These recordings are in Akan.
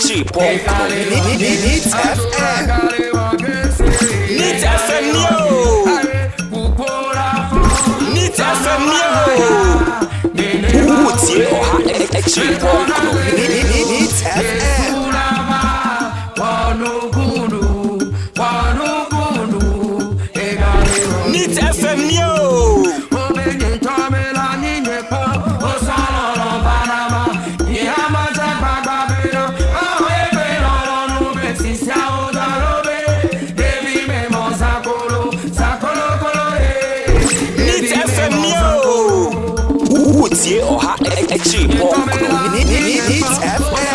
cheap Neat FM yo. Neat FM yo. Utie oha cheap Neat FM. Neat FM yo. Utie oha cheap Neat FM.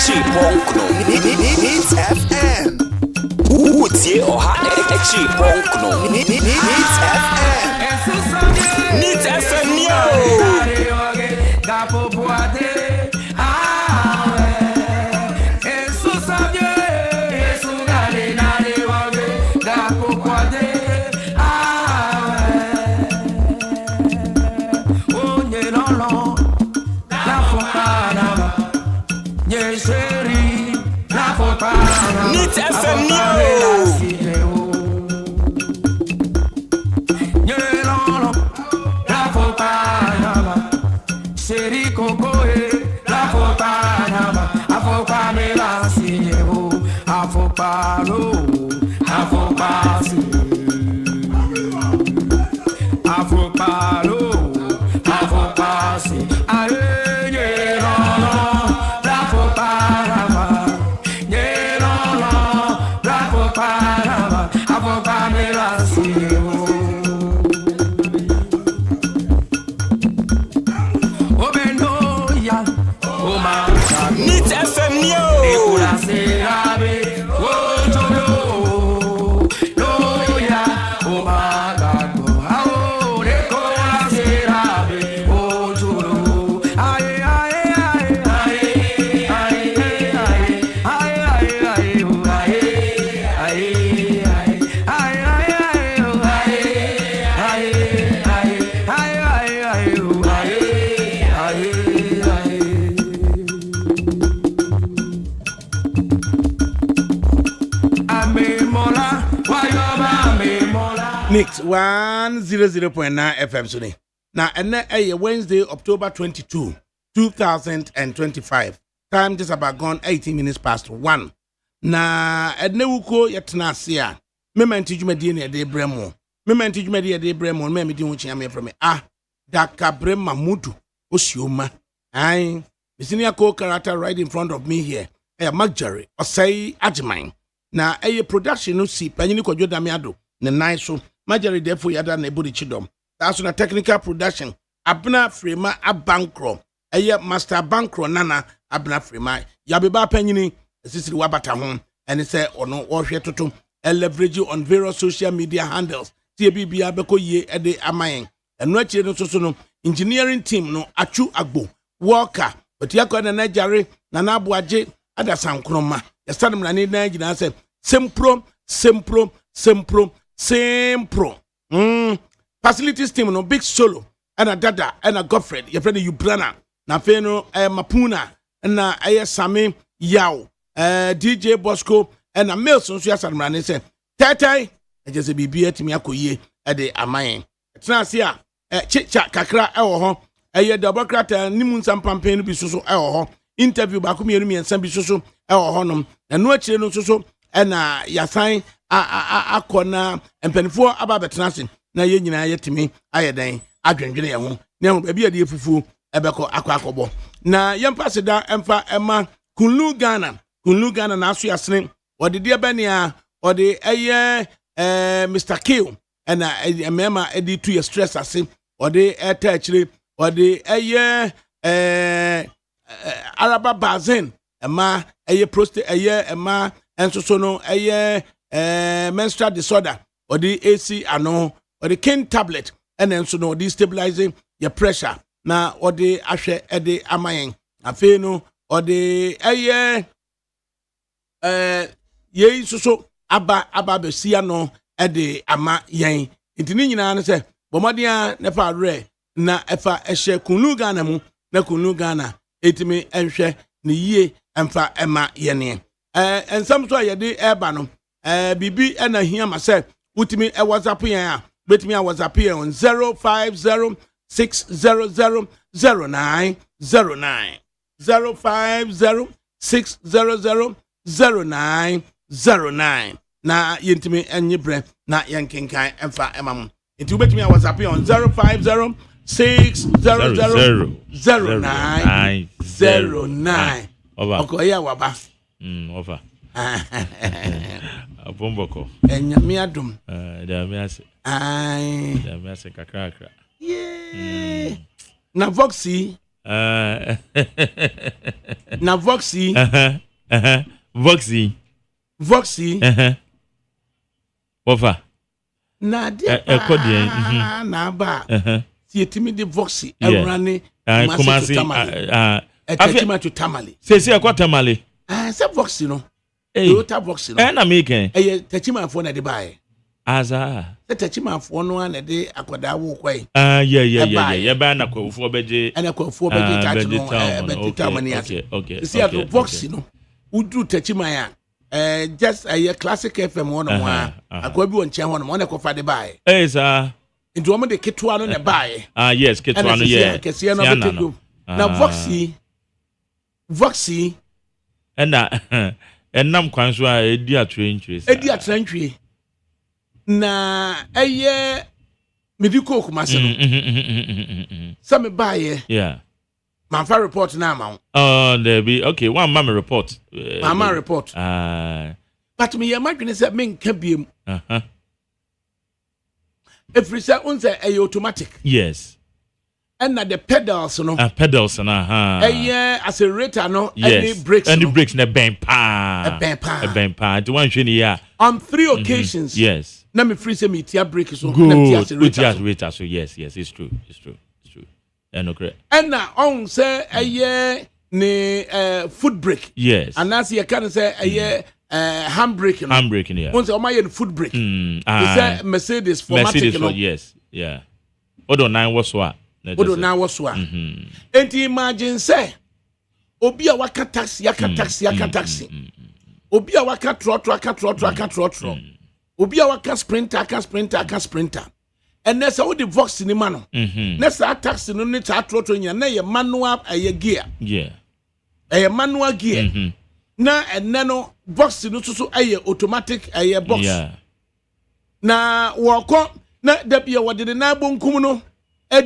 Cheap Bonkno Neat FM. Utie oha cheap Bonkno Neat FM. Neat FM yo. Neat FM yo. Mix 100.9 FM Sunny. Now, and Wednesday, October 22, 2025. Time just about gone 18 minutes past 1. Na Ednewuko Yatnasia. Mementi Jumedi de Bremo. Mementi Jumedi de Bremo, Memedi Muchiame from me. ADAKABRI Mamudu Oshioma. I, Missinia co-character right in front of me here. Magjari, or say Ajimine. Na production no see, Paninico Jodamiado, the nice so. Majority therefore yada na ebodi chidom. That's on a technical production. Abna Frema Abankro. Master Bankro Nana Abna Frema. Yabiba Penny. This is the Wabata home. And it said or no or here to leverage you on various social media handles. TBB Abeko ye ede amayen. And right here no so engineering team no Achu Agbo. Walker. But yako na Najari Nana Buaje Ada Sankroma. Yastadam na ni na say Sempro. Same pro. Facilities team no big solo. And a dada and a Godfred. Your friend Ubrana. Na feno Mapuna. And na Sami Yao. DJ Bosco. And a Milson Suyasan Rani say. Tatai. And just a BB at me akoye at the Amayan. It's not here. Chit chat kakra ho. A double crater Nimun Sam Pampain be so ho. Interview Bakumi and Sambi Soso honum. And no children so. And Yasain. Akona empenfo ababetenase na ye nyina yetimi ayeden adwendwene ye ho na bia de fufu ebeko akwakobo na yempa seda emfa ema Kunlu Ghana na aso yasene ode de bania ode eye Mr. Kill and emema edi to your stress ase ode etachire ode eye Araba Bazen ema eye prostate eye ema enso so no eye menstrual disorder or the AC ano or the cane tablet and then so no destabilizing your pressure na ode ahwe ede amayen afi no ode ye soso aba besia no ede ama yen nti ni nyina no se bomadia ne fa re na efa ehye kunu Ghana mu na kunu Ghana etimi enhwe ne yie emfa ema yene ensam so yede eba no bibi na hia ma se utimi WhatsApp yen a betimi WhatsApp yen on 050 600 0909 050 600 0909 na yentimi enyebre na yenkenkan emfa emam nti ubetimi WhatsApp on 050 600 0909 okoya waba over abomboko enyame adom da me ase ai da me ase kakra yeah na Voxy na Voxy Voxy over na dia na ba yetimi de Voxy ewrane kumasi etachima to tamale se tamale se Voxy no Toyota Voxy no na me ken tachima afo na de bae aza tachima afo no na de akoda wo kwai yeah ba na kwofo beje ana kwofo beje tachi no beje tamani ase see at Voxy no udu tachima ya just a classic FM one mo akwa bi won chen ho no mo na kofa de bae sir nti wo de ketwa no na bae yes ketwa no yeah kese no beteku na Voxy na enam kwan so a edi atrantwe na mediko kumase no some bae yeah manfa report na ma there be okay one man report mama report but me imagine say me nka biem every say unse automatic yes and na the pedals no pedals na accelerator no yes. any brakes na ben pa the one shini ya on 3 occasions yes na me free say me tia brake so na tia accelerator so yes it's true and okay and na on say ne foot brake yes and as you can say handbrake yeah once o my foot brake is Mercedes formatic no yes yeah odo 9 was what odo na wosoa enti imagine say obi a waka taxi obi a waka trotro obi a waka sprinter and that's how the Voxy ni mano that's a taxi no need to trotro nya na ye manual gear yeah manual gear na and no Voxy no so automatic box yeah na woko na da bia wode na bonkum no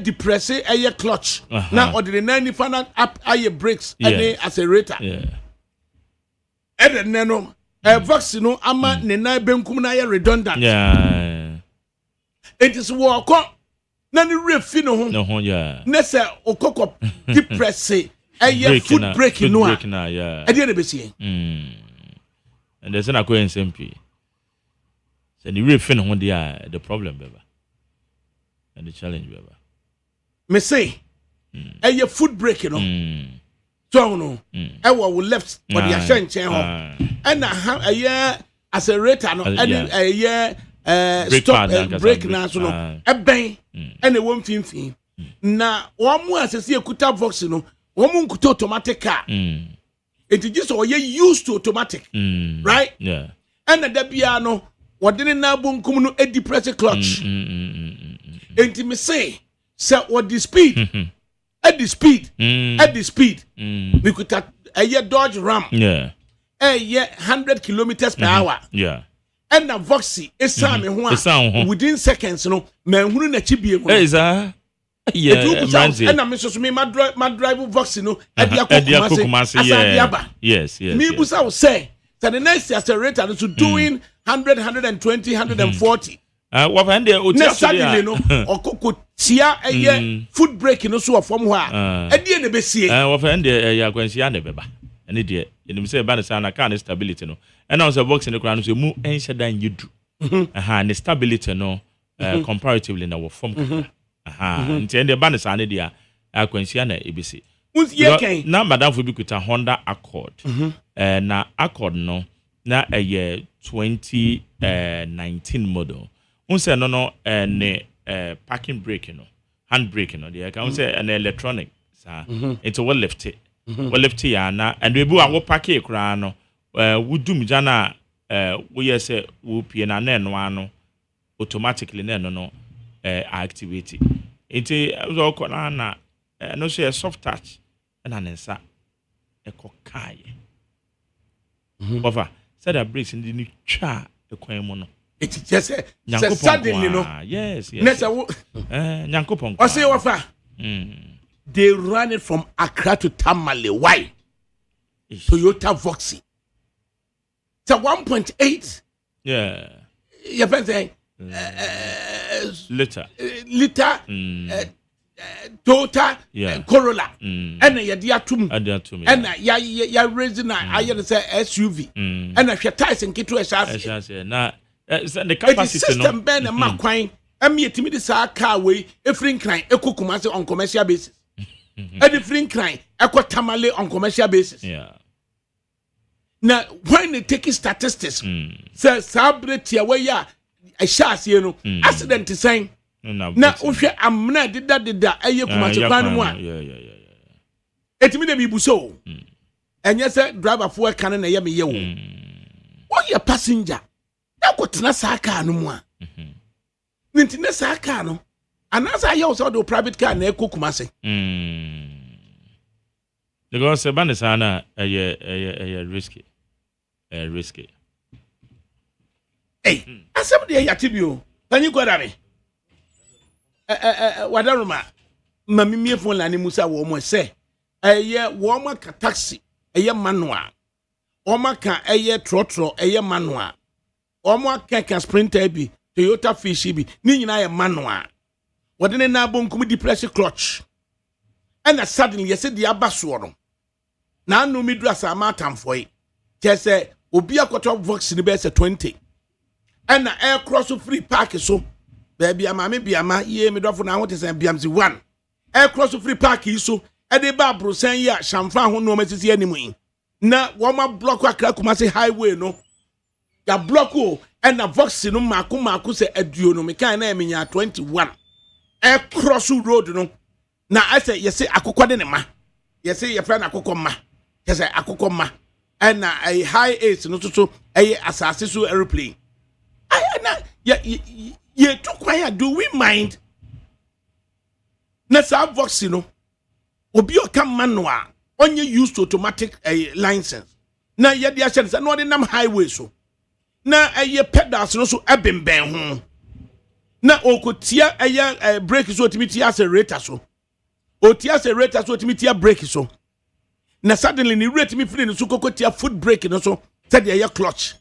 depress clutch na ordinary nani fan up brakes and accelerator and then no Voxy no ama ne na benkum na redundant it is walk na ni refi no ho na say okoko depress foot brake no a e dey na besie and there's an acquaintance MP say ni refi no ho dey the problem beba and the challenge beba me say foot brake no so no we left for the ascension ho and accelerator no and stop brake na so no ben and e won finfin na wo mu asese ekuta Voxy no wo mu nkuta automatic car it just or used to automatic right yeah and the bia no wodene na bonkum no depress clutch enti me say what the speed at the speed we could Dodge Ram yeah 100 kilometers per hour yeah and na Voxy within seconds no man hunu na chibie mu yeah and na me so me my drive Voxy no Kumasi yes me busa will say that the next accelerator to doing 100 120 140 what and there necessarily no okoko tia foot brake no so from ho e die na besie what and there ya kwansia na beba ene die enim say ba na sana car stability no and now say Voxy no kra no so mu enhye dan yedu ne stability no comparatively na wo form nti ende ba na sana dia akwansia na ebisi Unsie ken. na madam for bi kuta Honda Accord na Accord no na 2019 model unse no ne parking brake no hand brake no they can say an electronic it's a well lift ya na and we bu a wo park e kura no wudum jana wo yese wo pie na no ano automatically no activate it so ko na no say soft touch na nsa e ko kai over said that brakes in the twa e kwan mu no it just suddenly no yes Nyankopon o say wafa they ran it from Accra to Tamale. Why? Toyota Voxy. It's a 1.8. Yeah. You say liter. Toyota Corolla. And ya diatum. And ya raising I say SUV. And a tires and get to a chassis. Now, the capacity system ben and McQuine. And me to me this car way a free crime a kukumase on commercial basis. A different crime a tamale on commercial basis. Yeah. Now when they take statistics, say celebrity away ya a chassis you know accident is saying now if I'm not did that a year kumase kwan one. Yeah. It me de be so. And yes driver for can na yemi yewo. Oh your passenger. That got na saka no mo. Ninti na saka no. Anasa you also do private car na ekokumase. Because Seban is ana risky. Risky. Hey, asem de yatibio. Tani kwada me. Wadaruma. Mami mi phone la ni Musa wo mo se. Wo ma ka taxi, manual. Wo ma ka trotro, manual. Wo ma ka Sprinter bi, Toyota Fish bi, ni nyina manual. Wadene na bonkum depress clutch. And suddenly you said the abasuoro. Na no mi dra sa matam foi. Say obi akoto Vox ni be 20. And na air cross free park so. Baby amame biama ye me dofo na wote say biamzi 1. Air cross free park so e de ba bro san ya shamfa ho no masisi animu yi. Na wo ma block akra Kumasi highway no. Ya block o and na Vox no mako say aduo no me kan na emenya 21. Air cross road no. Na I say you say akokwa de ne ma. You say your friend akokwa ma. You say akokwa ma. And a high ace no so a assassin so aeroplane. I ye too quiet. Do we mind? Na sa Vox no. Obi o kam manual. Only used automatic license. Na ye dia say no de nam highway so. Na ye pedals no so ebemben ho. Na okotia brake so timiti accelerator so. Otia accelerator so timiti brake so. Na suddenly ni rate me free no so kokotia foot brake no so said the clutch.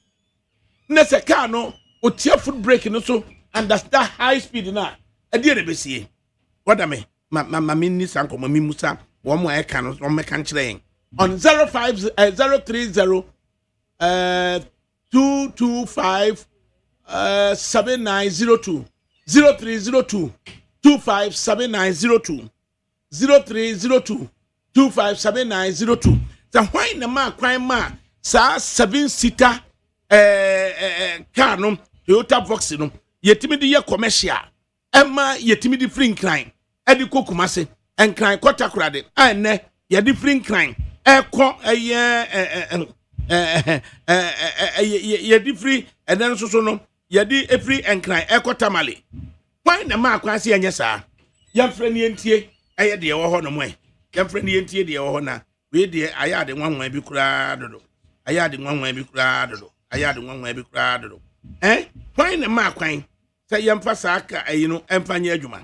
Na se car no otia foot brake no so and that's that high speed na e dey be see. What am I? Ma ni sanko ma mi musa wo mo e kan no me kan kire on 030 225 7902 0302 257902 0302 257902. So why na ma kwan ma sa 7-seater car no Toyota Vox no yetimi di ye commercial ema yetimi di free crime e di Kumasi en crime kwata krade ene ye di free crime e ko ye di free and then so no ye di free en crime e ko Tamale. Why na ma kwan se enye sa yam frani entie eye de wo ho no mo yam frani entie de wo ho na we de aya de nwanwan bi kura dodo aya de nwanwan bi kura dodo aya de nwanwan bi kura dodo why na ma kwan say yam fa saka no emfanye adwuma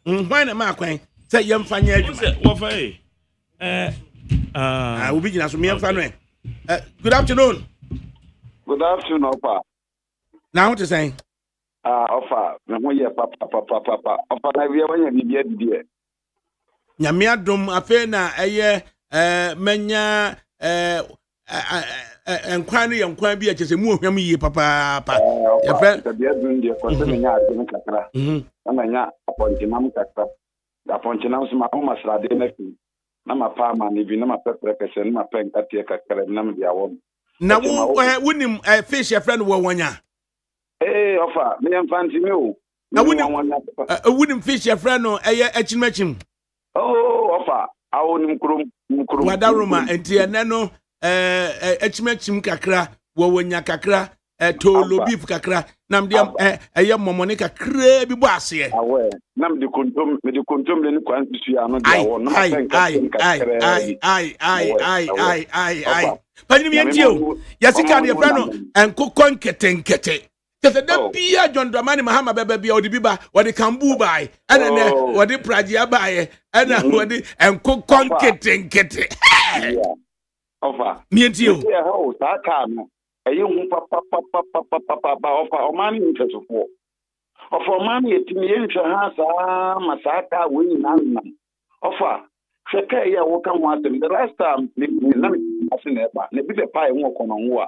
why na ma kwan say yam fanye adwuma wo fa we begin so me emfa no good afternoon. Good afternoon, Opa. Now what you saying? Opa, me ho ye papa. Opa na we wan ye bibia didie. Nyame adom afa na eye menya enkwan no yenkwan bi akese mu ohwam yie papa. Ya fa bibia dun die ko se menya ade kakra. Na nya apontinam kakra. da ponche na so ma homa srade na fi na ma pa ma ne bi na ma pepre pese na ma pen katie kakra na me dia wo na wonim fish your friend wo wonya ofa me mfanti me o na wonim fish your friend no achimachim ofa awonim krom wadaruma enti ene no achimachim kakra wo wonya kakra tolo beef kakra nam dia momone kakra bi bo ase awe nam de kontom le ni kwan bisu ya no dia wo na pen ai panim yentio yasika de fra no enkokọ nketenkete tese da bia John Dramani Mahama bebe bia odi biba odi kambu bai ene ne odi pragia bai ene odi enkokọ nketenkete ofa mientio ya ho ta ka no eyi hu papa ofa omani ntesofo ofa omani etimi yentwa ha sa masaka we nyina ofa hweka ya wo ka ho atem the last time ni na asine ba ne bi be pai ho kono ho a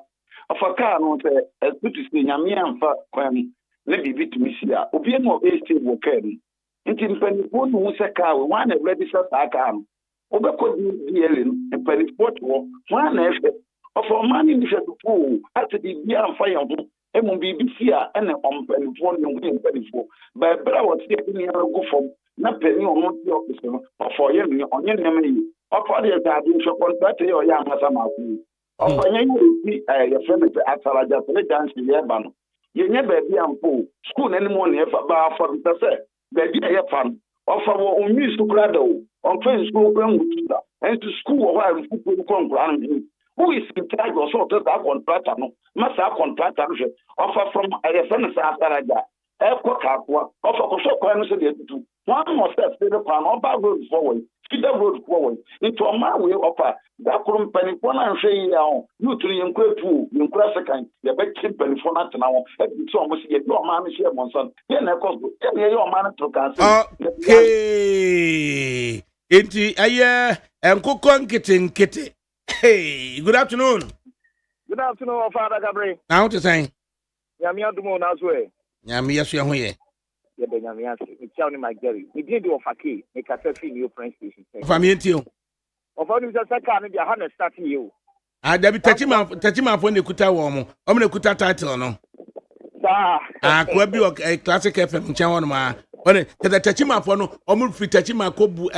ofa ka no se etutu si nyame amfa kwan ne bibi tumi si a obi no e stable kan nti mpanifo no se ka we wan na ready sa ka no obekọ di elen mpanifo to wan na efe ofa omani ni hwedupo ati di bia amfa ye ho emu bibi si a ene ompanifo no mpanifo ba bra wo ti ni go fom na penny ono ti office no ofa ye ni onye nem yi ofa de da di nso contract ye o ya amasa ma ku ofa ye ni ye friend ataraja tele dance ye ba no ye nya ba bia ampo school na ni mo na efa ba for the say ba bia ye fan ofa wo onmi su kura do on friend school kura mutuda and to school wa ru ku ko nkura no who is in charge of sort of that contractor no masa contractor no ofa from ye friend sa ataraja eko kakwa ofa ko so kwa no se de tutu one more step to the plan oba road forward feed the road forward into a man way offer that krum penifo na nhwe ya o you three yenkwatu yenkura second ye be keep penifo na tena ho e bi so mo se ye do man share monson ye na cause ye ye o man to can say okay enti aye enkokọ nkete hey good afternoon Father Gabriel now to say nyame adumo na so e nyame yeso ye ho ye ye be nyame ase me tia ni magari me din de ofake me ka fa fi new French station famientio ofa ni se ka ni dia ha na start ye o dabi tachima fo ne kuta wo mo o me kuta title no sa kwa bi o classic FM nchen won ma one tachima fo no o mo fi tachima ko bu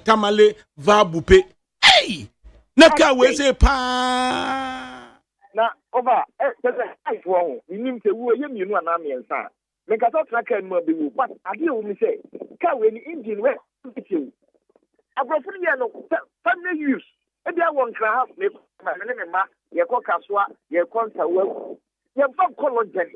tamale vabupe hey na ka we se pa na over se ai fo ni nim se wo ye mienu ana miensa me ka so track en mo be wo but ade o mi se ka we ni engine we titiu abrofo ye no family use e bia won kra ha me ma ye ko kasoa ye konta wa ye fa collagen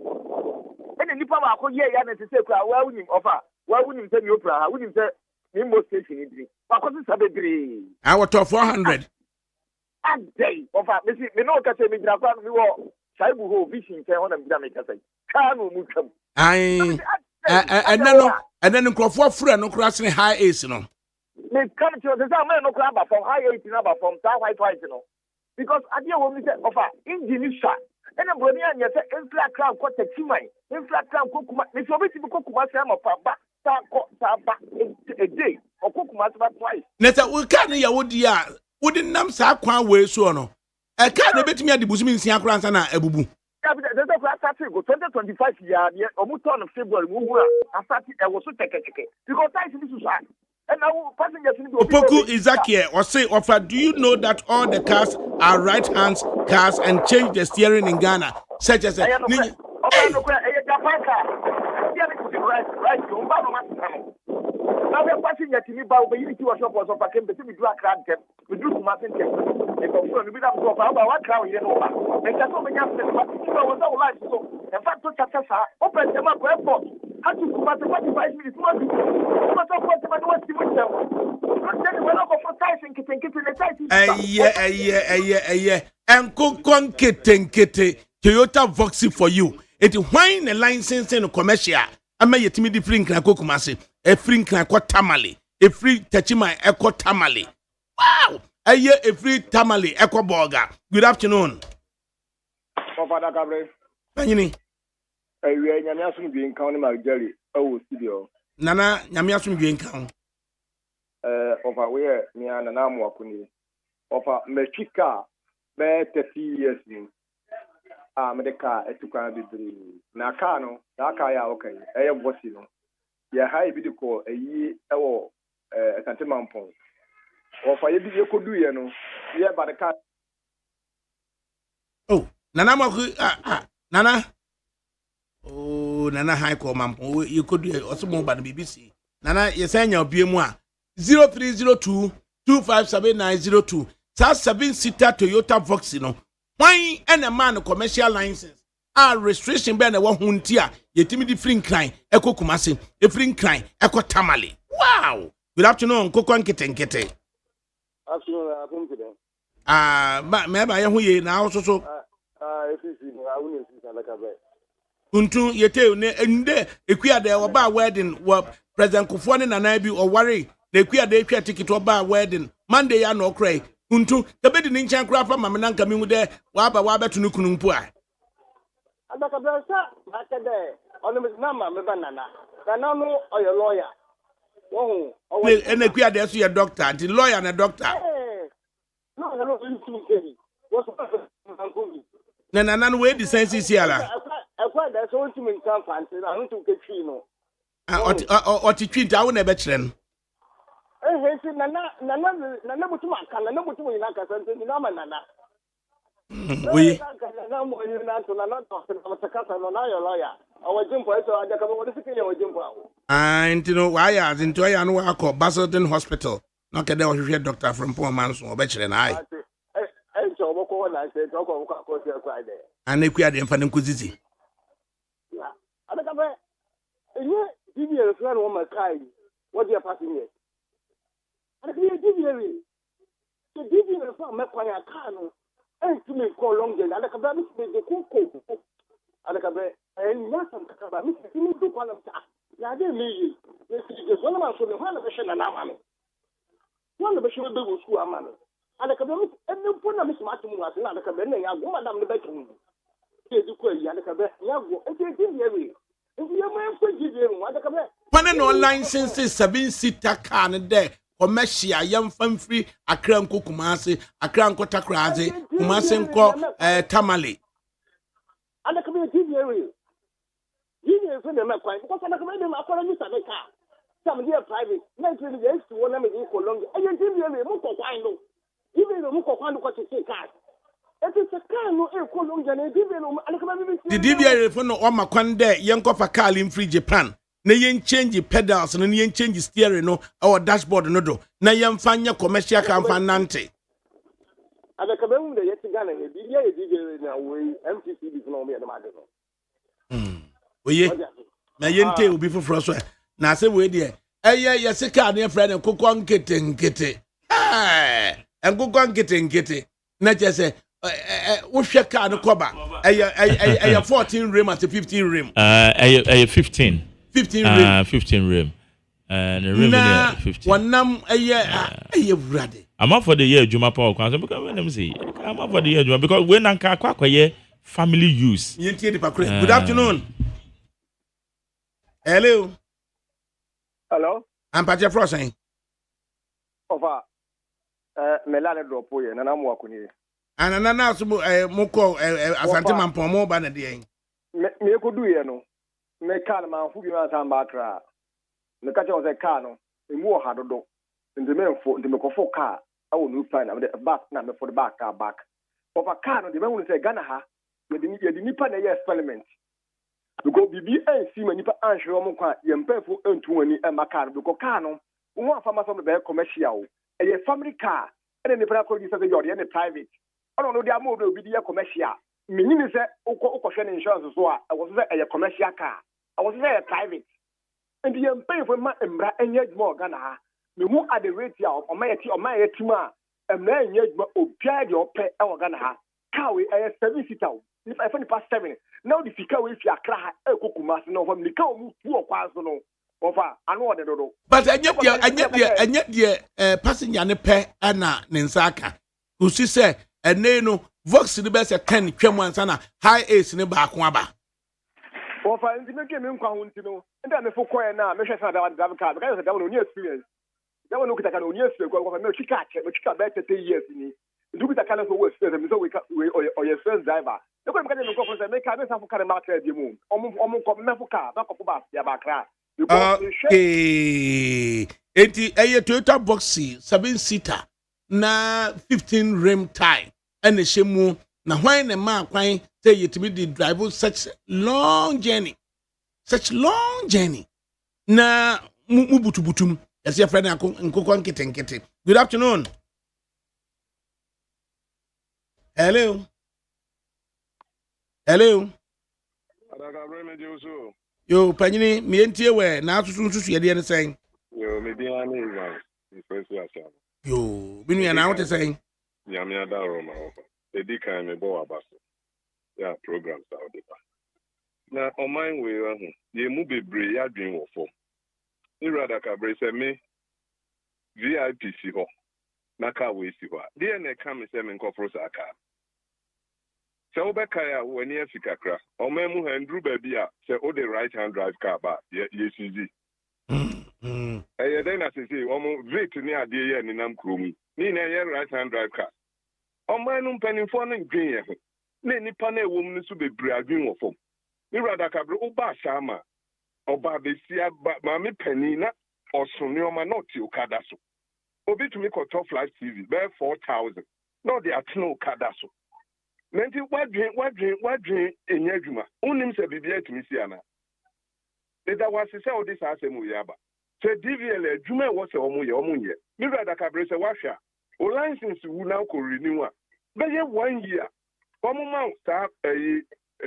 ene nipa ba ko ye ya na se kra wa unim ofa wa unim se mi opra ha unim se mi mo station ni ba ko se sabedri I to 400 a day ofa me no ka se mi gira kwa mi wo saibu ho vision se ho na mi da me ka se ka no mu twam ai enen nkrofo frɛ no kra sene high ace no me come to the time no kra ba from high 18 ba from that white no because adia wo mi say offer engine sha ena broni anya say infla crown ko tachiman infla crown ko kuma me so beti ko kuma say ma pa ba ta ba a day o ko kuma say twice neta we ka ne ya wodi a wodi nam sa kwan we so no e ka ne betimi ade busumi nsia kra nsa na abubu yeah, but the doctor started go 2025 year almost on February we started e was so tekeke because time this is hard. And now passengers need to Opoku Izakie or say offer, do you know that all the cars are right hands cars and change the steering in Ghana such as a now we are passing yet in about the unity was up of a camp to do a crowd camp we do some massive camp and we don't go about one crowd you know and that's what we have to was our life so in fact to Tata open them up airport how to come at 45 minutes more Enko konkete Toyota Voxy for you. It wine a license in commercial. Ama yetimi di free nkran ko kumase. E free nkran ko tamale. E free tachima e ko tamale. Wow! A free tamale e ko burger. Good afternoon. Father Gabriel. Panyini. We nyame asum bi nkan ni Margari. Oh studio. Nana nyame asum bi nkan. over where me and Nanamu Akuni. Over Mechika, be 30 years ni. Medeka etuka bibiri. Na kano, na kaya okay. Bossy no. Ya high bidiko eyi ewo Santemampong. Over ye bi could do no. Yeah, but the car. Oh, Nana Nana. Oh, Nana High Command. You could do also more by the BBC. Nana, you send your BMWA 0302 257902. That's 7-seater Toyota Voxino. Why and a man of commercial license? Our restriction ban a huntia, ye timid free crime, Echo Kumasi, a free crime, Echo Tamale. Wow! Good afternoon, Kokon Kete. Afternoon, Maybe I am here now also. Untu yete ne ende ekwia de oba wedding wa President Kufuor ne Nana bi o worry na ekwia de etwa ticket oba wedding Monday ya no krai untu kabedi ne nchan kra fa mame nanka mi hu de wa betu ne kunu mpo a ADAKABRI sa akade ono me mama me banana na no oyo lawyer wo hu ene ekwia de so ye doctor the lawyer na doctor no Nana no we the sense is here la that's what you mean, fancy. I want to get you know. Or to treat our never children. We and you know why I into I know call Basildon Hospital. Not a day doctor from Frimpong Manso or Bachelor and I. And if we are the infant Kuzizi. ADAKABRI, you give me a friend on my side. What you are passing here? ADAKABRI, give me a friend, my car, and to me call long day. ADAKABRI, the cocoa. ADAKABRI, and not some Kakaba, Mr. Timmy to call them. Now they leave. This is one of us for the one of the Shan and Amman. One of the Shan will school Amman. ADAKABRI, and no point of Miss Martin was not ADAKABRI, and woman on the bedroom. When no licenses 7-seater car there, commercial young fan free, a crown Kumasi, a crown Kotakrazi, Kumasenko, Tamale. ADAKABRI, you from the Macquarie, because ADAKABRI, my colleagues are the car. Some dear private, 19 years to 1 minute for long. And you give me a Muko Quino. Even the Muko Quino got to say car. The DBA for no one Makwande, Yanko for car in free Japan. Na yen change pedals and yen change steering no or dashboard no do. Na yen fanya commercial campaign nante. ADAKABRI the yet Ghana, DBA na way MTC economy at the matter. We na yente will be for frostware. Na say we there. Yes, a car near friend and cook on kitten. And cook on kitten. Not just say. What's your car? No cover. 14 rim at 15 rim. 15. 15 rim. 15 rim. And the rim 15. One num a year ready. I'm up for the year Juma Paul Council because let me see. I'm up for the year Juma because when I'm family use. Good afternoon. Hello. I'm Patrick Frosting. Over Melana Dropoy and I'm walking. And another Moko Santemampong more than a day. Me could do you know. Me can man who you are Tambatra. Me catch on the car no. In more hard do. In the main for the Moko car. I will not find the back number for the back car back. Of a car, the man will say Ganaha. With the Nipa experiment. Because BBA see many people answer Moka, Yampefu and 20 and Macar, because Cano, one farmer from the bear commercial, a family car, and then the product is a private. I don't know, they are more to be a commercial. Meaning is that Ocean insurance as well. I was there a commercial car. I was there a private. And the pay for my and yet more Ghana. The more at the rate of my tima, and then yet more your pay our Ghana. Cowie a 7-seater. If I find past 7, now the figure with your cry, a cucumas, no from the cow move 2 or 1 no. But and yet the passenger and pay Anna Ninsaka, who she said, and no Vox the best at 10 Kremwan high ace in the back waba. Well, for intimate game in Quantino, and then the Fuqua now, Mesha Davaka, because I don't know experience. na wono kita kana onye sire kwa me chika che me chika be 30 years ni ndu kita kana so we sire me so we o ye friend driver e ko me kana me ko for say me ka be sa fo kare ma ka di mu omo ko me fo ka ba ko ba ya ba kra okay enti eye Toyota Boxy 7-seater na 15 rim tie and shemu na why na ma kwan say yetimi di drive such long journey na mu butubutum yes your friend nkoko nkete good afternoon hello ADAKABRI mejuso yo panyini mientie we na asusu ye de ne sen yo me bi ani is ifesu asam yo binu ya na wote sen nyame adaro ma ofa edi kan me bo abaso ya programs out there na oman we hu ye mu bebre ya dwen wo fo ni ADAKABRI se me VIP si ho na ka we si ho de na ka me se me nkofro sa ka se obeka ya wani afika kra oman mu handru ba bia se o the right hand drive car ba ye CG then as I say omo Vic ni ade ye ni nam kromu ni na ye right hand drive car oman no mpanimfo no ndwen ye ho na nipa na ewom no so bebre adwen wo fom ni ADAKABRI oba shama oba besia ma me pani na osone oma not okada so obi to me ko top flash TV be 4,000 no dey atno okada so menti wadwen enya adwuma unim se bibia tumi si ana eda wase se odi sa asemu yaba se DVL adwuma wo se omo ye mi ADAKABRI se wahwa o license wu na ko renew a be ye 1 year omo ma sa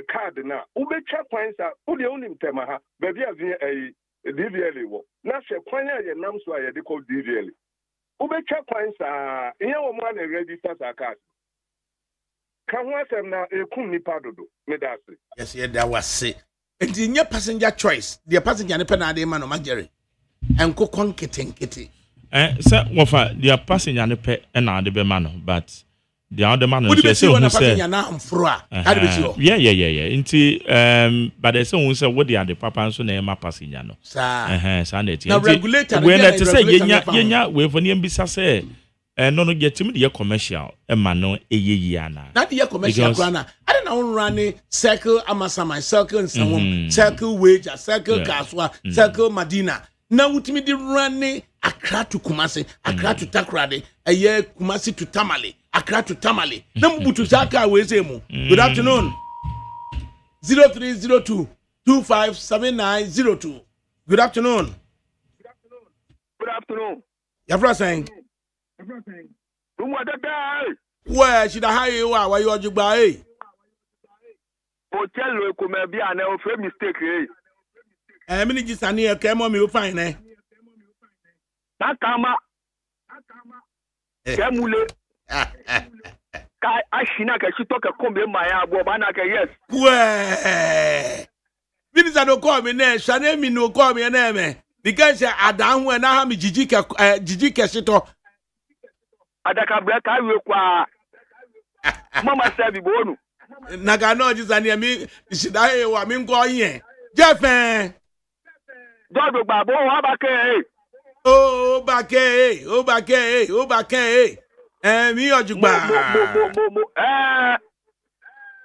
card na ubetwa kwan sa odi onim tema ha be bia vie DVL wo na se kwan ya ye nam so aye de ko DVL ubetwa kwan sa ihe wo ma na register sa card kan ho asem na ekum nipa dodo me da se yes ye da wase enti nye passenger choice the passenger ne pe na ade ma no magere enkoko nkete se wofa the passenger ne pe na ade be ma no but the other man say who say na amfro a ade be ti yeah nti but they say who say what the papa so na ma passenger no sa na ti na regulator we na to say yenya we for ne mbisa say no getim de commercial ma no eyeyi ana na de commercial grana ade na won run circle amasama circle nsawom circle wage circle kaswa circle madina na wutimi di run Accra to Kumasi Accra to Takrade eye Kumasi to Tamale Accra to Tamale na mbutu saka we say mu good afternoon 0302 257902 good afternoon your friend saying where should I hire you why you ojugba hotel lo ko me bia na o fe mistake mini jisani e ke mo mi o fine Nakama Kemule Kai ashina ka shitoka kombe maya abo bana ka yes we Vinisa no call me ne shane mi no call me na me because adan ho na ha mi jijike shito ADAKABRI ka we kwa mama sabi bonu naga no jisani mi shida e wa mi nko yen jefen dodo gbabo wa ba ke Oh, back. Mi ojugba.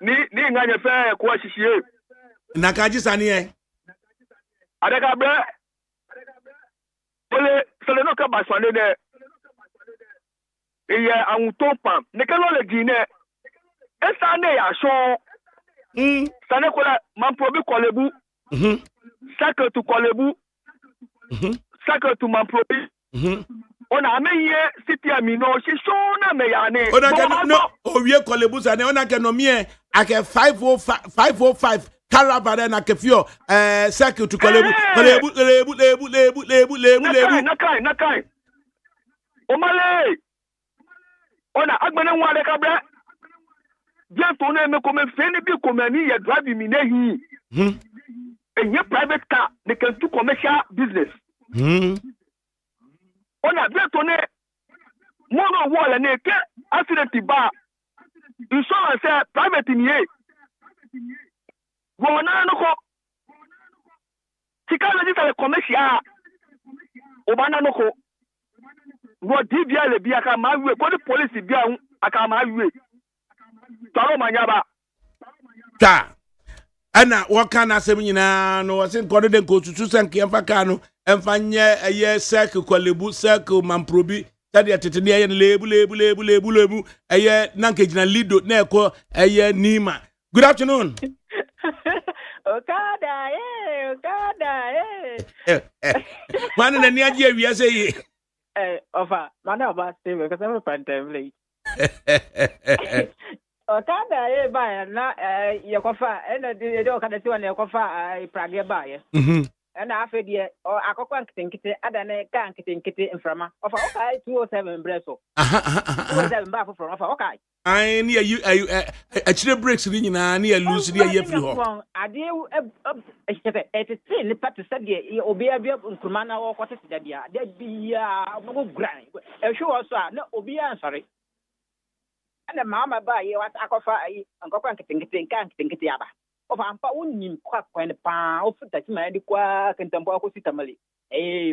Ni nganye fe ko hihie. Na kaji sani e. ADAKABRI. Ole sele no ka baswane de. Iye awuto pam. Ne ke lo le gine. Esa ne ya so. Sane ko la man probi kolebu. Sake tu kolebu. Sake tu man probi. Ona ameye city amino she show na me ya ne. Ona ke no owie kolebu sane ona ke no mie ake 505 caravan na ke fio sake tu kolebu lebu. Nakai. Omale. Ona agbene nwa ADAKABRI. Bien to na me ko me fe ni bi ko me ni ye drive mi na hi. Enye private car they can do commercial business. Ona bien to ne mono wall na ke accident ba. Insurance private ni e. Wona no ko. Tika na di commercial. Obana no ko. What DBL be aka my way, go the police be aka my way. Taro manyaba. Ta. Ana waka na asem nyina no wase nkode de nkotutu sanke emfa ka no emfa nye eye circle kwalebu circle mamprobi tade atete ne eye lebu eye nanke gina lido na eko eye nima. Good afternoon. Okada Man na ni age awia say ye. Ofa mana oba stay because I'm pantemly. Okada ba na yekofa na de okada ti wana yekofa prage ba ye. Na afa de akokwa nkitenkite ada na ka nkitenkite mframa. Ofa okay 207 breso. 207 ba for ofa okay. I ni you actually breaks ni nyina na lose ni ye free ho. Ade it's still ni pat said ye obi abia nkruma na wo kwete da bia da bia mo gran. E hwe wo so a na obi ansori. Ana mama ba ye wat akofa nkokwa nkitenkite aba. Ofa ampa wonnim kwa kwen pa ofuta ti ma di kwa kentampo akosita mali.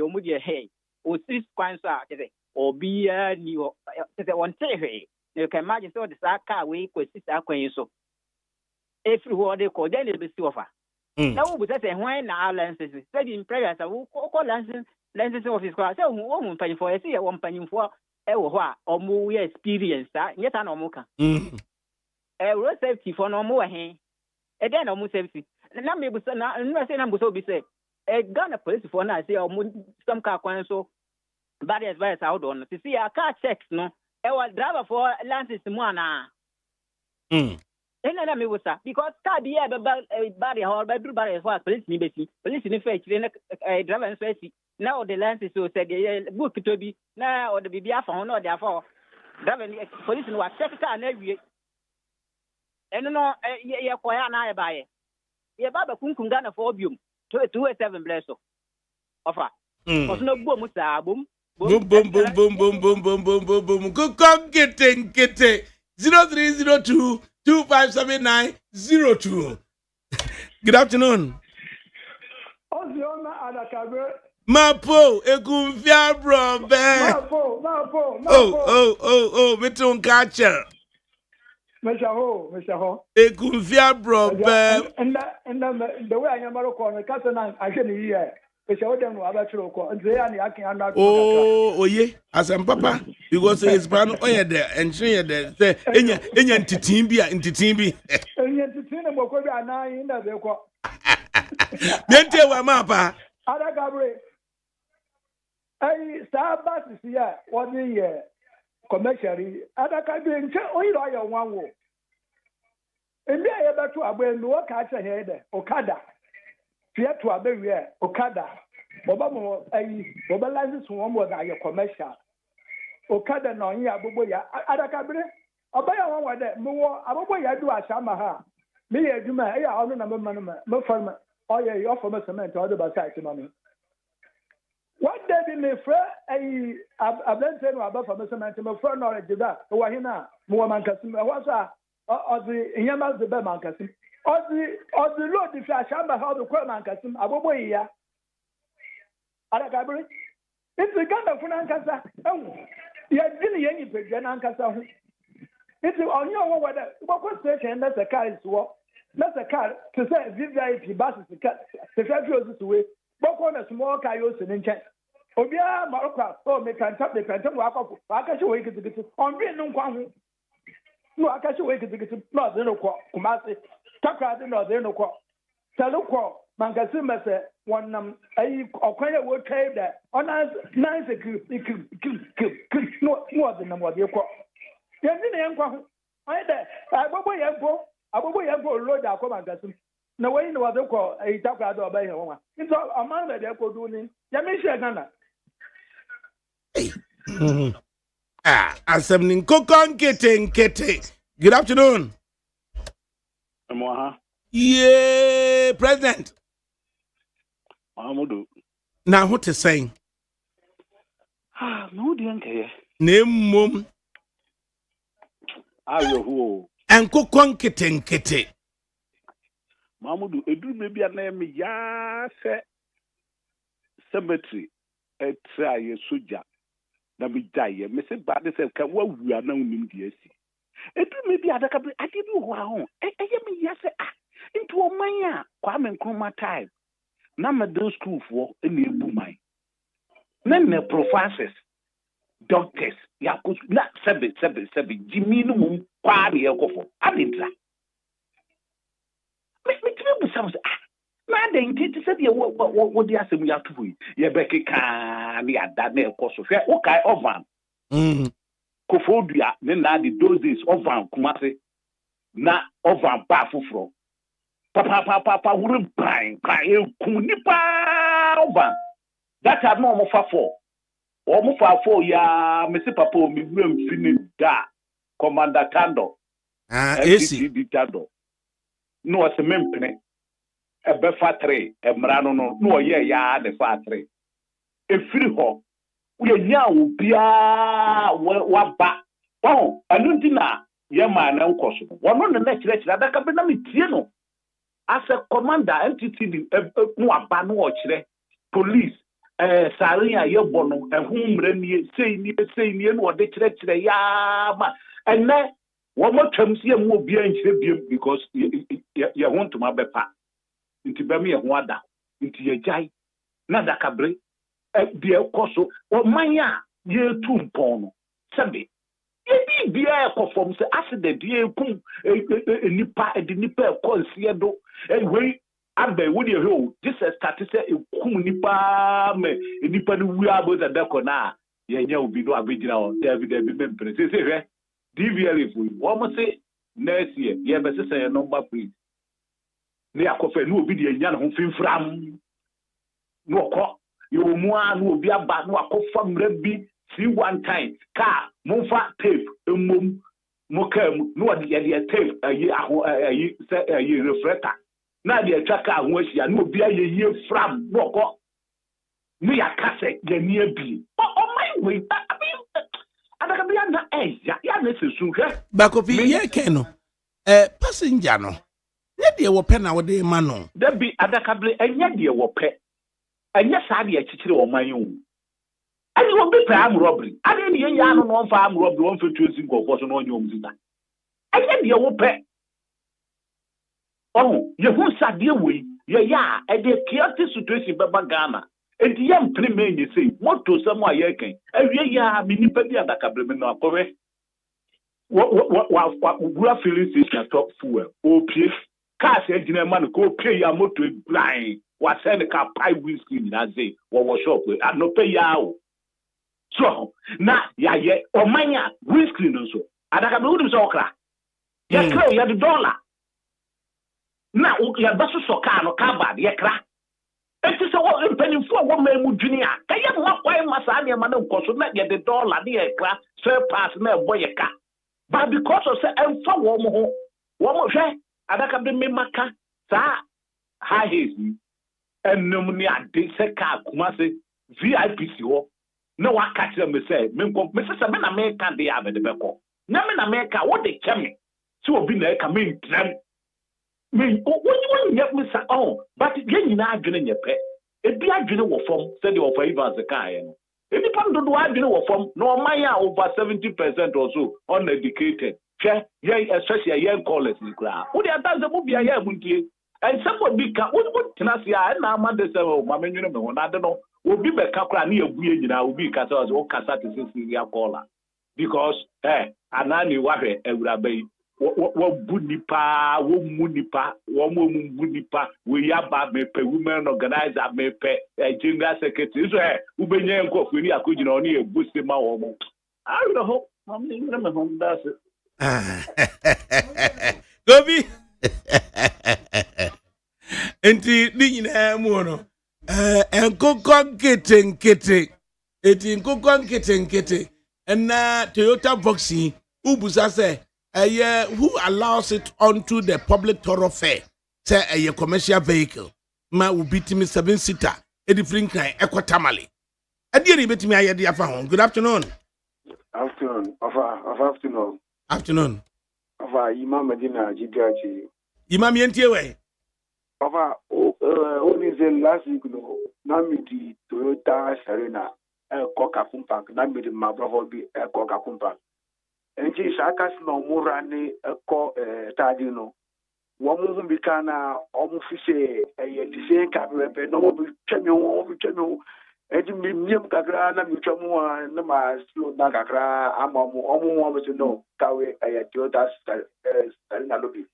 Omu je hey. O sis kwan so a kete obi ni o kete won te hwe. You can imagine so the car we could sit so. If you were the code, then it be offer. Now, we say when our lenses said in prayers, I will call lenses of his class. So, one penny for a see a 1 penny for or more experience that yet an omoka. A road safety for no more, hey. And then almost safety. The number was not saying I'm so be said. A gun of police for now, say, some car so bad advice out on to see a car checks, no. Ewa driver for Lances Mwana. Ena me wosa because car be a barrier or by blue barrier for police ni besi. Police ni face driver and face. Now the Lances so said book to be now or the BBA for no therefore driver police no check car na wie. Eno no ye kwaya na e bae. Ye baba kunkun Ghana for obium 227 blesso. Offer. Cause no boom musa boom. Boom. Go come get 0302 257902. Good afternoon. Oziona ADAKABRI. Mapo ekumfia brobe. Mapo. Oh, betun catcher. Meshaho. Ekumfia brobe. And the way I am Morocco, Casana, I can hear. Oh, ye, as I'm papa, because it's ban oya there and she there. Say, enya ntitimbi. Nente wa mapa. ADAKABRI. Starbucks is here. 1 year commercially. ADAKABRI nche oyiro ayo nwanwo. Ebi aye betu agbe no ka che he de Okada. To a baby, Okada, Obama, Boba license one was a commercial. Okada no ya Boboya, ADAKABRI, Obaya one was that more Aboya do a Shamaha. Me, do my own number, no farmer, or you offer me cement or the basket money. What day in the fray, a blended about for cement, my friend or a Jida, Wahina, Muamankasim, was the Yamas the Bemankasim. Or the Lord, if I shall have the Quamankasim, Aboya. ADAKABRI. It's the gun of Funankasa. Oh, you are really any pigeon Ankasa. It's on your weather. What station that's a car is what? That's a car to say VIP buses the federal this way. But on a small coyote in check. Obia Morocco, oh, make and tap the phantom walk up. I can show you to get on being no one. No, I can show you to get not the no quack. Kumasi. Takra no there no quack. Saluquo, Mankasim say one or quite would trade that. On us, nice no the number of your quack. Yes, in the I there. I will load our command. No way no other call a Takra or by one. It's all a man that they're doing. Yamisha Gana. Assembling Kokon Kete. Good afternoon. Yeah, President. Now what is saying? No, dear. Name mum. And Kokon Kete. Mamudu, edu maybe a name ya cemetery. It's a soja. na me die me se ba de se ka wa wu ana unim de asi edu me bi adakabri ade bi ho ahon eye me ya se into oman a kwa me nkroma time na me do school for na ebu man na professors doctors yakos na sebe jimi no mum kwa de ekofo adintra me tibe bu sam se na de nti se de wo de asem ya to yi ye bekeka na ada na ekoso hwe wo kai ovan kofodua ne na the doses ovan kumase na ovan ba foforo papa wuru ban kai ku nipa ovan that had no mo fa for o mo fa for ya me se papa o mi wura mfini da commander Tando AC Tando no o se mempene ebe fa 3 emra no o ye ya de fa 3 efiri ho we nya obia wa ba oh anunti na ye ma na nkoso wono na kire adaka be na metie no as a commander entity no aba no o kire police sare ya ye bono ehumre ni sei ni no de kire ya ma enne wo mo twam sie mu obia nkire biem because ye want to ma bepa nti be me ye ho ada nti ye jai na dakabre de ekoso o manya ye tumpon no sebe ye bia ekofom se accident ye kum nipa ekonsie do we abe wo de ho this start say ekum nipa me nipa no wu about the deko na ye nya obi no abegina on David mempere se hwe DVL fu wo mo se next year ye be se say number please ne akofa no obi de nya no ho finfram no ko you mua no obi aba no akofa mra bi see one time car monfa tape emom mokam no de tape ayi say ayi reflector na de atwaka ho ahia no obi aye fram no ko no ya kase de ni abi o my way adaka bi na ya na sesu hwe bakopi ye ken no passenger no ye de wo pe na wo de ma no da bi adaka bi enye de wo pe enye sa de akikire o man yu ani wo be pa am robbery ani ni yen ya no no fa am robbery won fa tuosi nkofo so no onye omzita enye de wo pe oh ye hu sade we ye ya e de chaotic situation beba Ghana enti ye mpre me nye sei moto samo aye ken awie ya me nipa bi adakabre me no akowe wa filling station top fuel o pie car se gina ma no ko pie ya moto blind wa send ka pai windscreen na say wo shop no pay ya o so na ya ye o manya windscreen nso adaka be wudi so okra ya kra ya the dollar na ya baso so car no ka bad ya kra enti so wo penifo wo mamu dwini a ka ye mo kwai masa na ma na nkoso na ya the dollar na ya kra spare pass na boy ka but because of say emfa wo mo hwe adaka be me maka sa high haze enum ni ade se ka kuma se VIP si ho na wa ka tire me se me se me na me ka de ya be de beko na me na me ka wo de cheme si obi na ka me ntram me won nyep me sa but ye nyina adwene nyepe ebi adwene wo fom se de offer Evans ka ye no ebi pam do adwene wo fom no man ya over 70% or so uneducated ye especially young callers ni kra wo de adanse mo bia ye muntie and somebody can what tenasia na amade se o ma menwene me ho na de no obi be ka kra na yebue nyina obi ka se o kasa te se serial caller because anani wahwe awurabai wo bunipa wo munipa wo mo bunipa we yaba me pe women organizer me pe general secretary so ubenye nkofu ni akogina oni ebusi ma wo mo I don't know ma menwene me ho that's Gobi enti ni nyina mu no enkokon kete eti nkokon kete na Toyota Voxy ubusa say who allows it onto the public thoroughfare say a commercial vehicle ma ubitimi 7-seater edi frinkan ekwatamale adi eri betimi ayede afa ho. Good afternoon. Afternoon. Ova Imam Medina Jigachi. Imam yentie we. Ova only the last week no na mi di Toyota Serena ɛkɔ Kakun Park na mmiri ma aborɔfo bi ɛkɔ Kakun Park nti saa kasi na ɔmo wura ne ɛkɔ taade no wɔn ho bi ka na ɔmo fi sɛ ɛyɛ te sɛ kabrɛbɛ na ɔmo bi twɛ mi ho ɛdi mi miem kakra na mi twɛ mu a na ma slow down kakra ama ɔmo sɛ no kawe ɛyɛ Toyota Starina lobi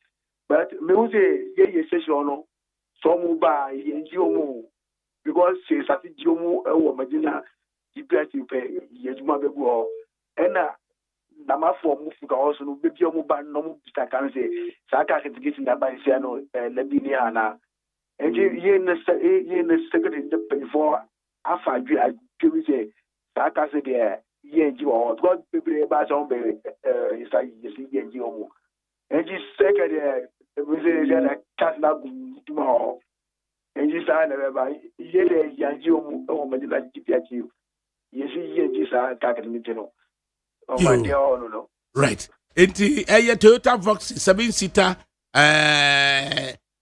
but me hu sɛ yɛyɛ session no so ɔmo ba yɛn ji ɔmo because sɛ sati ji ɔmo ɛwɔ Medina GPS pɛ yɛ adwuma bɛgu hɔ ɛna namafo ɔmo fuka hɔ so no bebi ɔmo ba no ɔmo bisa kan sɛ saa ka ketekete na ba nsia no labi ni ana ɛnti yɛn ne secretary ne mpanyinfoɔ afa adwe bi sɛ saa ka sɛ deɛ yɛn ji wɔ hɔ because bebree ba sɛ ɔmo bɛ yɛsi yɛn ji ɔmo ɛnti secretary ebi sɛ na kas na gu duma hɔ ɛnti saa na bɛba yɛ dɛ yɛn ji ɔmo ɛwɔ Medina GPS yɛsi yɛn ji saa ka ketekete no. No. Right. Enti Toyota Vox 7-seater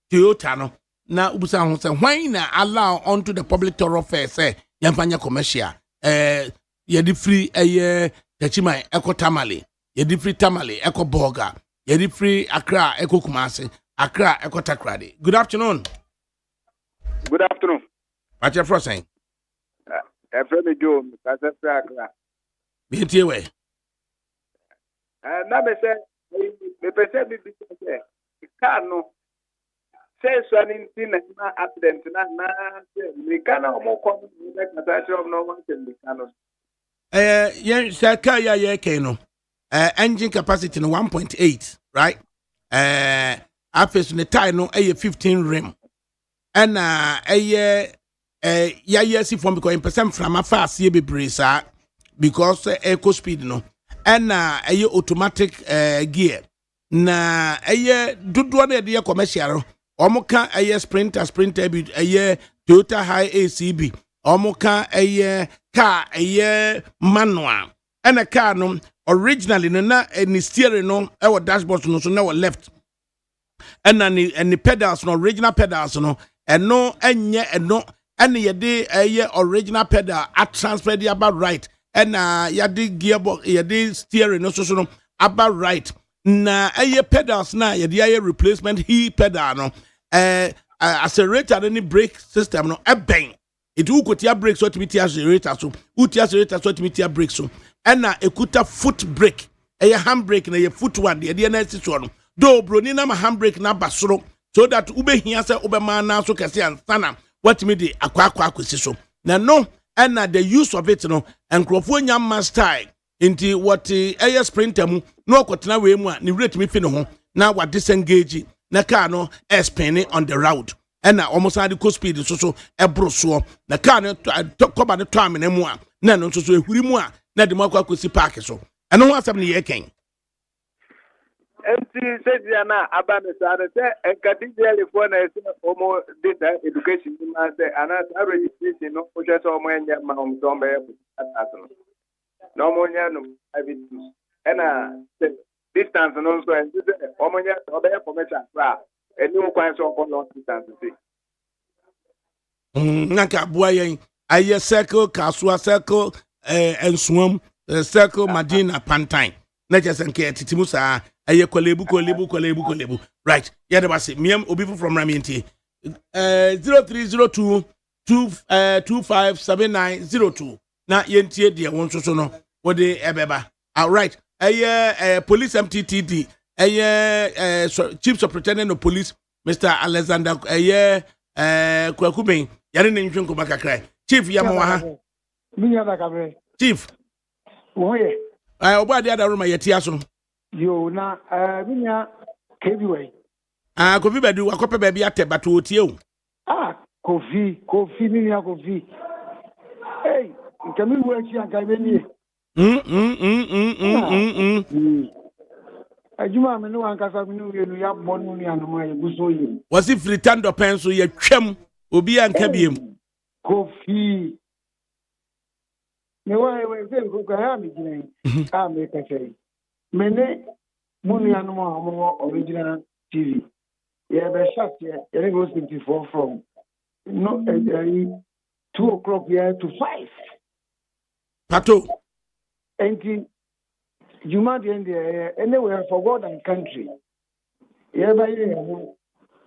Toyota no. Na ubusa ho say why na allow onto the public thoroughfare say yamfanya commercial yedi free Tachimai Eko Tamale, yedi free Tamale Eko Boga, yedi free Accra Eko Kumasi, Accra Eko Takrade. Good afternoon. Good afternoon. What you saying? Efremi Joe, Kasefra Accra. Binti we. Na me say me pese bi say car no say so an na accident na me car na mo come me kasa job no one can me car no yen say car ya no engine capacity no 1.8 right after the tire no 15 rim and ya see from because in percent from afar see be brisa because eco speed no and automatic gear na dodo na de commercial omoka sprinter bi Toyota high ACB omoka car manual and a car no originally no na ni steering no e dashboard no so na left and the pedals no original pedals no eno enye eno and ye de original pedal at transfer the about right and yadi gearbox yadi steering no so no about right na pedals na yadi replacement he pedal no accelerator any brake system no bang it will kotia brake so to accelerator so uti accelerator so to brake so and ekuta foot brake hand brake na foot one yadi na so no do broni na hand brake na basoro so that ube hia se ube ma na so kese ansana what me de akwa akwesi so na no and the use of it no and crofo style into what sprinter mu no kwotena we mu a ni rate me fi no ho na wa disengage na car no spinning on the road and almost had the speed so ebro so na car no koba no time na mu a na no so ehuri mu a na de makwa kosi park so eno ho asem ne ye ken empty says na abane sare say enkati jeli for na omo data education ma say ana registration no o just omo enya ma o so mbe aso no mo nya no evidence ena distance no so en say omo nya obe commercial bra eni o kwan so ko long distance say naka bua yen aye circle kasua circle ensuam circle Madina Pantine na just nke titimu saa aye kolebu right yeah the basi miem obi from Ramienti 0302 257902 na yentie de won so no wode ebeba all right aye police MTTD aye chief superintendent of police Mr. Alexander aye kwakuben yare ne ntwenko makakra chief yamwa ha minya da kabre chief oye obadi ada roma yetia so yo na minya KBY kofi badu akope ba bi ate bato otie o kofi minya kofi hey nkami wuachi anka beni ajuma me no ankasa me no yenu ya bonu ni anoma ye guso yi wasi fritando penso ye twam obi anka biem kofi me we se ko ka ha mi gina me ka sei me ne munu anoma mo original TV ye be shot ye go 24 from no 2 o'clock here to 5 Pato. And Juma anywhere for God and country. Yeba ye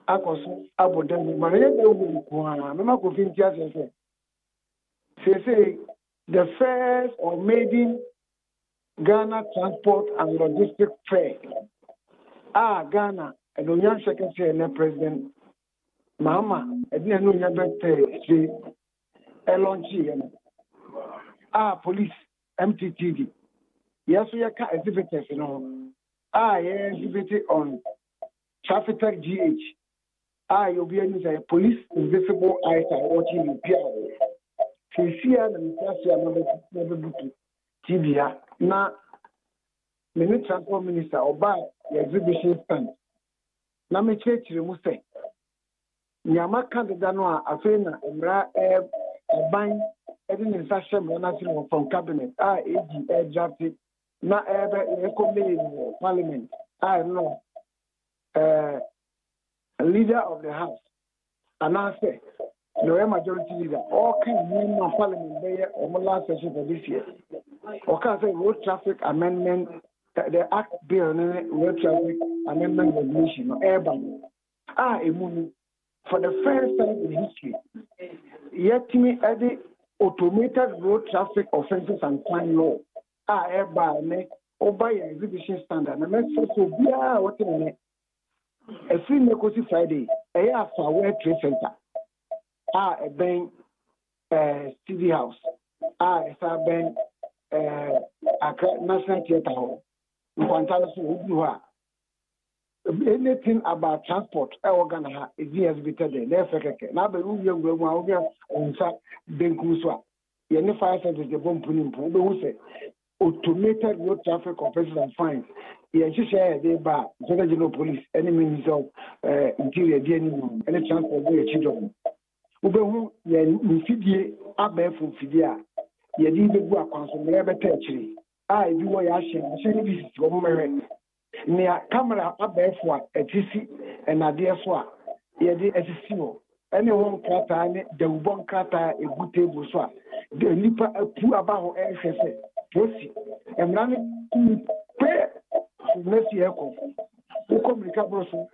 akoso abodan ma ye be ko ana me ma ko fin tia say the first or maiden Ghana Transport and Logistics Fair. Ghana and Union Secretary and President Mama and no birthday Elonchi police MTTD. Yes, we are exhibitors, exhibited on Traffic GH. You'll be a police invisible eyes are watching you. Here and Tibia. Now, the Transport Minister or by the exhibition stand. Now, me church you say. Nyama candidate no afena emra ban edin insashem national from cabinet AG drafted na recommend parliament no leader of the house and I say no majority leader all can name parliament there or last session for this year or can say road traffic amendment the act bill road traffic amendment regulation no urban for the first time in history, yet me added automated road traffic offences and fine law. By exhibition standard. And let's also be what in a free Nekosi Friday, a Faware Trade Center, a bank, TV house, a bank, National Theatre Hall, anything about transport, Ghana is exhibited there. Now, the room on Benkuswa, Yenny Fire Service, the bomb who say automated road traffic offences and fines. Yes, share they bar, General Police, any means of interior, any transport, children. Ubehu, Yenny Abe from Fidia, Yedi Bua Council, never touch. I do what I shall visit to near camera abefwa etisi enade so a ye de etisi wo ene won krata ne de ubon krata egu table so a de nipa apu aba ho ehwese tosi emra ne pe nesi eko u communicate broso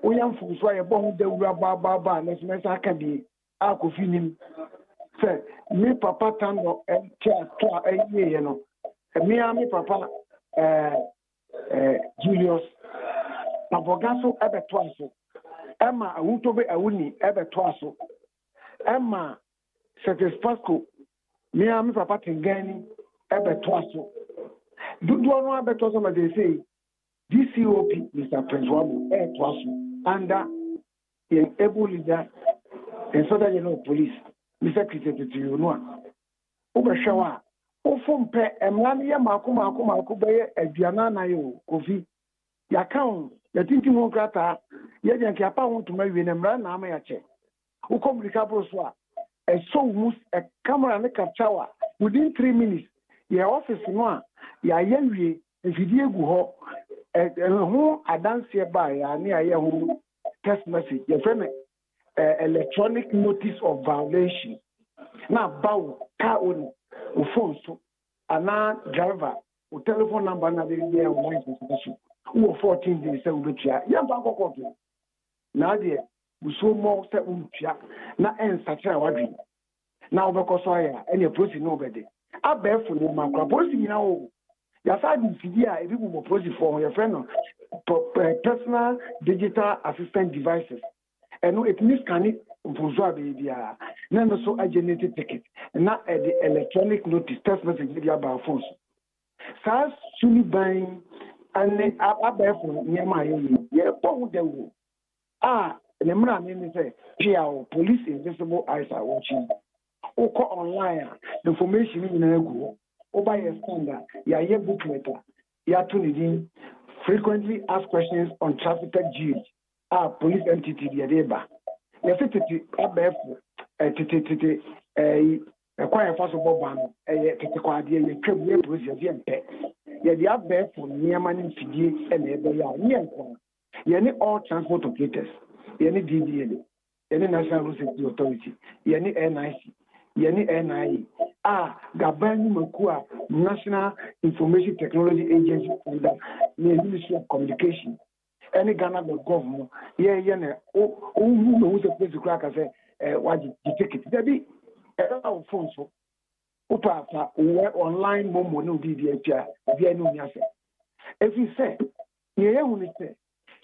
o yam fu so ye bon de wura ba na semesa aka bi akofinim se mi papa tando tia to aye no mi papa Julius Nabogaso Ebetwaso Emma Awutobe Awuni Ebetwaso Emma Secretary Pasco Miami Papa Tingani Ebetwaso Duduano Ebetwaso ma they say DCOP Mr. Prince Wabu Ebetwaso under the able leader and Southern General Police Mr. Christopher Tuyunua Ubashawa Ofum pe emlani ya mako be aduana na yo kofi ya kan ya tinti won krata ya janki apa won to mawie na mra na ama ya che u communicable so a so mus a camera ne capture within 3 minutes your office no a ya yawie efidie gu ho ho adanse ba ya ne ya ho text message your friend electronic notice of violation na bawo ka oni o phone so ana driver o telephone number na dey there o mind information o 14 days say o betia ya ba kokko to na dey we so more say o betia na ensatra wadwi na o be koso ya any process no be dey abefo no makra police nyina o ya sa di fidi a ebi mo process for your friend no personal digital assistant devices and it means can it mfuzo abia na no so generated ticket na the electronic notice text message media by phones SAS suni ban and abefo nyama ye pon de wo the mra me say PIO police invisible eyes are watching oko online information ni na egu o buy a standard ya ye booklet ya tunidin frequently asked questions on traffic GH police entity the deba yes titi abefo titi kwaya faso bobano titi kwa de ye twem ye process ye mpe ye the abefo niama ni fidie na ebe ya ye nko ye ni all transport operators ye ni DDL ye ni National Road Safety Authority ye ni NIC ye ni NIA Gabani Makua, National Information Technology Agency, and the Ministry of Communication. Any Ghana government, who's a place to crack, I say, what you take it. There be a phone so. Upa online momo no be the via no nyase. If you say, yeah, we say,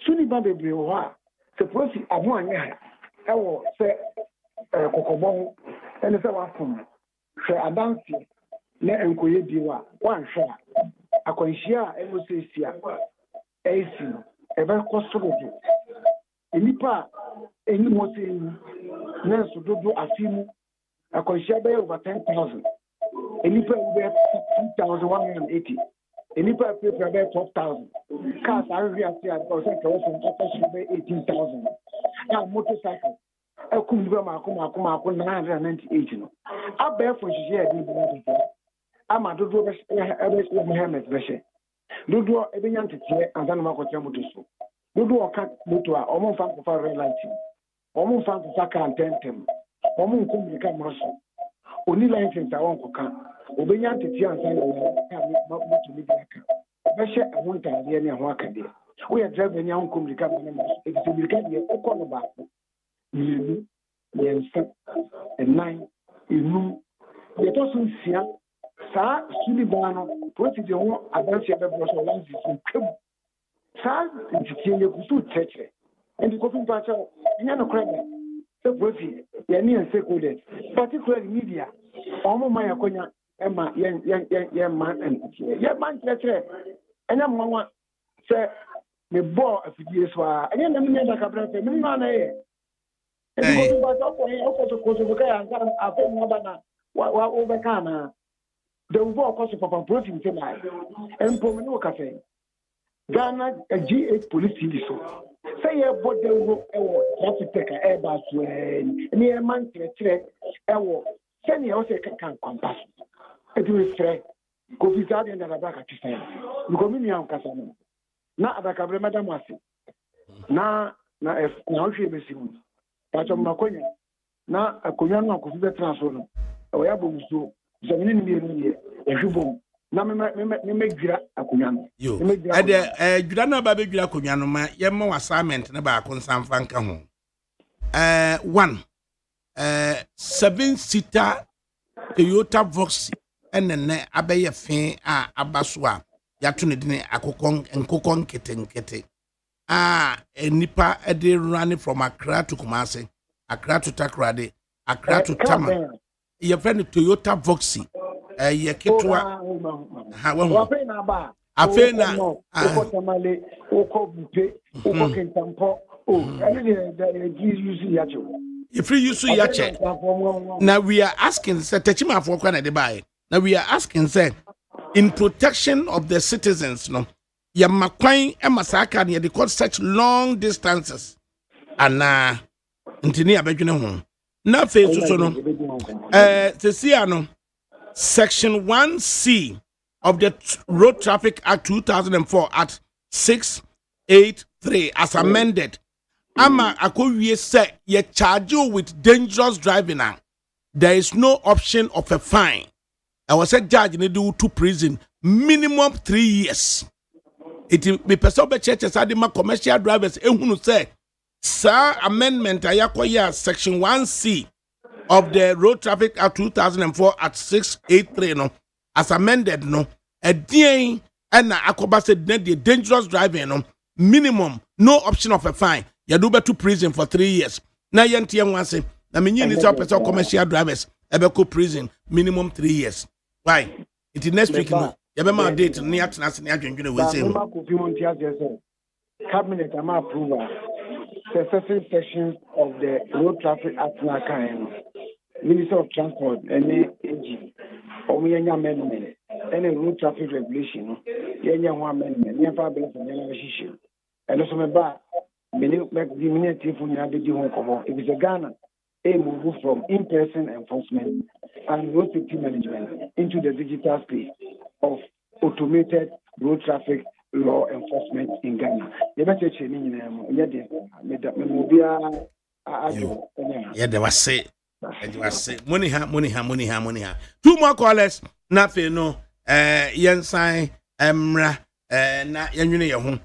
Suni Babe Brewa, suppose I want I will say, Kokobon, and if I want from, say, a dance, let and Koye Diwa, one share. I can share, and we say, AC, a very costly. Nipa, any more saying, Nurse do a film, I can share over 10,000. Nipa will be 2,180. Nipa paper be 12,000. Cars are really at 18,000. Now motorcycle. I come 998. I bear for share the I'm a do Mohammed Beshe. Do Ebian to tear and then Marco Motoso. Do a cat motor, almost found for red lighting. Almost found for Saka and Tentem. Almost come become Russell. Only license I want to come. Obeying to Tian to media. Besha, I want to have any work a day. We are driving young communicable. It's a become a about you, and 9 in the person see. Sir, Sulibano, put it on advance of the Brussels in Cube. Sir, it's a church. And the coffin patch out, Yana Cracker. So, Brussy, Yanni secluded, particularly media. Almost my Aconia, Emma, young man, and young man, and I'm one, sir, the ball of the years were, and then the Cabra, the man, and the coffin patch out, also goes to the guy and I think Mabana, what overcome. The war cost of a protein tonight, and Pomino Cafe. Ghana, a G8 police TV so. Say a body traffic take a airbus when near man threat, a war. Send your can compass. It will say, go visit and the back at you say. You come in your Casano. Now, ADAKABRI Madam Masi. Now, if now she be seen. But on Maconia. Now, a Koyana could be transformed. Or Yabu. You and the Baby Gracuyanoma, Yamo assignment about Consam Franca home. 1 7-seater Toyota Vox and then Abbey Fin Abaswa, Yatunidine Akokong and Kokong Kitten. A nipa a day running from Accra to Kumasi, Accra to Takrade, Accra to Tama. Your friend Toyota Voxy, your Ketua, Afena, if you use Yache. Now we are asking, say, Techima for Canada. Now we are asking, say, in protection of the citizens, no, Yamakwine and Masaka, they cut such long distances. And Intinia Beginning. Now, face Section 1C of the Road Traffic Act 2004 at 683 as amended. Ama Akowie say ye charge you with dangerous driving. There is no option of a fine. I was a judge in do to prison minimum 3 years. It be person be churches adima commercial drivers ehunu say sir amendment ayakoya section 1C of the Road Traffic Act 2004 at 683 no as amended no edin and akoba said the dangerous driving no minimum no option of a fine you do to prison for 3 years na yentien wan say na menyi ni person commercial drivers ebe ko prison minimum 3 years why it next week no you be my date ni atena se ni adwendwene we say cabinet am approval certain sections of the Road Traffic Act Minister of Transport and AG Omiyanya amendment and road traffic regulation yenya amendment never been for issue and also me ba the for it is a Ghana a move from in-person enforcement and road safety management into the digital space of automated road traffic law enforcement in Ghana. You better check in. Yeah, there was say And you are say money ha. Two more callers. Na fe no yensan emra na yenwene ye ho.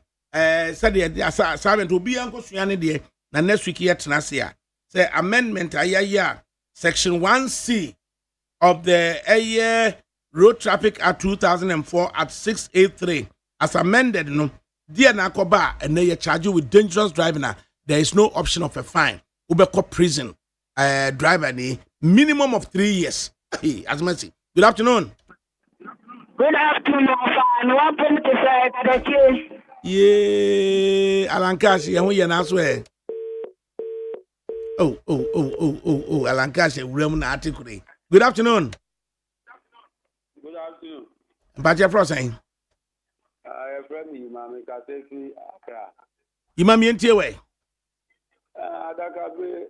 Said the assignment will be uncle Suane de na next week yet na say amendment ayaya section 1C of the Road Traffic Act 2004 at 683 as amended no dear na koba and they charge you with dangerous driving. There is no option of a fine. Ubeko prison driver ni minimum of 3 years. Hey, as mercy. Good afternoon. Good afternoon, fine. One point to say that okay. Yeah, Alankashi, and we are now swear. Oh, Alankashi, Roman article. Good afternoon. Good afternoon. Baja Frosting. I friend me, Mammy Casey Accra. Imam Yentiewe. Adakabri,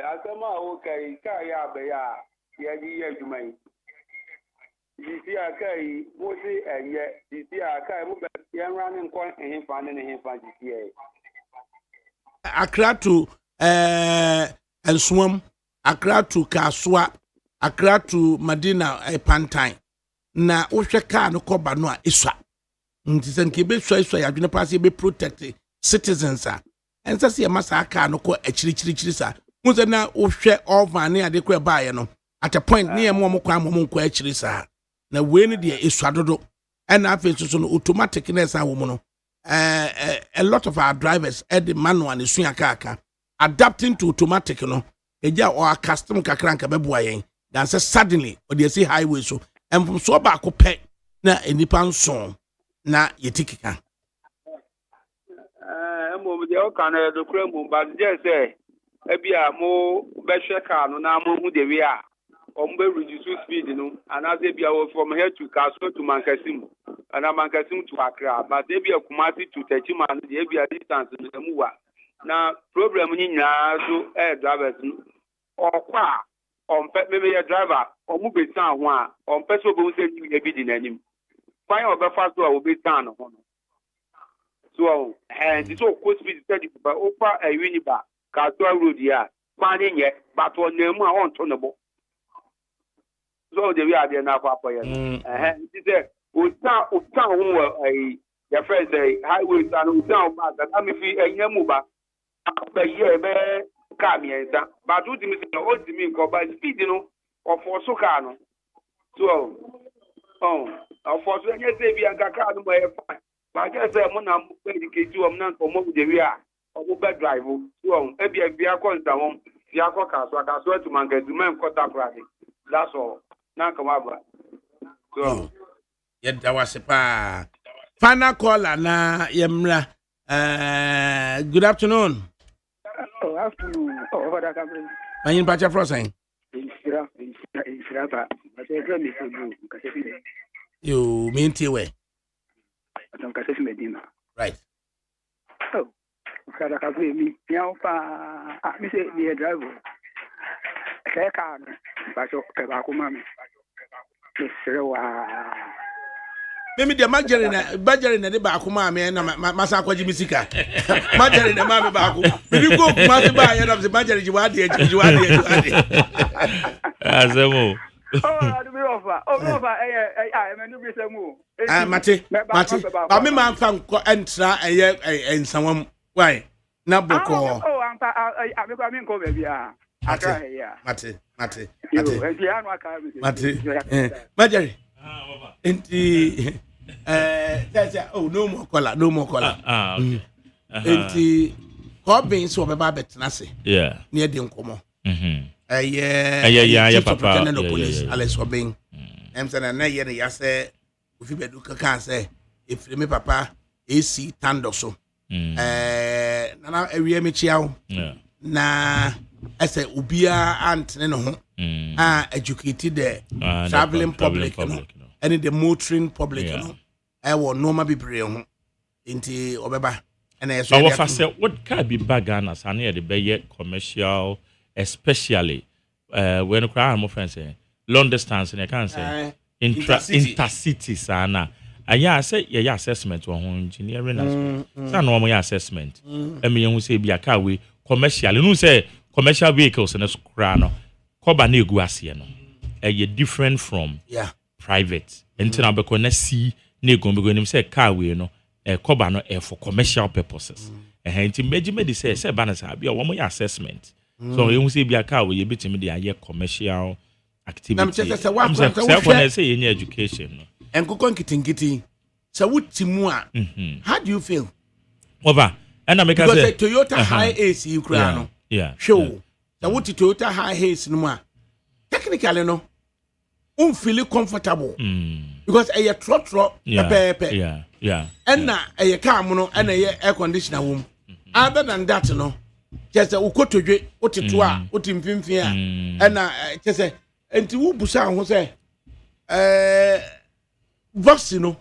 Asama, okay, Kaya Baya, Yagi Yagumay. You see, I carry Mosi and yet, you see, I carry young running coin and him finding him for GTA. Accra to and Swam, Accra to Kaswa, Accra to Medina, a Pantine. Na Oshaka no Koba no Iswa. Ntizen Kibe so ya dwene pass be protect citizens a. Ensa se masaka no ko achirichirichiri sa. Muze na ohwe over na ade ko ba ye no. At a point near mo kwa mo nko achiri sa. Na we ni de iswa dodo. And afi so no automatic na sa wo no. A lot of our drivers the manual and suya adapting to automatic no. Eja or custom kakranka beboa yen. Dan say suddenly or they say highway so. And from so back pay na enipa nson na yetikika. The Okana, the Kremlin, but just say, Ebia more better car, no, now more the way are. Reduce speed, you know, and as they be from here to Castle to Mankasim, and Mankasim to Accra, but they be a Kumasi to Techiman, they be a distance in the Mua. Now, problem in so air drivers or qua on pet maybe a driver or move it down one on petrol will say you a bit in any. Fine or the fast will be done. So, and it's all cost me study by Opa a Uniba, Castle Road, yeah, finding yet, but on the more untonable. So, they are there now for you. And he said, we start your friends say, highways and down back that I'm if you a Yamuba, after a year, come here, but do the missing old to me by speed, you know, or for Socano. So, for so, yes, they be a Gacano by a fine. But I say, I'm not educated to a non for more the way or bad drive. So, maybe a vehicle down, vehicle cars, so I can swear to man get the man cut up right. That's all. Now come over. So, yet there was a final caller na Yemra. Good afternoon. Oh, afternoon. Oh, what I can bring. My name is Bacha Frosting. You mean Tiwe? Right. Oh, ADAKABRI me. Me say me a driver. Say car. Bacho kebakuma me. Maybe the margarine de bakuma me na masa kwaji misika. Margarine na ma me baku. We go kuma buy end of the margarine you ade. Azemo. Mate. Ba me man fan ko entra ensawam. Why? Na boko. Mate. Margarine. Enti no more color. Okay. Enti Cobbins so beba betna se. Yeah. Near the nkomo. Yeah, papa. Police Alex Obing. Emsana na ye ya say ofi bedu kan say if me papa AC tando so. Nana ewie me chiawo. Na ese ubia ant ne no ho. Educated the traveling public, you know, and the motoring public, you know. I will normal be brave into Obeba. And I say, what can be baganas and near the bay commercial, especially when you cry, my friends say long distance, and I can't say intercity, sana. I say, yeah, assessment or engineering aspect. So, normal assessment. I mean, you say, be a car we commercial, you know, say commercial vehicles and a scrano. koba na egu ase no different from private enti na be na see na egu be nim say car we no koba no for commercial purposes enti meji say ba na say bia wo mo assessment so you say bia car we betimi dey aye commercial activity na say any education no enkoko nkitingiti so wutimu a how do you feel over and I make because say Toyota high AC you cry no show so wuti Toyota high AC no ma technically no feel comfortable because a trotro pepe and na a car no and a air conditioner room other than that no just a ukotodwe otitua otimfimfia and na just say enti wo busa ho say vox no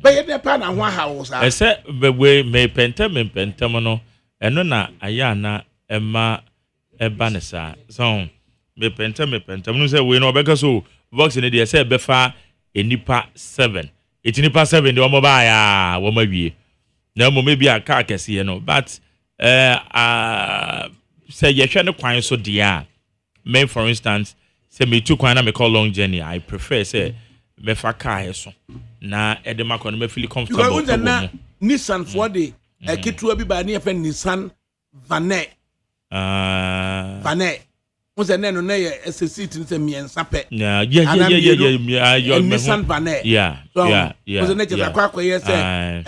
but you pa na ho house I said we me pentem no eno na aya na ema ebanesa so me pentem no say we no obeka so vox ne dey say befa enipa 7 etinipa 7 dey omo ba ya wo mawie na mo me bia car kese no but say ye hwe ne kwan so dia me for instance say me two kwan na me call long journey I prefer say me fa car so na edema kono me feel comfortable because na Nissan for the kitua bi ba na ye Nissan Vanet Vanet Unse no na ye seat ni se miensa pe yeah Nissan Vanet unse na je akwa ye say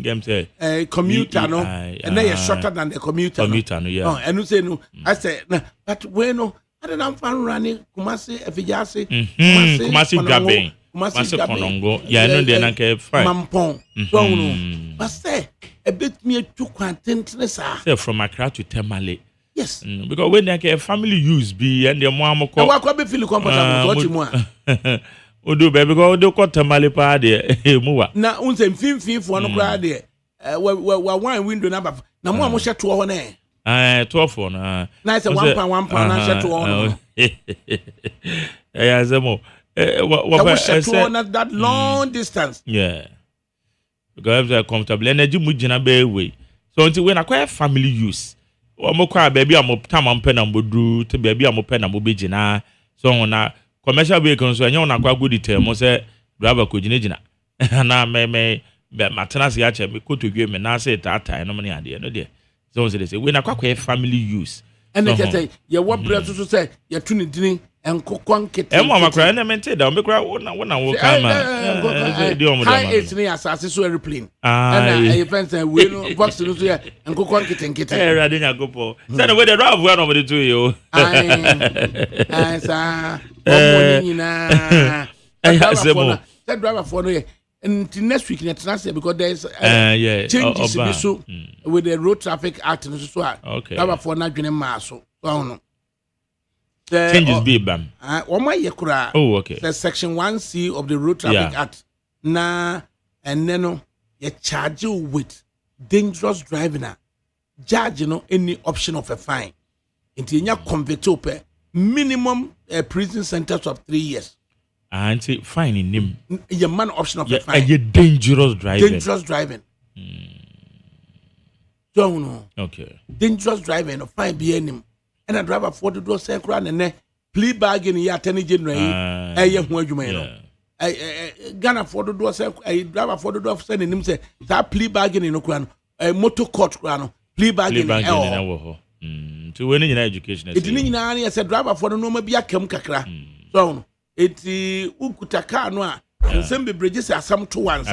game say commuter no and na ye shorter than the commuter no and you say no I say but when no I don't know fan running Kumasi Efijasi Kumasi Gabe Kumasi Konongo yeah no dey na ke fine Mampong so no but say a bit me too content say from Accra to Temale yes because when they family use be and the mo amoko wa kwa be feel comfortable so timu a odo be because odo ko Temale pa de mu wa na unse mfimfin fo no kra de wa one window number na mo amhye to ho na 12 na say one pound na hye to ho no zemo what that long distance because they're comfortable energy mu gina be way so until when acquire family use omokwa baby amopta mampe na mbodru te baby amope na mobegina so na commercial vehicle so anya na kwa good detail mo say driver ko gina na me matena se ache me kotodwe me na say tata no me ade no de so say when akwa family use and they say you what bread to say you tuni dini enkokon kete e mo makra na mente da me kra wona wo kama high ace ni asase so airplane and I fence we no box no so enkokon kete rade nyagopo say no we the drive we no me do you ai sa o mo na that driver for no until next week in transit because there is changes so with the road traffic act so driver for na dwene ma so no changes be bam one year kura the section 1C of the road traffic act na and then you charge you with dangerous driving charge any option of a fine until you convict minimum prison sentence of 3 years and fine in him your man option of a fine dangerous driving don't know dangerous driving fine be him and a driver for the door secret and plea bargain ya 10 January hu adwuma Ghana for the door driver for the door send him say that plea bargain no kura no motor court kura no plea bargain to when in education it ni nyina na say driver for no ma bia kam kakra so eti ukuta car no a nsem bebreje say asam to one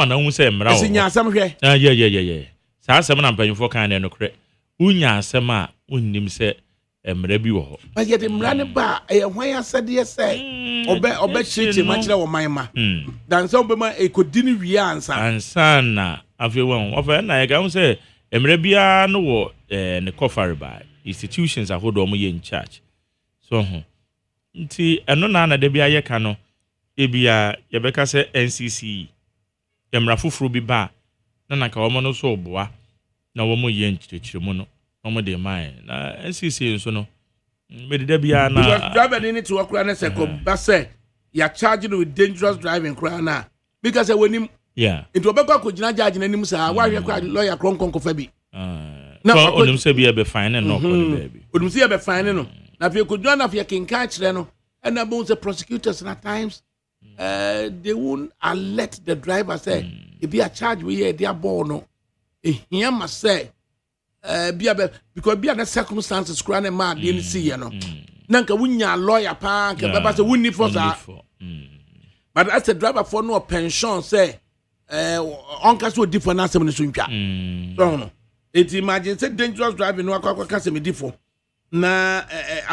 na hu say mra wo nya asam hwe yeah sa asam na mpanyfo kan na no kre unya asam a unnim say emre bi wo ho but yet emra ne ba hwan asade say obe chiche ma kire wo manma dan so be ma ekodini wi ansa na afi won ofa na ye ga say emre bia no wo ne kofare ba institutions ahodo mo ye in charge so nti eno na de bia ye ka no e bia ye beka say NCC emra fufuru bi ba na ka wo mo no so oboa na wo mo ye nchichire mo no omo de mai na NCC so no me de bia na because driver need to work na say ko ba say you charged with dangerous driving kra na because when him it obekwa ko gina judge na nim sa wa hwe kwa lawyer kronkon ko fa bi na onim say bia be fine no ko baby onim say be fine no na if you could join if you can catch them and about the prosecutors at times they won't alert the driver say if be a charge we hear their born here must say because be under circumstances crying man didn't see you know nanka wunya lawyer pa ka baba say wunni for that but as a driver for no pension say onka so different na sem ne so ntwa so no it imagine say dangerous driving no akwa say me different na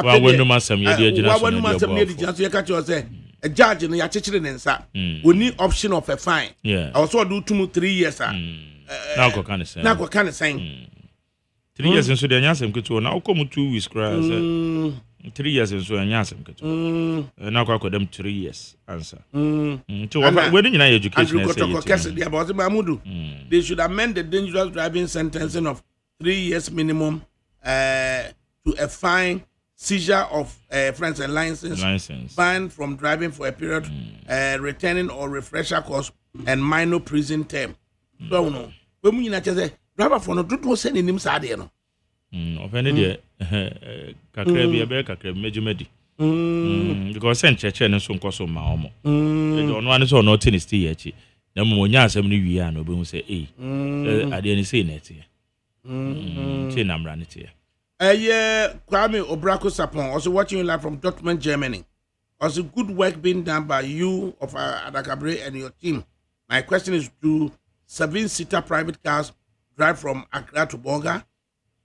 wanu masam ye di agina so wanu masam ye di agina so ye ka cho say a judge no ya chechire ne nsa we need option of a fine I also do 2 to 3 years na ko kan say 3 years nso de anyasem keto na ukom 2 weeks kra say 3 years nso anyasem keto na ko akodam 3 years answer so we need education they should amend the dangerous driving sentencing of 3 years minimum to a fine, seizure of friends and license, ban from driving for a period, returning or refresher course, and minor prison term. So no, when we not say driver for no do send him sad no. Offended kakra bi ebe kakra mejumedi. Because send church and so nkoso ma omo. No one so no tennis ti echi. Na mo nya asem ni wi an obi hu say ade ni say net. Che namra ne tie. Kwame Obrako Sapon, also watching you live from Dortmund, Germany. Also, good work being done by you of ADAKABRI and your team. My question is, do 7-seater private cars drive from Accra to Bonga?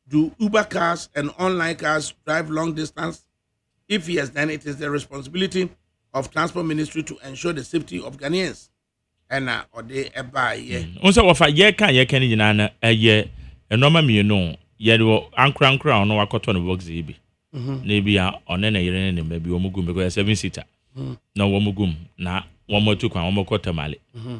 Do Uber cars and online cars drive long distance? If yes, then it is the responsibility of Transport Ministry to ensure the safety of Ghanaians. And or they buy yeah. Also, what ye can in a normal me no. Yedo ankra no wakoto no box ibi na bia onene yere ne maybe omugum because 7-seater na omugum na omotu kwa omokota male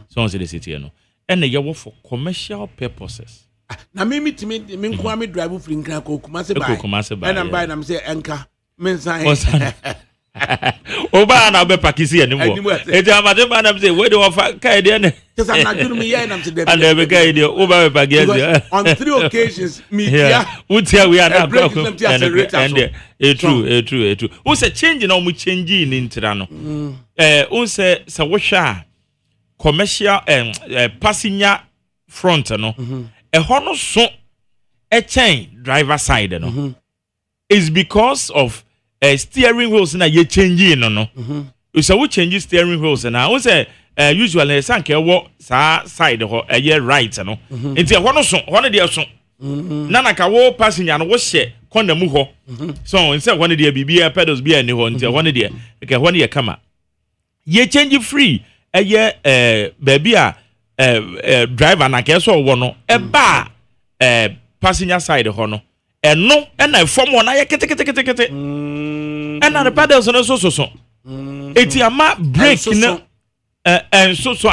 so on say the city no and ye wo for commercial purposes na me nko me drive free nkra ko Kumase buy and I'm buy am say enka men sign Oba na be pakisi animo e amade ba na say we dey offer kai dey ne just am na dunu me here na say and be kai dey Oba be pakisi on 3 occasions media utia we are na and true who say change na mu change ni ntira no who say wo hwa commercial passenger front no ho no so chain driver side no is because of steering wheels na ye change no so we change steering wheels na we say usually sanke wo sa side ho right no enti ho no so ho no de so na ka wo passenger no wo hye condom ho so inse ho no de bibia pedals bia ni ho enti ho no de ke ho no ye kama ye change free baby driver na ke so wo no ba passenger side ho no eno na form one na kete na the pedals no so eti ama brake no so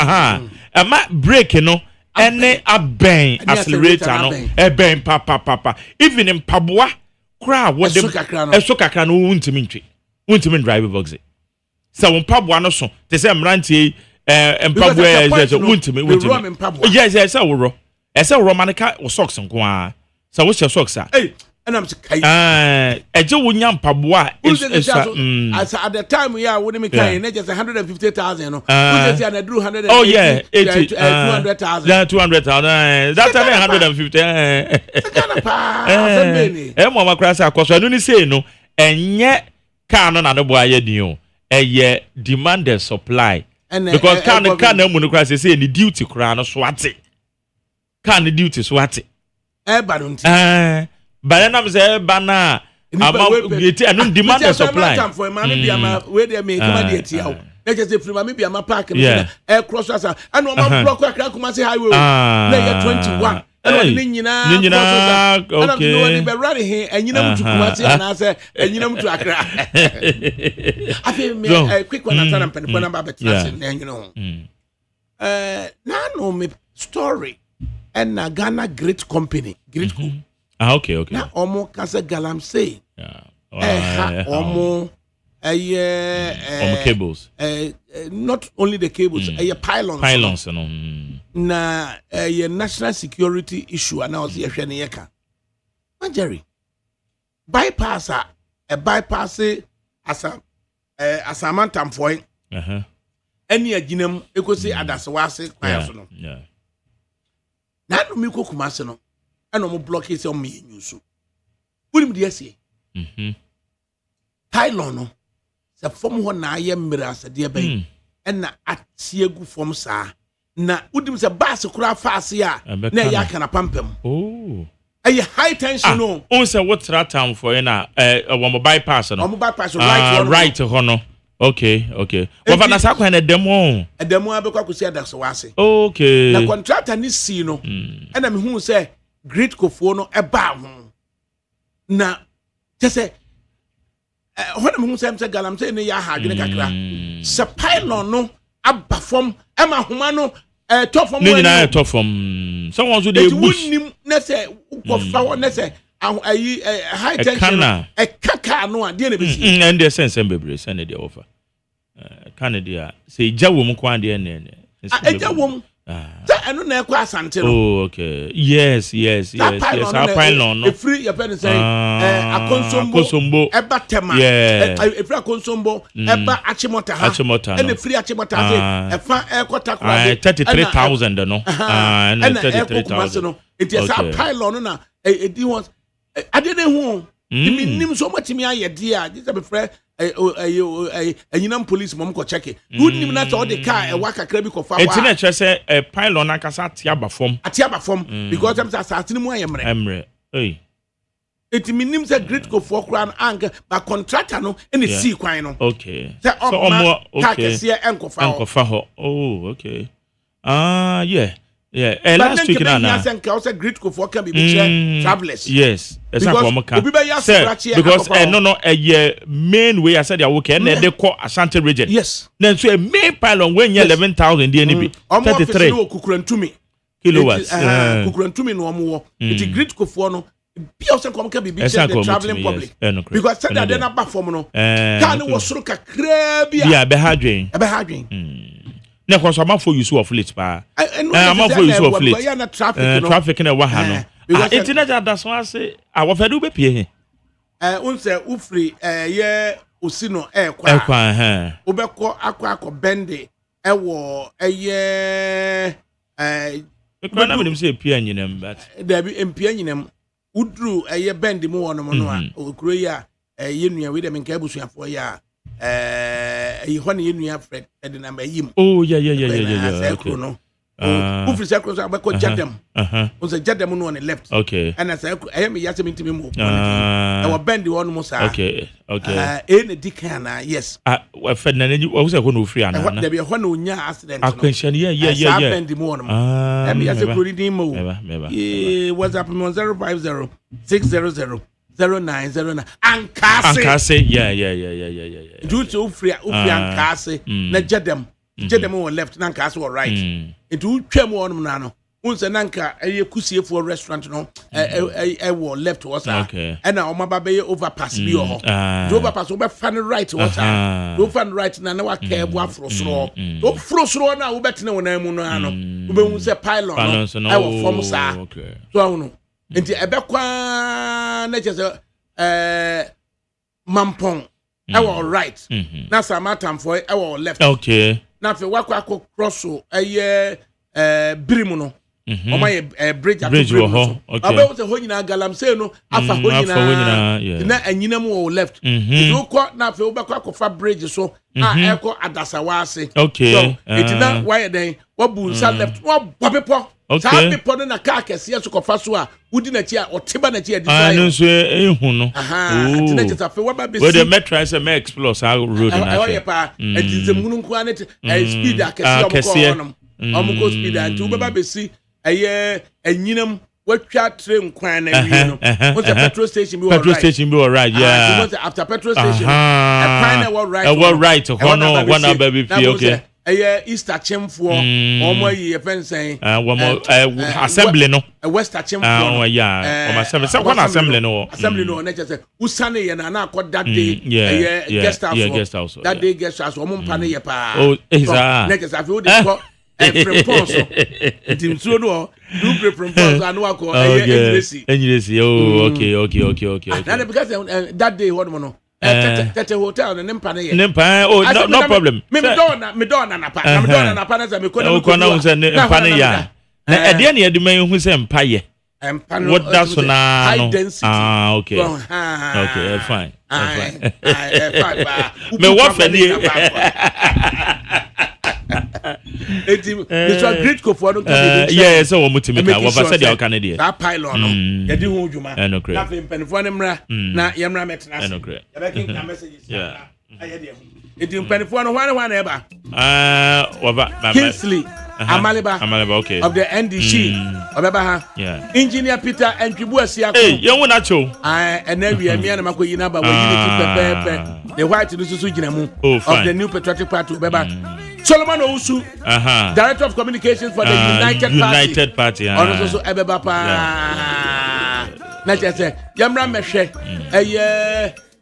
ama brake no ene aben accelerator no ben papa even in paboa kra wo dem eso kakra no wuntimi drive box so won paboa no so te say mrantie paboa wuntimi yes wo ro manika wo socks nko a so wo socks a and I'm saying, eje wunya mpaboa as at the time we are when me can just 150,000 no we just and drew 100 oh yeah 200,000 that's 150 mo makra say akoso anu ni say no enye car no na no boa ye din o demand and supply because car na mu no kra say ni duty kra no so ate car ni duty so ate banana say bana amount demand and supply for mama be ama we dey make come dey tia na just free mama be ama park air cross us and mama block akra Kumase highway na year 21 and ni nyina okay no ni be ready here and nyina mutu Kumase na say nyina mutu akra afi me quick one answer and pen number better and you know na no me story and na Ghana great company great okay na omo kase galamsey omo cables not only the cables pylons no na national security issue and also yehwe ne yeka Jerry bypass a bypass asamantamfoy any a ginam ekosi adasewase kwan so no na no mi kokumase no eno mo block ese o me nyusu bunim de asie Thailand no se fom ho na aye mmira asade ban ena atiegu fom saa na udim se bus kura faase a na ya kana pampam a high tension no on say what time for na one bypass no bypass right hono okay what na sakwa na demo abekwa kusi adaso wase okay na contractor ni si no ena me hu say grid kofo no eba ho na tese hona me hu say galam say ne ya ha adwene kakra se pylon no aba form ema homa no top form no na top form someone so dey bush na say ukofa na say high tension e kaka no ade na be si and the sense embebre send the offer Canada say jawom kwa ade na jawom sa eno na ekwa asante no oh okay yes pylon no free your pen say akonsombo eba tema free akonsombo eba achimota ha and free achimota say efa ekota kwa 33,000 no and 33,000 no it is a pylon na edi won ade ne hu nim so much me aye dia this be free anyinam police mom ko check good nim na to the car e waka kra bi ko fa wa etina che say pylon akasa atiaba form because them asatini mu ayemre etinim say great ko for kra ank ba contractor no ene see kwan no okay so omo okay se enkofa ho oh okay yeah last week na I think also great ko for can be travelers yes exactly because no main way I said ya work and they call Ashanti region yes then so a main pylon when 11,000 the NB 33 kukurantumi kilowatts kukurantumi no omo it great ko for no be also come can be the traveling public because said that na ba form no can was soro kakra bia be hadwen na kwa so for use of fleet pa for use of fleet traffic na wa ha no internet adaso ase wo fedu be pie he unse ufri ye osino ekwa obekọ akọ bende ewo eye ekwa na me say pie anyinam but there be empie anyinam udru eye bende mu wono no a okuro ya ye nua we dem nka abusuafo ya ho ne ye nua Fred de na mayim oh yeah okay no ufri circle so abekọ jadam unse jadam no on the left okay and as I me yasem ntimi mu e wo bend wo no mo sa okay na dikana yes we Fred na ni wo say ko no free ana there be ho na onya accident no akwension yeah bend mu no me yasem ko din mo WhatsApp me 050 600 0909 ankase yeah do to ufri ankase na jadam on left na ankase on right into twam on na no unse nanka kusiefo restaurant no wo left was and na omaba be overpass bi ho do overpass wo be fan right was do fan right na wa ka bu afrosoro do frosoro na wo betene wona mu no ano wo be hu se pylon no wo form sa so no enti ebekwa na chese mampong wo right na samatam for wo left okay na fe wakwa cross birimu no oma ye bridge ho okay aba wo se ho nyina galam say no afa ho nyina na anyina mu wo left do ko na fe wo bekwa kofa bridge so eko adasawase okay so etina why then wo bu nsa left wo bobepo sa bepo na car kese so kofa so a wudi na chi a oteba na chi a define no so ehun no atina chi safe wo ba be we the metro say me explore sa road na oh yeah pa etinze munu nko anet speed akese omko speed and wo ba be si anyinam watwa train kwan na wi no what's a petrol station be all right yeah after petrol station a kwan na right one baby okay Easter chemfo omo yi efensen assembly no West chemfo yeah assembly assembly no na just usane ye na akoda day guest house that day guest house omo mpa ne ye pa oh is na just afi o dey frimpong so nti nsuo no do frimpong so anu akọ enyiresi oh okay na because that day what no tete hotel ne mpa ne ye no problem me don na napa na za me ko na unse ne mpa ne ya na ede ne ede man hu se mpa ye what that's na high density okay fine me what for ni Mr. Great Kofo don't yeah so we mutimika we ba said you can dey that pylon no ye di ho dwuma na fe mpanifo ne mra na ye mra metena ya baking na messages aye dey edi mpanifo no hwan eba Kingsley Amaliba okay of the NDC obeba ha engineer Peter Entwibu Asiako ye hu na cho enawia me na makoyi na ba wa unity pepe the white no susu gina mu of the new patriotic party obeba Solomon Owusu, Director of Communications for the United Party. Also, Ebeba pa. Na chese, Yamra Meshe,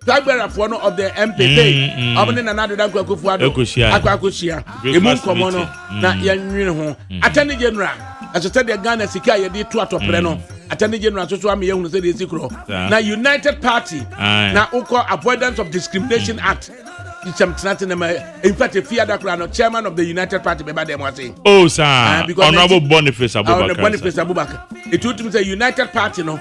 Tagbera for one of the MPP. Omni na nadu danko akufuado. Akwakusia. Emu komono na yanwine ho. Attorney General, as I said the Ghana sika ye di to atopre no. Attorney General so am ye hu say the sikro. Na United Party. Na uko Avoidance of Discrimination Act. In fact, if you are chairman of the United Party, oh, sir, Honorable Boniface Abubakar. It would be the United Party, no.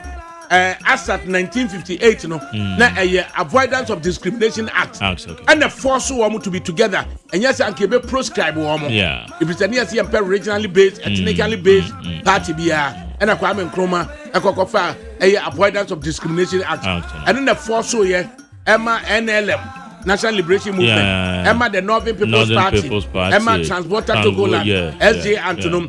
As at 1958, no, na Avoidance of Discrimination Act, and the force woman to be together, and yes, and can be proscribed woman. Yeah, if it's a near regionally based, ethnically based party, be and a Kwame Nkrumah, a Kokofa, Avoidance of Discrimination Act, and then the force Emma NLM. National Liberation Movement, Emma the Northern People's Party, Emma Transporter Togoland, SJ Antonym,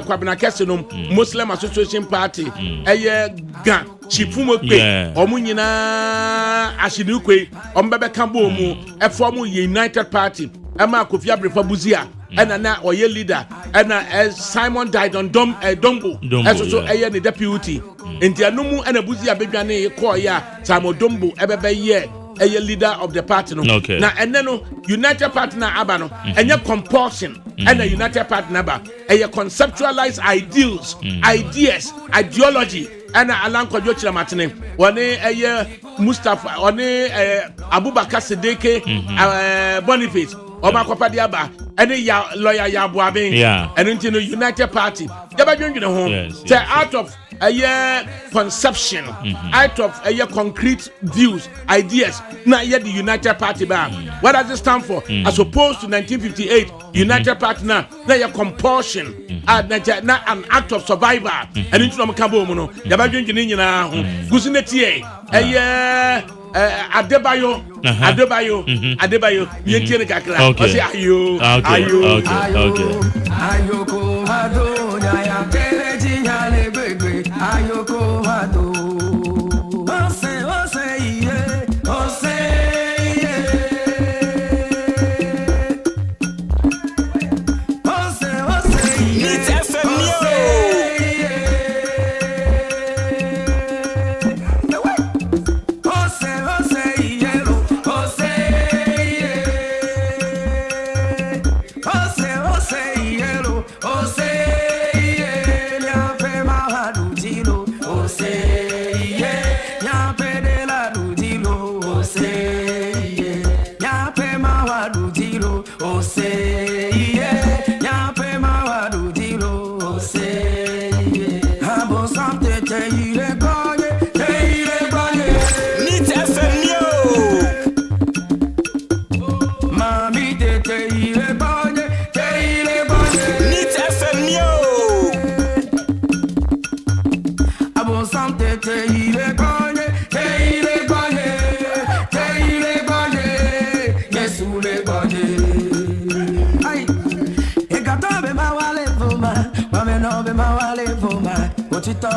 Kwabena Kesenum, Muslim Association Party, Gan, Chifumo Kwe, Omunina Ashinukwe, Ombebe Kambo Mu, a former United Party, Emma Kofia Brefabuzia, and na oye leader, and Simon died on Dombo, as also the deputy, and the Anumu and Abuzia Babiane, Koya, Samo Dombo, Ebebe Ye. A leader of the party, no. Okay. Now and then United Party na abano, and your compulsion, and the United Party number, and your conceptualized ideals, ideas, ideology, and Alan Kojochila Martine, one a Mustafa, one Abubakar Siddique, Boniface, Oma Kopadiaba, and a lawyer Yabuabe, and into the United Party. Yes, out of a year conception, out of a year concrete views, ideas, not yet the United Party bar. What does it stand for? As opposed to 1958, United Party now your compulsion, not an act of survival. And into the Kabomono, Yabajan Gusinetie, a year. Adebayo, Yentiere Kakra. Okay. Ayoko hado, ya keleji ya lebebe. Ayoko hado. Ose iye, ose iye. Ose iye. Meet FM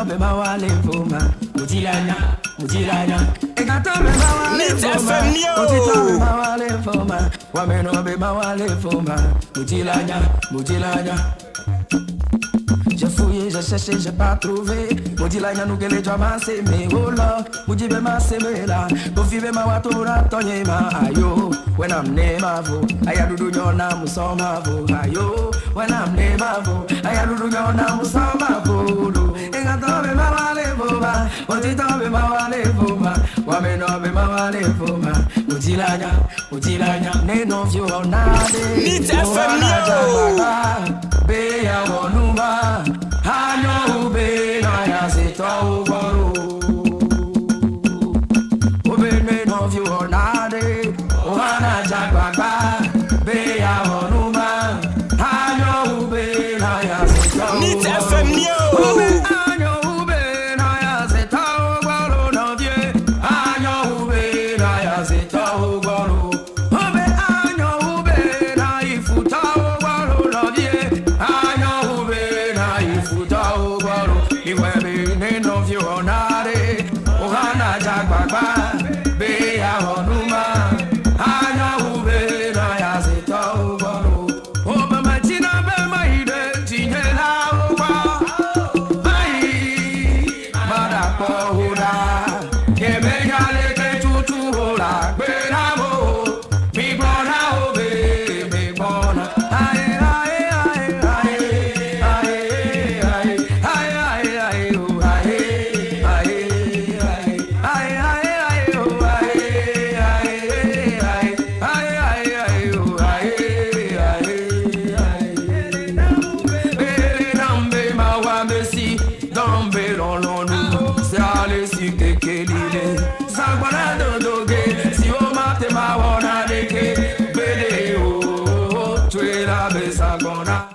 Be mawale foma, mujilanya. Egato be mawale foma, mujito be mawale foma, wameno be mawale foma, mujilanya. J'ai fouillé, j'ai cherché, j'ai pas trouvé. Mujilanya nous gueule jamais c'est mais oh là, mujibe ma c'est là. Kofibe ma watu na tonye ma ayo. When I'm near ma vo, aya dudu nyona musoma vo ayo. when I'm never. I do go now, Samba Polo. And I thought we mawale foma, what it all be mawale foma, woman of be mawale foma, Utilanya, name of you on nade. It's FMO. Be a wonuma, I know be I sit over. Women of you on nade, Oana Jababa, be a wonuma, I know be I sit over. It's FMO.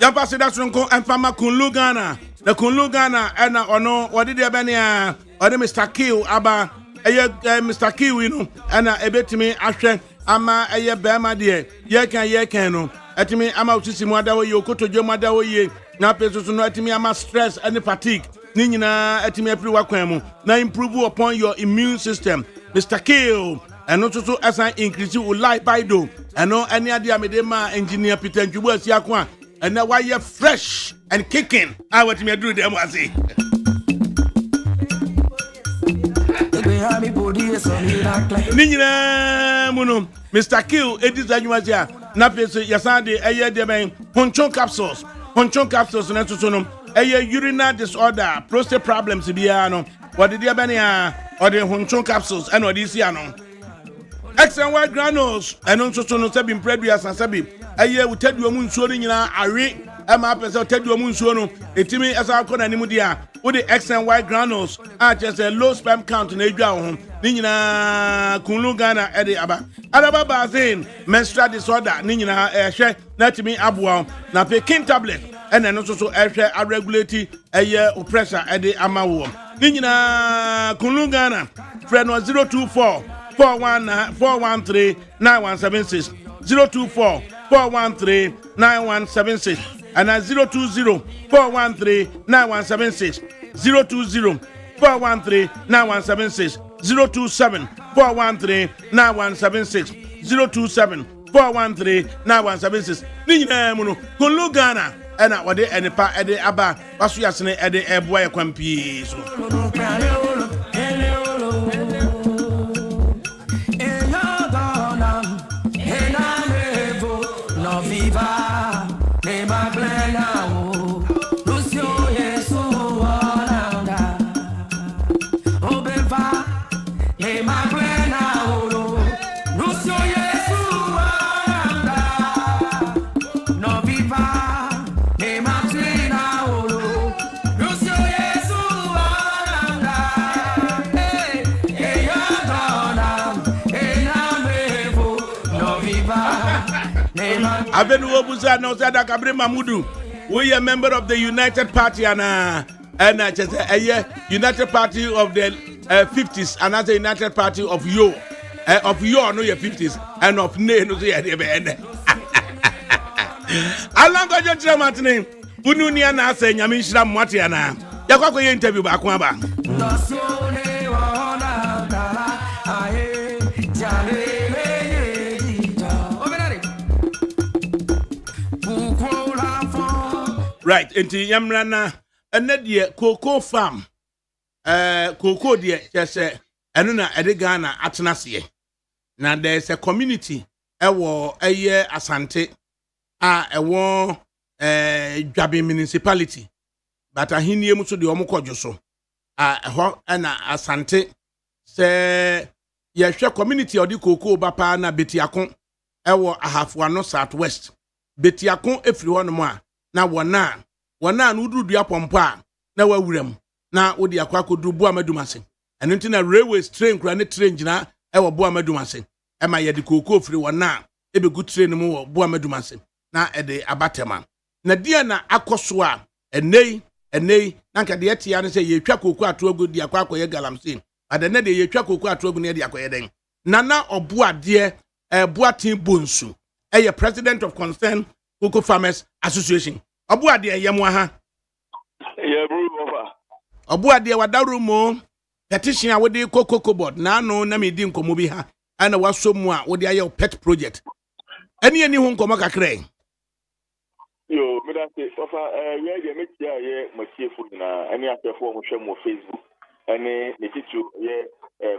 Yapa se da sonko enfama kunlugana the kunlugana ena ono wadi de benia ode Mr. Kill aba Mr. Kill you know ena ebetimi ahwe ama eye bema de ye kan no etimi ama utisi mu adawo ye okotojo mu adawo ye na peso so no etimi ama stress and fatigue ni nyina etimi apiri wakwan mu na improve upon your immune system. Mr. Kill and also so as I increase you life by do and no any idea me ma engineer Peter Njubu asiakwa and now why you fresh and kicking. I want me to do them was it. Nina Muno, Mr. Kill, Edis Anuazia, Napis, Yasande, Ayer de Ponchon capsules, and Etusonum, Ayer urinary disorder, prostate problems, Biano, what the Diabania, or the Honchon capsules, and Odisiano. X and Y granules, and also Sabin Previous and Sabi. Aye, we tell you a moon showing in our ring. I'm up as I tell you a moon show. It to me as I call Animudia. With the X and Y granules are just a low sperm count in a ground. Nina Kunlugana Eddie Abba. Adaba Zane, menstrual disorder, Nina share, let me abwell. Now, Pekin tablet, and then also share a regulatory a year of pressure at the Amawo. Nina Kunlugana, friend was 024 413 9176 024 413 9176 and at 020 413 9176 020 413 9176 027 413 9176 027 413 9176 Nina Muno Kunlugana and at what they and the pa at the Abba Pasuyasne at the Airboy Quampi. Avenu Obuza no ADAKABRI Mamudu. We are a member of the United Party and just a United Party of the 50s and as a United Party of Yo no your 50s and of Ne no say the end. Alanga John Martin Ununia na say Nyamishra Mwatiana. Yakwa ye interview ba kwa ba. Right, into Yamrana, and dear cocoa farm. Cocoa dear, just say, Anuna Edigana Atanasie. Now there's a community, a war, a year asante, a war, Dwabe municipality but ahinie mu so de omukɔdwo so ho na asante se yɛhwɛ community odi koko ba pa na betiako ɛwɔ ahafoano southwest betiako efiri hɔ no mu a na wona no ududua pompo a na wawuram na wodi akwakodu bo amadumase ɛno nti na railway train kura ne train gyina ɛwɔ bo amadumase ɛma yɛde koko firi wona ebegu train mu wɔ bo amadumase na ɛde abatema na dia na akɔso a enei na nka de etia ne sɛ yɛtwa koko atoagu di akwakoyɛ galamsey adene de yɛtwa koko atoagu ne de akɔyɛ den nana obuade Boatin Bonsu president of Concerned Cocoa Farmers Association obuade yɛmo ha obuade wadaru mo petition a wode cocoa board na no na medi nkomo bi ha ana waso mu a wode ayɛ pet project ani ho nkomo kakra yo me da say ofa we dey make ya ye machiefu na any afefo mo hwɛ mo Facebook any ne titu ye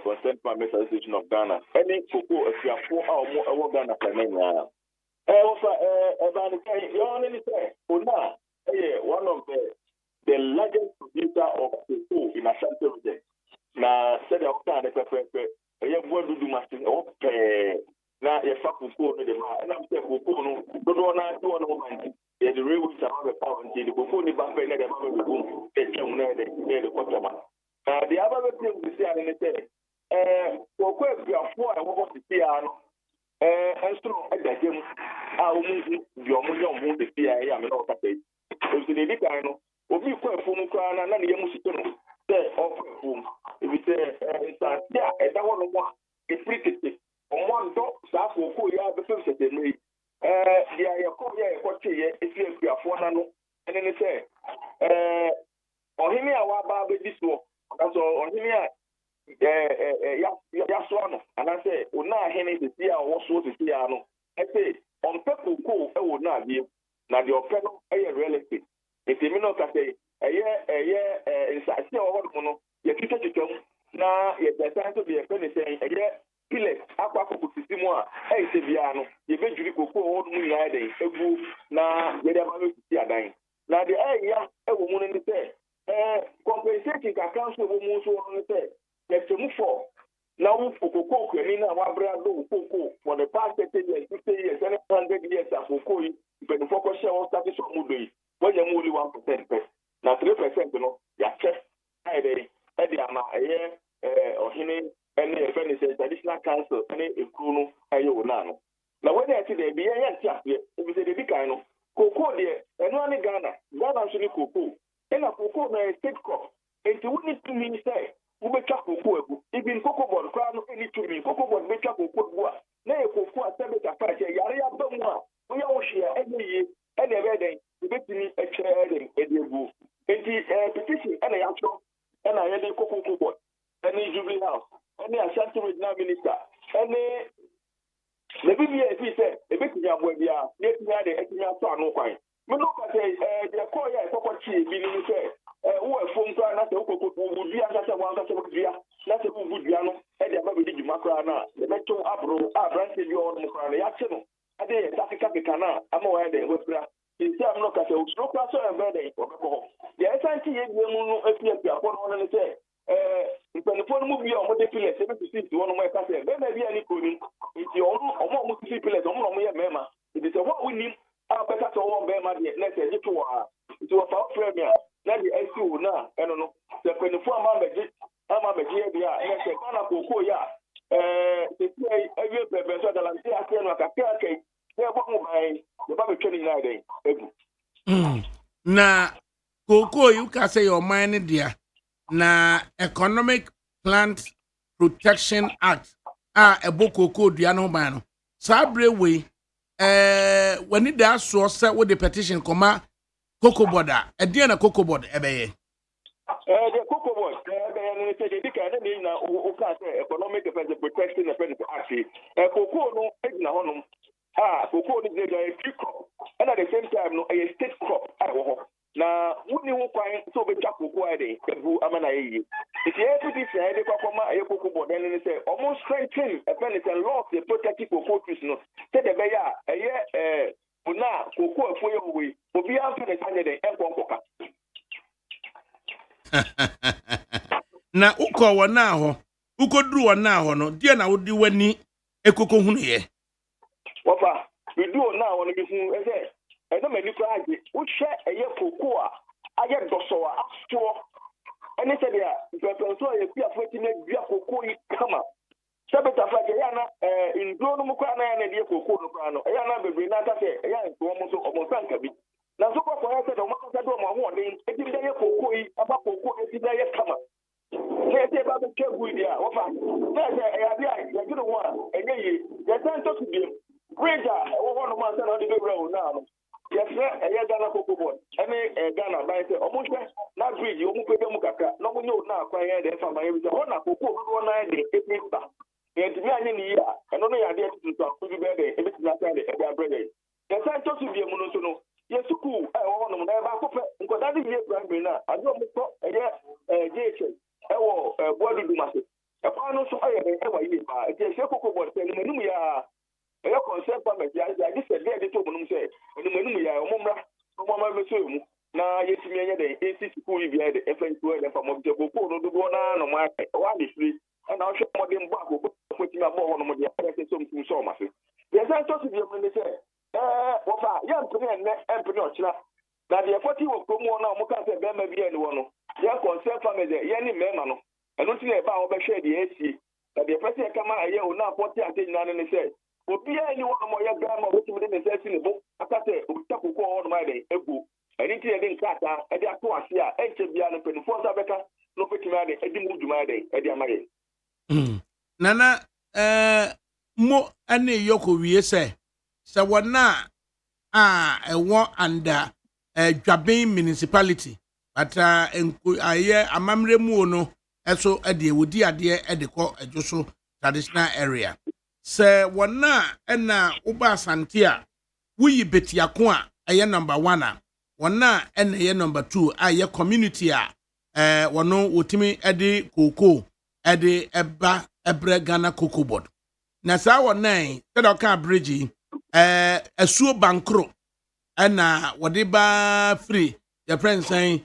Concerned Farmers Association of Ghana any cocoa afiafo a omo ewo Ghana planenya ofa ba ne kai you only say ona one of the largest producer of cocoa in Ashanti region na said the oka na pepepe ye boadudu machine o pe na ye fa cocoa no de ma na say cocoa no do na do no man the railway sama be power the cocoa ni ba pe na de ma be boom e twem na de kwatama the other thing we see and say cocoa biafo a wo ko ti ya no enstro edagem a wo mu bi o mu yo de ti ya me no ka pe o si de kan no obi ko afum kra na ne yemu sito no say o afum e bi say sa dia e da wo no mo e frikete o mo ndo sa cocoa ya be fe se me dia ya ko che ye e fi biafo na no ene ne say ohimi a wa ba be diso so ohimi a ya so no ana say ona hene de tia wo so de tia no e say on people ko e wo na bie na de ope no e real estate e te mi no ka say insasi o wo no ye titetitam na ye data so de e pe ne say pile akwa ko sisimu a e se bia no ye bejuri koko wo mu nya de egu na ye de ma me ti adan na de ya e wo mu ne say compensation ka council wo mu so no say let's move for now for cocoa kwemi na wa bra do cocoa for the past 30 years 50 years 100 years of cocoa but the focus share on status of mudo when you only 1% na 3% no ya check ai dey e dey ama ohini any furniture traditional council any ekru no ayo na no na when they see dey be yan tia e be say dey kan no cocoa dey eno ani Ghana so ni cocoa e na cocoa na state crop and we need to mean say ubecha cocoa egu even cocoa board kwa no any to me cocoa board becha cocoa egu a na e cocoa asebe ta fa che yare ya ba mu a wo ya wo hia enye ene be den ubetini ekere den edegu enti petition ene ya cho ene ya de cocoa board ene jubilee house ene Ashanti regional minister ene le bibia e fi se e betini abo bia ne tinya de etinya so anu kwan me no ka say de ko ya e kokko chi bi ni se wo efom kwa na se ukoko wudi asa se wan ka se wudi na se wudi no e de ababe di makra na e beto abro abranche bi on mo kwa na ya che no ade e takika na ama wa de wefra isi am no ka se usro kwa so e be de okoko ya esanti ye bi mu no afia akọ no ne se ipanifo no mu bi o mo de pile se be sisi won mo e ka se be na bi ani ko ni iti o mo sisi pile o mo ye mema it is what we need better to one be ma de na se ji to wa iti wa fa premier na di SU na eno no se penifo ama beji e bia e se kana koko ya se ti ewe bebe so galanti ake no aka ake e bo mo bai de ba be twani na dey egu na koko you can say your mind there na Economic Plant Protection Act ebo koko dua no ban no sabre we when it does so say with the petition koma cocoa board na cocoa board ebeye the cocoa board ebeye ne say the kind na o ka say Economic Protection Act cocoa no egina honum cocoa ni dey a crop and at the same time no a state crop wo na woni wo kwan so be twa cocoa ade ebu amana yi if you put this say dey kwakoma a cocoa board ne say almost strengthen a laws the protect cocoa trees no say the be ya Una koko afoye we obi amfa ne sanye den enkonkoka. Na ukọ wọ na ho ukoduru wọ na ho no die na wodi wani ekoko hunu ye Wafa bidu na won bi hu eze eze mani kwaje uhwe eye koko a aye doso a aso ene se dia pepenso ye pia foti na bia koko yi kama sabeta fa je yana indro no mukwa na yana die koko no kwa no yana bebre na ta se yana to mo so omo sanka bi na so ko ya se do mo ka do mo ho den eti bi ye koko yi aba koko eti bi ye kama se ba be chegu dia wafa se ya dia ya gido ho enye yi ya san to ku bi Ranger, one of my son on the road now. Yes, sir, a Ghana Coco Board. Any Ghana, by the almost not bridge, you move with Mukaka. No one know now, quiet there for my one of Coco, 1 night, 8 minutes back. And to me, I need and only idea to talk to the bed, if it's not Sunday, every brother. Yes, I talk to be a monosono. Yes, cool. I want to never because that is here, Brandina. I don't know a Jason. I will body do massive. A panel so I ever eat. It's a Coco Board, and we are. Eyo concern permit ya this dey dey to munum say onimanu ya omumra omama meso mu na yetimi anya dey AC school yi bia dey FN2 dey fam obje boko no do na no ma wa dey free na o hwe modern back go poti na bo wono mo dey ase so mfu so ma se yes I talk to the money say wo fa ya mpene empene o kira na dey 40 wo promo na mo kan say be ma bia ni wono ya concern permit ya ni mema no eno ti na ba wo be hwe dey AC na dey person kama aye o na 40 ate nyina ne say obi ani won mo ya grama wo timi de sesi ne bo akate obita kokko won ma de egu ani ti de nkata e de ato ase a enche bia no penifo sa beka no petimi ade e di mu duma de e di amaye nana mo ane yoko wie se wona ewo under Dwaben municipality but aye amamre mu no eso e de wodi ade e de ko adwoso traditional area se wona ena uba asante a wuyi betiako a eye number 1 a wona ena ye number 2 a ye community a wono wotimi ede koko ede eba ebre Ghana Cocoa Board na sa wona ka bridge asuo bankro ena wode ba free the friend saying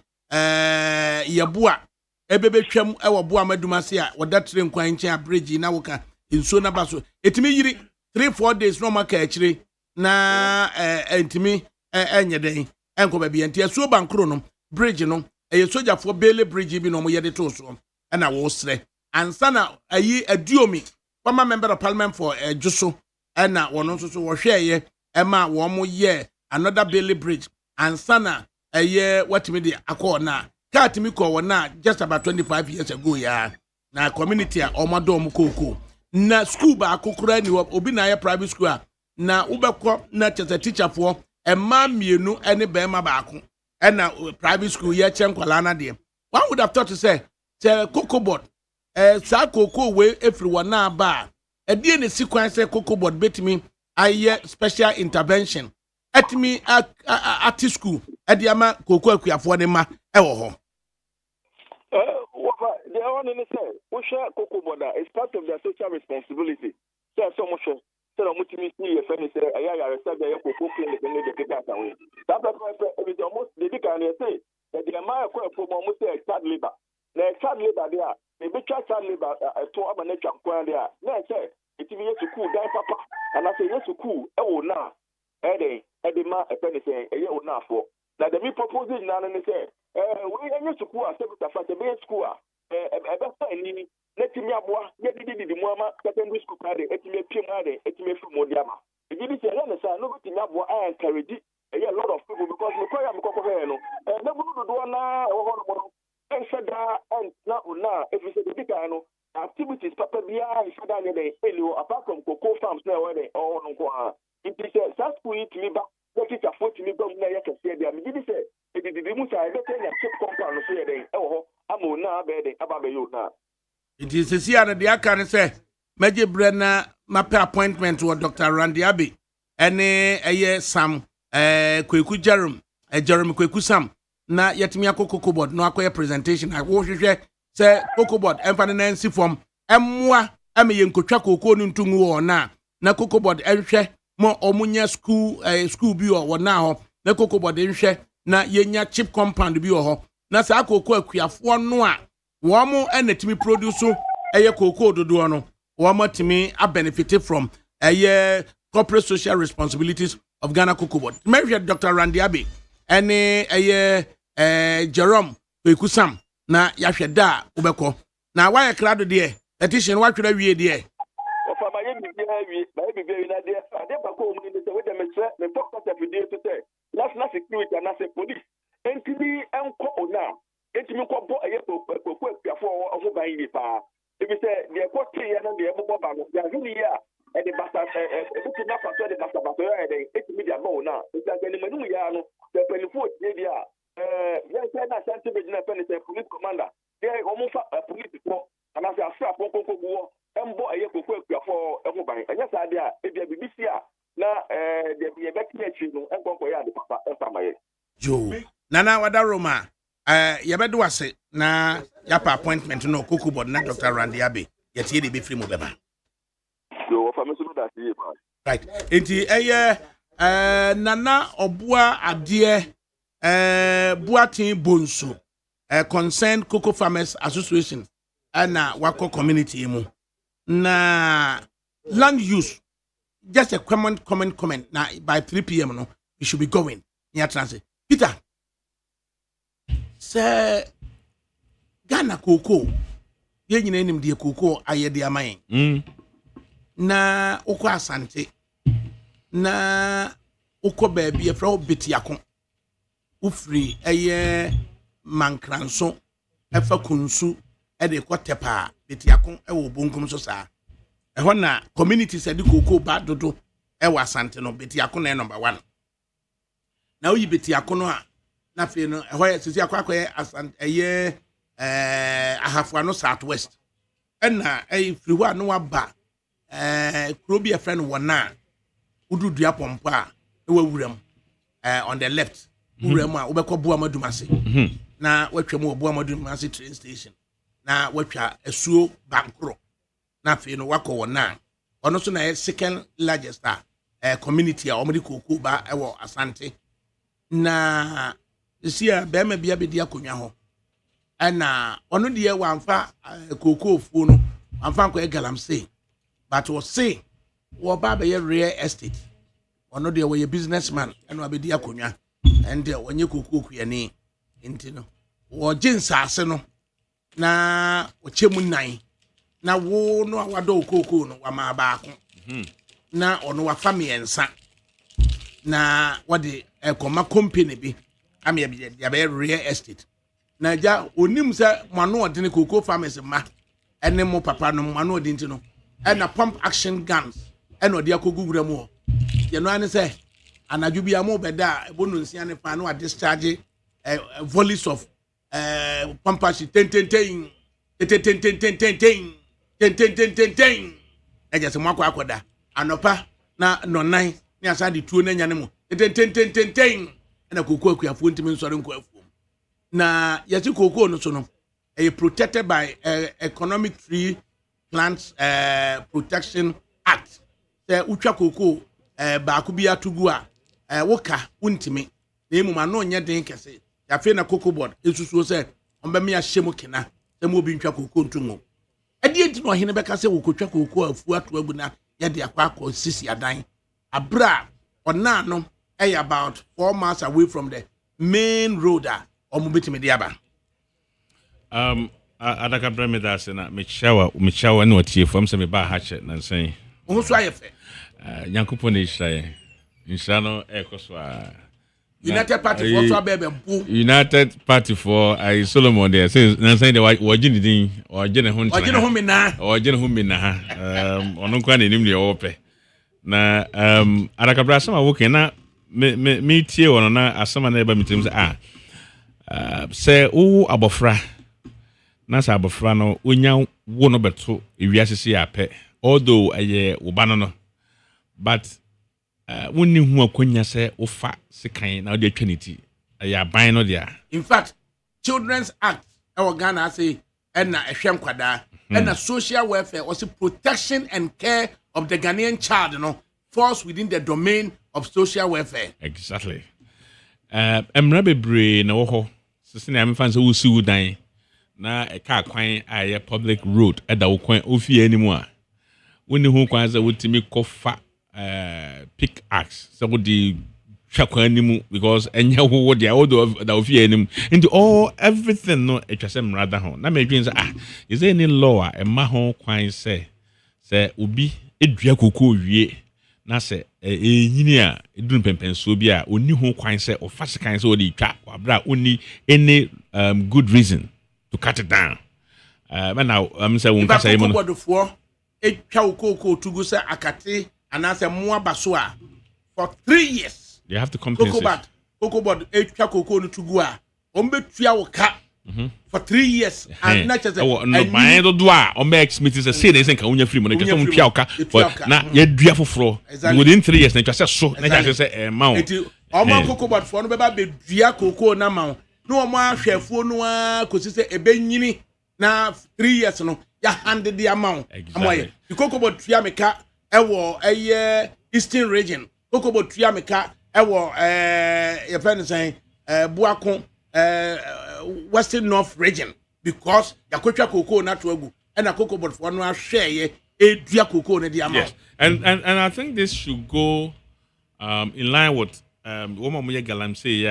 yeboa ebebetwam ewo boa madumase a woda tre nkwan nche a bridge na woka inso na baso etimi yiri 3-4 days no maka akire na entimi enye den enko ba bi enti aso bankro no bridge no eye sojafo bele bridge bi no mo yede to so na wo sre ansa na ayi aduomi former member of parliament for Juso na wono so so wo hweye ema wo mo ye another bele bridge ansa na eye watimi de akọ na katimi ko wona just about 25 years ago ya na community a omadom koko na school ba akokora ni obi na ya private school a na ubekọ na chese teacher for emma mienu ene be ma ba ako na private school ya chenkwala na de one would have thought to say Cocoa Board sa koko we everyone na ba e die ne sequence Cocoa Board betimi aye special intervention etimi at school e de ama koko akuafo ne ma e wo ho the one in the say, we share Cocoa Board is part of their social responsibility. So much. So much me see if any say, I said the Cocoa clinic in the Kata away. That is almost the big and say that the amount of almost a child labor. The child labor there, the big child labor to our nature there. Then say, it is to cool, die papa, and I say, yes, to cool, oh, now. Eddie ma a penny say, a year now for. Now the me proposing now and say, we are to cool, a separate school. Ni letimi aboa ye didi muama secondary school card etimi piemade etimi fu modiama e didi se na sa no bitimi aboa encourage a lot of people because we call am kokko he no na budu do na wo ho no en sada en na una if you say the big no activities papa bia e sada ne dey elio apart from cocoa farms na we dey all no ko it is a school it me ba the teacher for me ba na ya kase dia me didi se e didi mu sa e be tell ya chip compound no so ye dey e wo amo na be dey aba be yo na. It is a see and the can say Major Brenna map appointment with Dr. Randy Abbey any a year Sam Kweku Jerome Kweku Sam na yetimi Cocoa Board no akwa presentation I wo hwehwe say Cocoa Board emfa na nsi form emwa ame yenkotwa kokoo no ntungu wo na Cocoa Board ehwehwe mo omunya school bi o na ho na cocoa body nhwe na yenya chip compound bi ho na sa cocoa akuafo no a wo mo enatimi produce eye cocoa dodo no wo mo timi a benefit from eye corporate social responsibilities of Ghana Cocoa Board. Maybe Dr. Randy Abbey ene eye Jerome Ekusam na yahwe da ubeko na why crowd there petition what should we there ofa ma ye bi na there ade ba ko mu ni se we dem se me focus every day to say national security and national police entimi enko ona entimi ko bo eye ko akuafo o ban ni pa ebi se de ko tie na de bo ba no ya hini ya e de basa e na fa de basa ya de entimi dia ba ona e ga ni manu ya no de pelifo tie dia ya se na sante be na pen se police commander de o mu fa police ko ana se afra ko go embo eye kokko akuafo e ho ban anya sa de a e bia bibisi a na de ye beti achi no enkonko ya de papa e samaye jo nana wada roma ye bedo wase na yapa appointment no Cocoa Board na Dr. Randy Abbey ye tie de be free mo beba yo fa me so da tie ba right enti eye nana obua ade Buatin Bonsu concerned Cocoa Farmers Association and Wako community mu na land use just a comment now by 3 p.m. no we should be going near transit Peter say Ghana cocoa ye nyina nim de cocoa aye de amayen na okwa asante na okọ baabi e fra obetiakon ufri eye mankranso efa kunsu e de kotepa betiakon e wo bonkum so saa e ho na community said cocoa ba dodo e wa asante no betiakon na number 1 na oyi betiakon no a na fe no e ho ye sisi akwakoye asante eye ahafua no southwest na e firi ho no waba krobi e friend wona ududua pompa e wa wuram on the left wuram a obekọ Boa Madumase na watwam wo Boa Madumase train station na watwa asuo bankro na fe no wakọ wona ono so na second largest community a omri cocoa ba e wo Asante na sia be ma bia bedi akonwa ho na ono de wanfa cocoa fu no wanfa ko Galamsey but was say wo ba be real estate ono de we businessman eno abedi akonwa and onye cocoa kuyani intino wo jinsase no na o chemu nan na wo no awado cocoa no wa ma ba ko na ono wa famiensa na wode ekoma company bi amia bi ya be real estate na ja onim se mano odene cocoa farmers ma ene mo papa no mano odinti no na pump action guns ene odi akogugura mu ye no ane se anadwo bi amo beda ebonu nsia ne pa no a discharge volleys of pampashi ten eja se mwako akoda anopa na nonan ni asade tuo na nyane mu ten na cocoa akuafo ntimi nsore nkoafuo na yesi cocoa no so no protected by Economic Free Plants Protection Act se utwa cocoa ba ku bia tugu a woka untimi na emu ma no nya den kese ya fe na Cocoa Board esusuo se omba me ahyemu kena se mo bi ntwa cocoa ntungo ade enti no hene beka se wokotwa cocoa afu ato agu na ya de akwa sisi adan abra ona no about 4 miles away from the main road omubetimi de aba adakabra me da se na me chawa na otie fam se me ba hache na nsen wo so ayefe Nyankopon ne Israel no ekoso a United Party for so bebe bu United Party for I Solomon there say na say the wajini din wajene ho wajene ho mina ha ono kwa na nim ne ope na adakabra asama wo na me tie wono na asama na eba mitim se wo abofra na sa abofra no onya wo no beto ewiasese ape although aye wo ba no but wonni hu akonya se ofa sekan na odi atwaniti ya ban no dia in fact Children's Act e Ghana say na ehwe nkwada na social welfare or protection and care of the Ghanaian child no falls within the domain of social welfare. Exactly. Emra bebre na wo ho. Sisi na amfa nso wo si udan. Na e ka kwan aye public road e da wo kwan ofie animu a. Woni hu kwan za wotimi kofa pick axe. So wo di twakwan animu because enya wo dia wo da ofie animu. Into all everything no etwase mra da ho. Na me dwen say is there any law a ma ho kwan say obi edua kokoo wie na se enyini a edun pempenso bi a oni ho kwan se ofasikan se odi twa wabra oni any good reason to cut it down now say won kasa imo no bodofo etwa kokoo tugu se akate anase moa baso a for 3 years they have to compensate kokoo bod etwa kokoo no tugu a ombetua wo ka for 3 years and not just no mind do o make meetings say they think unya free money just on twa oka na ya dua foforo within 3 years na twa so na just say ma o ma kokobot for no be ba be dua kokoo na ma no o ma hwefuo no a kosi se ebenyini na 3 years no ya hand the amount amoye the kokobot tua meka ewo eye eastern region kokobot tua meka ewo ye friend say buako western north region because yakotwa kokoo na to agu and a kokobot for no ahwe edua kokoo na di amount. And I think this should go in line with woman moye galam say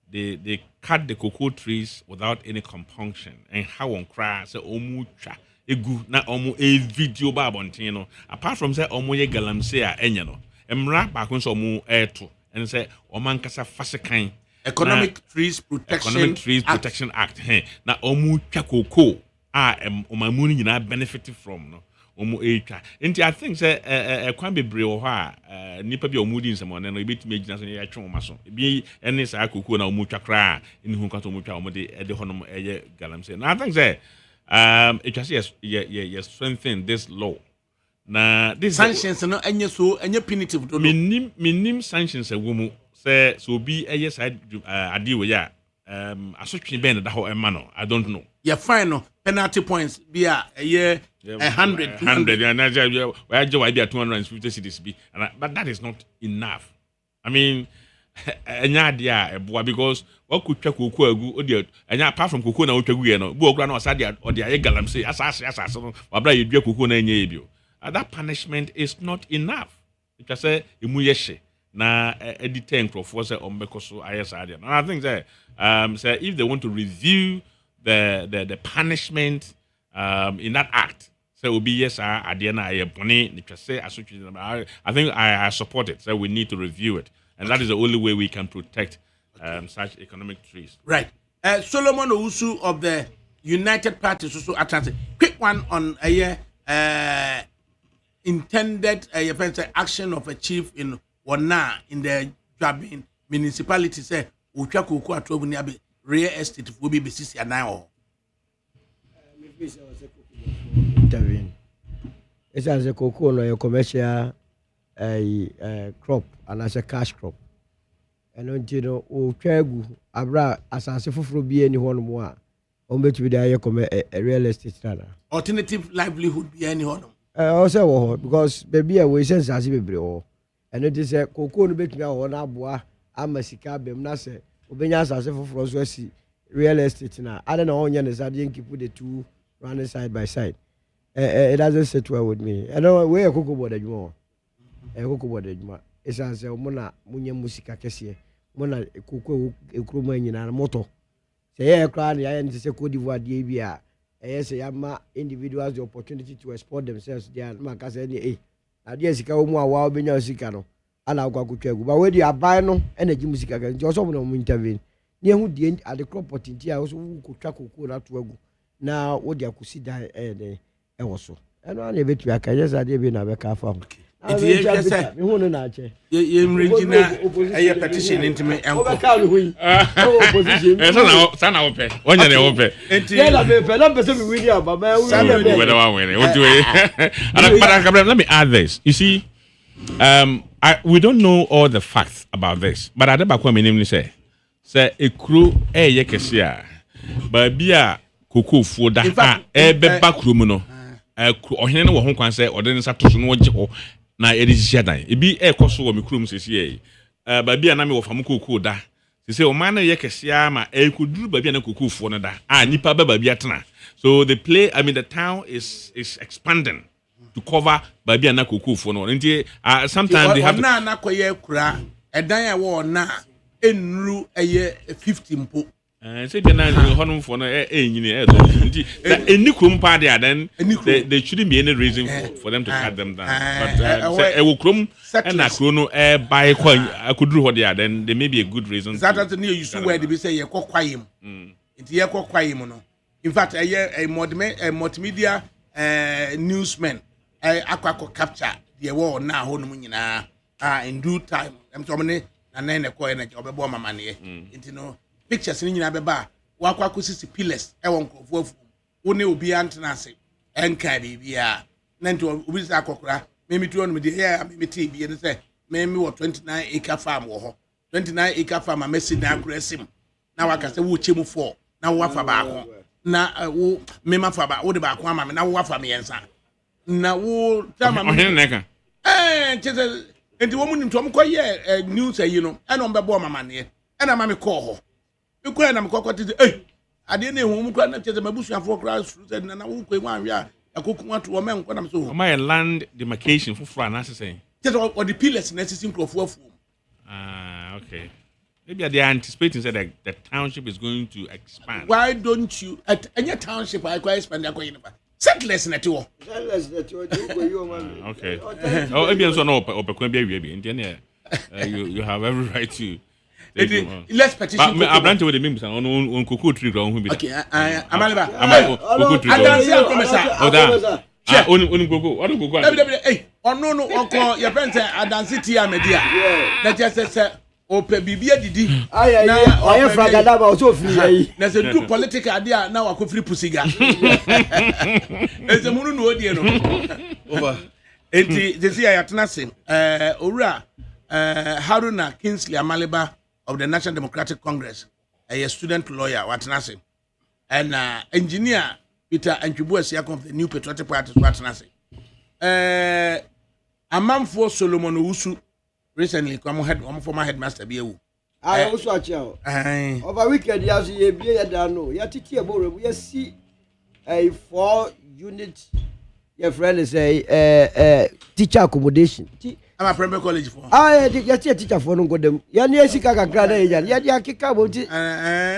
they cut the cocoa trees without any compunction and how on cry say omu twa egu na omu video ba bontin no apart from say omu ye galam say enye no emra ba kun so omu eto and say omankasa fasikan Economic Trees Protection Act. Na omu twa cocoa omamuni nyina benefit from no omu etwa. Nti I think say kwan bebre wo ha nipa bi omudi nsemo no ebetime gina so ya twa oma so. Bi ene sa cocoa na omu twa kra ni hu kwato omu twa omode de honom eye galam say. Now I think say it just yes strengthen this law. Na this sanctions no enye punitive do. Minim sanctions awomu. Say so be a yes adi we ya asotwe ben da ho ema no I don't know. Your final penalty points be a year 100 and I be 250 cities be but that is not enough. I mean enya dia eboa because what could twa kokoo agu odi enya apart from kokoo na otwa gu ye no bu okura na osade odi aye galam say asase no wabra ye dua kokoo na enya ye bio. That punishment is not enough. It just say emu ye hye na editor for say ombekoso ayesade. And I think that say if they want to review the punishment in that act, say will be yes adiana ayebone ni say I think I support it. So we need to review it, and that is the only way we can protect such economic trees. Right. Solomon Owusu of the United Party so attention. Quick one on intended action of a chief in in the Jabin municipality say utwa kokoo atobu ni abi real estate for be sisi anan o. Intervene. It's as a cocoa no commercial crop and as a cash crop. And until no utwa gu abra asase foforo bi ani ho no mo a ombetu bi da a real estate trada. Alternative livelihood bi ani ho no. Also wo because baby a we sense as bebre ho. And it is a cocoa no betumi a wona aboa amasika bem na se obenya asase foforo so asi real estate na I don't know onye ne sade keep the two running side by side. It doesn't sit well with me. I know we cocoa board adwuma. Cocoa board adwuma. It's as mo na munye musika kese. Mo na cocoa ekroma nyina na moto. Say ye kra na ye nti se Cote d'Ivoire die bia. Say yama individuals the opportunity to export themselves there. Maka say ni adia sika wo mu awa obenya sika no ana akwa kutwa gu ba we di aban no energy musika ga nti oso mo no intervene ni ehu die ade crop potenti a oso wo kutwa kokoo na to agu na wo di akusi da e wo so eno ana ebetu aka yes ade be na be ka fa ho enti ye hwese me hu no na ache ye mregina eye petition ntime enko ka no hui opposition sana wo pe wonya ne wo pe enti ye la be pe na pese me win ya baba we whether one win what do we let me add this. You see we don't know all the facts about this, but adebakwa me nim say ekru eye kese a ba bia kokoo fuo da ebe ba kru mu no ohene ne wo ho kwan say ode nsa to so no gye ho na e di hia dan e bi e koso wo me kurom sesi ba bia na me wo fam kokoo da sesi o man na ye kesia ma e koduru ba bia na kokofo no da nipa ba bia tena so the town is expanding to cover ba bia na kokofo no nti sometimes they have na koye kura edan e wo na enru eye 50 mpo say be na honum for no enyini do nti eni krom pa there then there shouldn't be any reason for them to cut them down but say e wo krom na kro no buy akuduru ho there then there may be a good reason that you use where they be say ye kokwayem nti ye kokwayem no in fact a multimedia newsmen akwa capture the war na honum nyina in due time em so many na na ko na obebo mama ne nti no pictures ni nyina beba wakwa kusisi pillars e won krofo afu woni obi antena ase enka bibia na nti obi sa akokora memi tu on me de here memi ti bi ne say memi wo 29 acre farm wo ho 29 acre farm amesi na akurasim na waka se wo chemu 4 na wo afa ba ko na wo mema fa ba wo de ba ko ama me na wo afa me yensa na wo tama me neka cheze enti wo mu ni ntom ko ye news ayi no e no mbebo mama ne e na mama ko ho ikwe na mkokoti ade na ehu mu kwa na cheze mabusuafo kra said na wo kwe wan wi a akoku ato wo men kwa na so my land demarcation for fra na say cheze or the pillars na sisi nkrofo afu okay maybe they are anticipating that the township is going to expand. Why don't you at any township I quite expand akwa ba settlers na ti wo okay maybe so no opekwan bia wie bi nti na you have every right to let's petition abrante with the memes on cocoa tree ground hu bi okay amaliba cocoa tree adansi akomesa oda on cocoa what cocoa ono no onko your friend say adansi ti amedia na just ope bibia didi na oye fragada ba o so free yi na se do political adia na wakofiri pusiga eze munu no odie no over enti desi ya yatena se owura Haruna Kingsley Amaliba of the National Democratic Congress a student lawyer watena se and engineer Peter Antwibu Asiakon of the New Patriotic Party watena se Amamfo Solomon Owusu recently come former headmaster be ewu also a child over weekend ya so ye bia ya da no ya titi e bo rebu ya si a 4 unit your friend is a teacher accommodation I'm a primary college for ya teacher for no go dem ya ne sika kakra na ya ya kika bo ti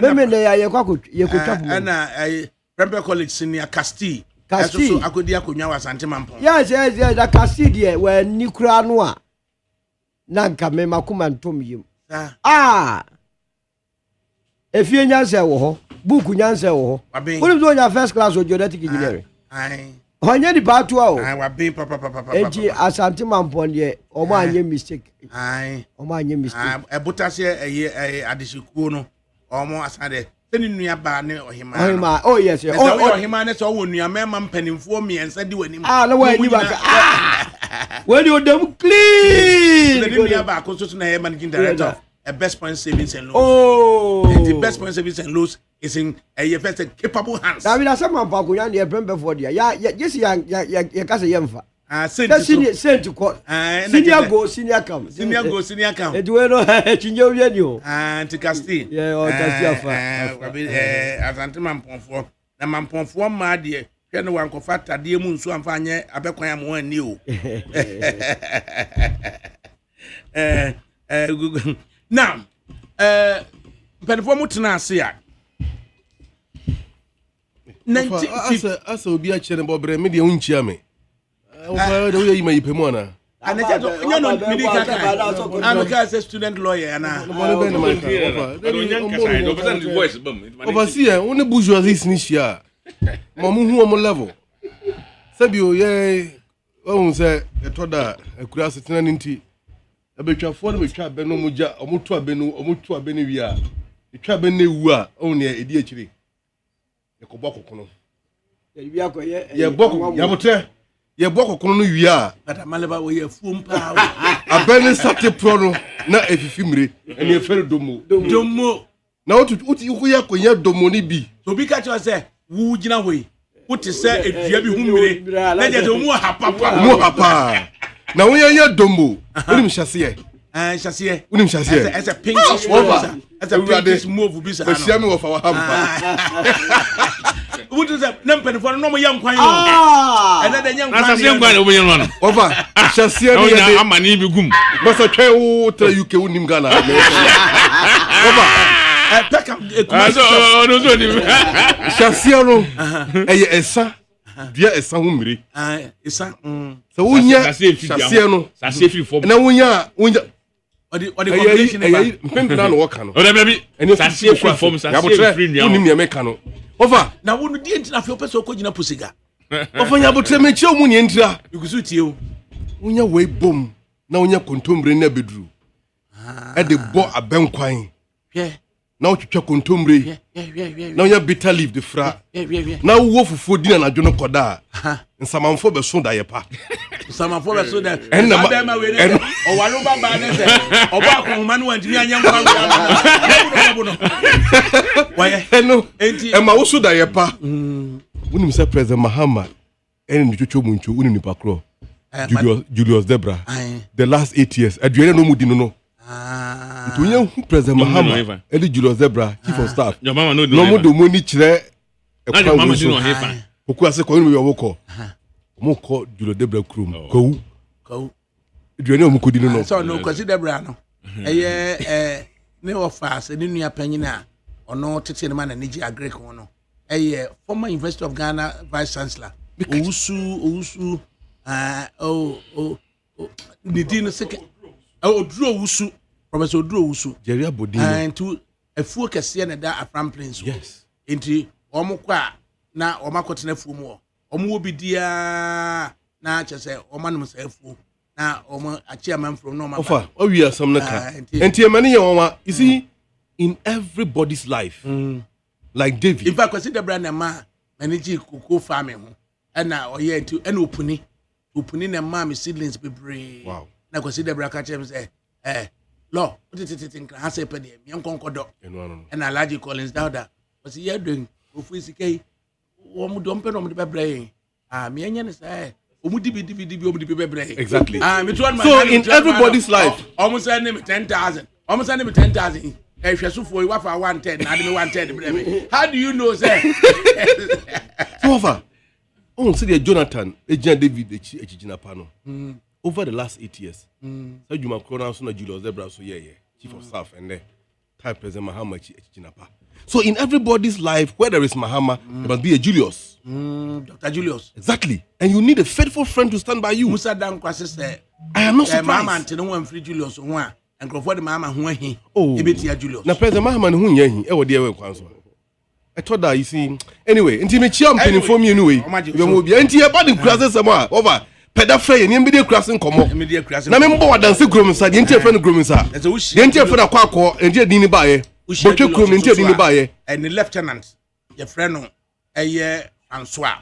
meme na ya kwa ye ko twapo na primary college senior Casti so akodi akonwa wasante mampo yes da Casti de we ni kura no a nanka me makuma ntom yim efie nyanse wo ho buku nyanse wo ho woni do nya first class o genetic engineering honye di patu a o wa be papa eji asante mampon de o ma anye mistake o ma anye mistake ebutase adisikuo no o mo asade teni nua ba ne ohima oh yes ohima ne so wo nua mema mpanimfo miensa di wanim na wa ni ba when you them clean the nua ba ko so na he managing director a best point savings and loans and the best point savings and loans is in a first capable hands na we na some pa ko yan de prembe for dia ya yes ya kase yemfa sent ko senior come edu no chinje wi ani o anti Casti o Casti afa asante mamponfo na mamponfo ma de hwe no wankofa tade mu nso amfa anye abekwan am ani o now penfo mutena ase a asa obi a chere bobre me de unchia me o de yi mai pemu ana anaje nyo no medical card ameka as a student lawyer na overseer one bourgeoisie ni shia mamu hu omo level sabio ye o se etoda akura setena nti abetwafo no metwa be no muja omoto abenu wi a etwa be na ewu a o ne edi akire ekobọ kokono ye akoye ye boko ya motre ye boko kokono no wi a atamaleba wo ye fuom pa abeni sate pro no na efifimire ene efere domo na uti uya konya domo ni bi so bi ka cho se wu gina hoi uti se edua bi humire na je do mu hapa Na wo ya dombo. Unim shasiye. Shasiye. Unim shasiye. It's a pinkish move. It's a pinkish move bisa. But share me of our hampa. What is that? Number for no young kwan. And then young kwan. Shasiye kwan obo yen no. Over. Shasiye no ya amani bi gum. Masa twa wo tra UK unim Ghana. Over. Shasiye no. Eye esa. Dia esa ho mmiri. Esa. So wonya shasiye no. Shasiye free form. Na wonya Odi combination ba. Mpempena no woka no. O da baby. Shasiye free form, shasiye free nua. Unim ya meka no. Over. Na wonu die ntina fe opese okogina posiga. Over nya botre mechi omu ne ntira. Igusu tie o. Wonya we bom na wonya kontombre na beduru. E de bo abenkwan. Hwe. Na otwetwa kontombre. Na wonya bitter leaf de fra. Na wo fufuo dina na dwono koda. Nsamanfo be so da yepa. Nsamanfo be so da. Aba ma we ne. O walo baba ne se. Oba akonma no antimi anyankwa no. Waye. Eno. E ma wo so da yepa. Unim se President Mahama. Eni ni twetwo munchu unim ni pakro. Julius Debra. The last 8 years. Aduane no mudi no. Ntunya President Mahama. Eli Julius Debra, Chief of Staff. Your mama no no do money kire. Your mama do no hefa. Oku ase ko no yo ko. Mo ko Julius Debra krum. Ko. Aduane o mukodi no. So no kwasi Debra no. Eye ne office ne nua panyin a ono tete ne ma na niji agrek ho no. Eye former University of Ghana Vice Chancellor. Owusu Nidin seke Oduro Owusu Professor Oduro Owusu Jerry Abodin and to a full kese na da Afram Plains. Yes. Enti omukwa na omakotena fu mu omo obi dia na chese omanum sefu na omo achiaman from no Ofa o wi asam na ka enti emane ye wonwa you see in everybody's life like David in fact consider brand na manage cocoa farming ho na oye enti na opuni na ma me seedlings bebre wow na consider brand ka chem say lo tititin ha say pe de me nkonkodo na Alhaji Collins Dauda was here doing ofu isikai wo mu do mpe no mu de bebre me anya ne say omu dibi bebre exactly so in everybody's life almost say name 10,000 almost say name 10,000 hwesufo wa fa 110 na de me 110 brebe how do you know say over on say Jonathan Ejian David echijina pa no over the last 8 years so Juma Krona so na Julius Debra so Chief of Staff and type President Mahama echijina pa. So in everybody's life, where there is Mahama, there must be a Julius. Dr. Julius. Exactly. And you need a faithful friend to stand by you. Musa Dan Kwasi said, I am not surprised. Mahama until no one free Julius one and go for the Mahama who he. Oh, Julius. Now President Mahama who he. I would dear I thought that you see. Anyway, until me champion inform you anyway. You will be until about the crosses somewhere over. Pedafray and immediate crossing come up. Na me mbo wadanse krom sa de ntia fa no krom sa. De ntia fa na kwakọ entia dini baaye. Botwe krom ntia dini baaye. And the lieutenant your friend no François.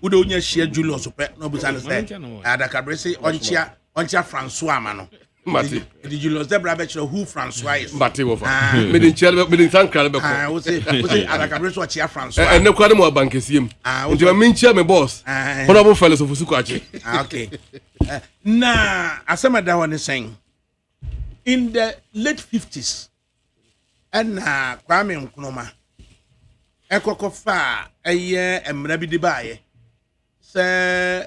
Udo nya share Julius pe no busa say ADAKABRI say onchia François ma no. Mati. The Julius Debra be who François is. Mati wo fa. Me din chele me din sankra be ko. We say ADAKABRI so chia François. And ne kwade mo bankesiem. Nti me nchia me boss. Honorable fellows of Fusuku achi. Okay. Na asema da one saying in the late 50s and Kwame Nkrumah ekokofa emra bi de baaye say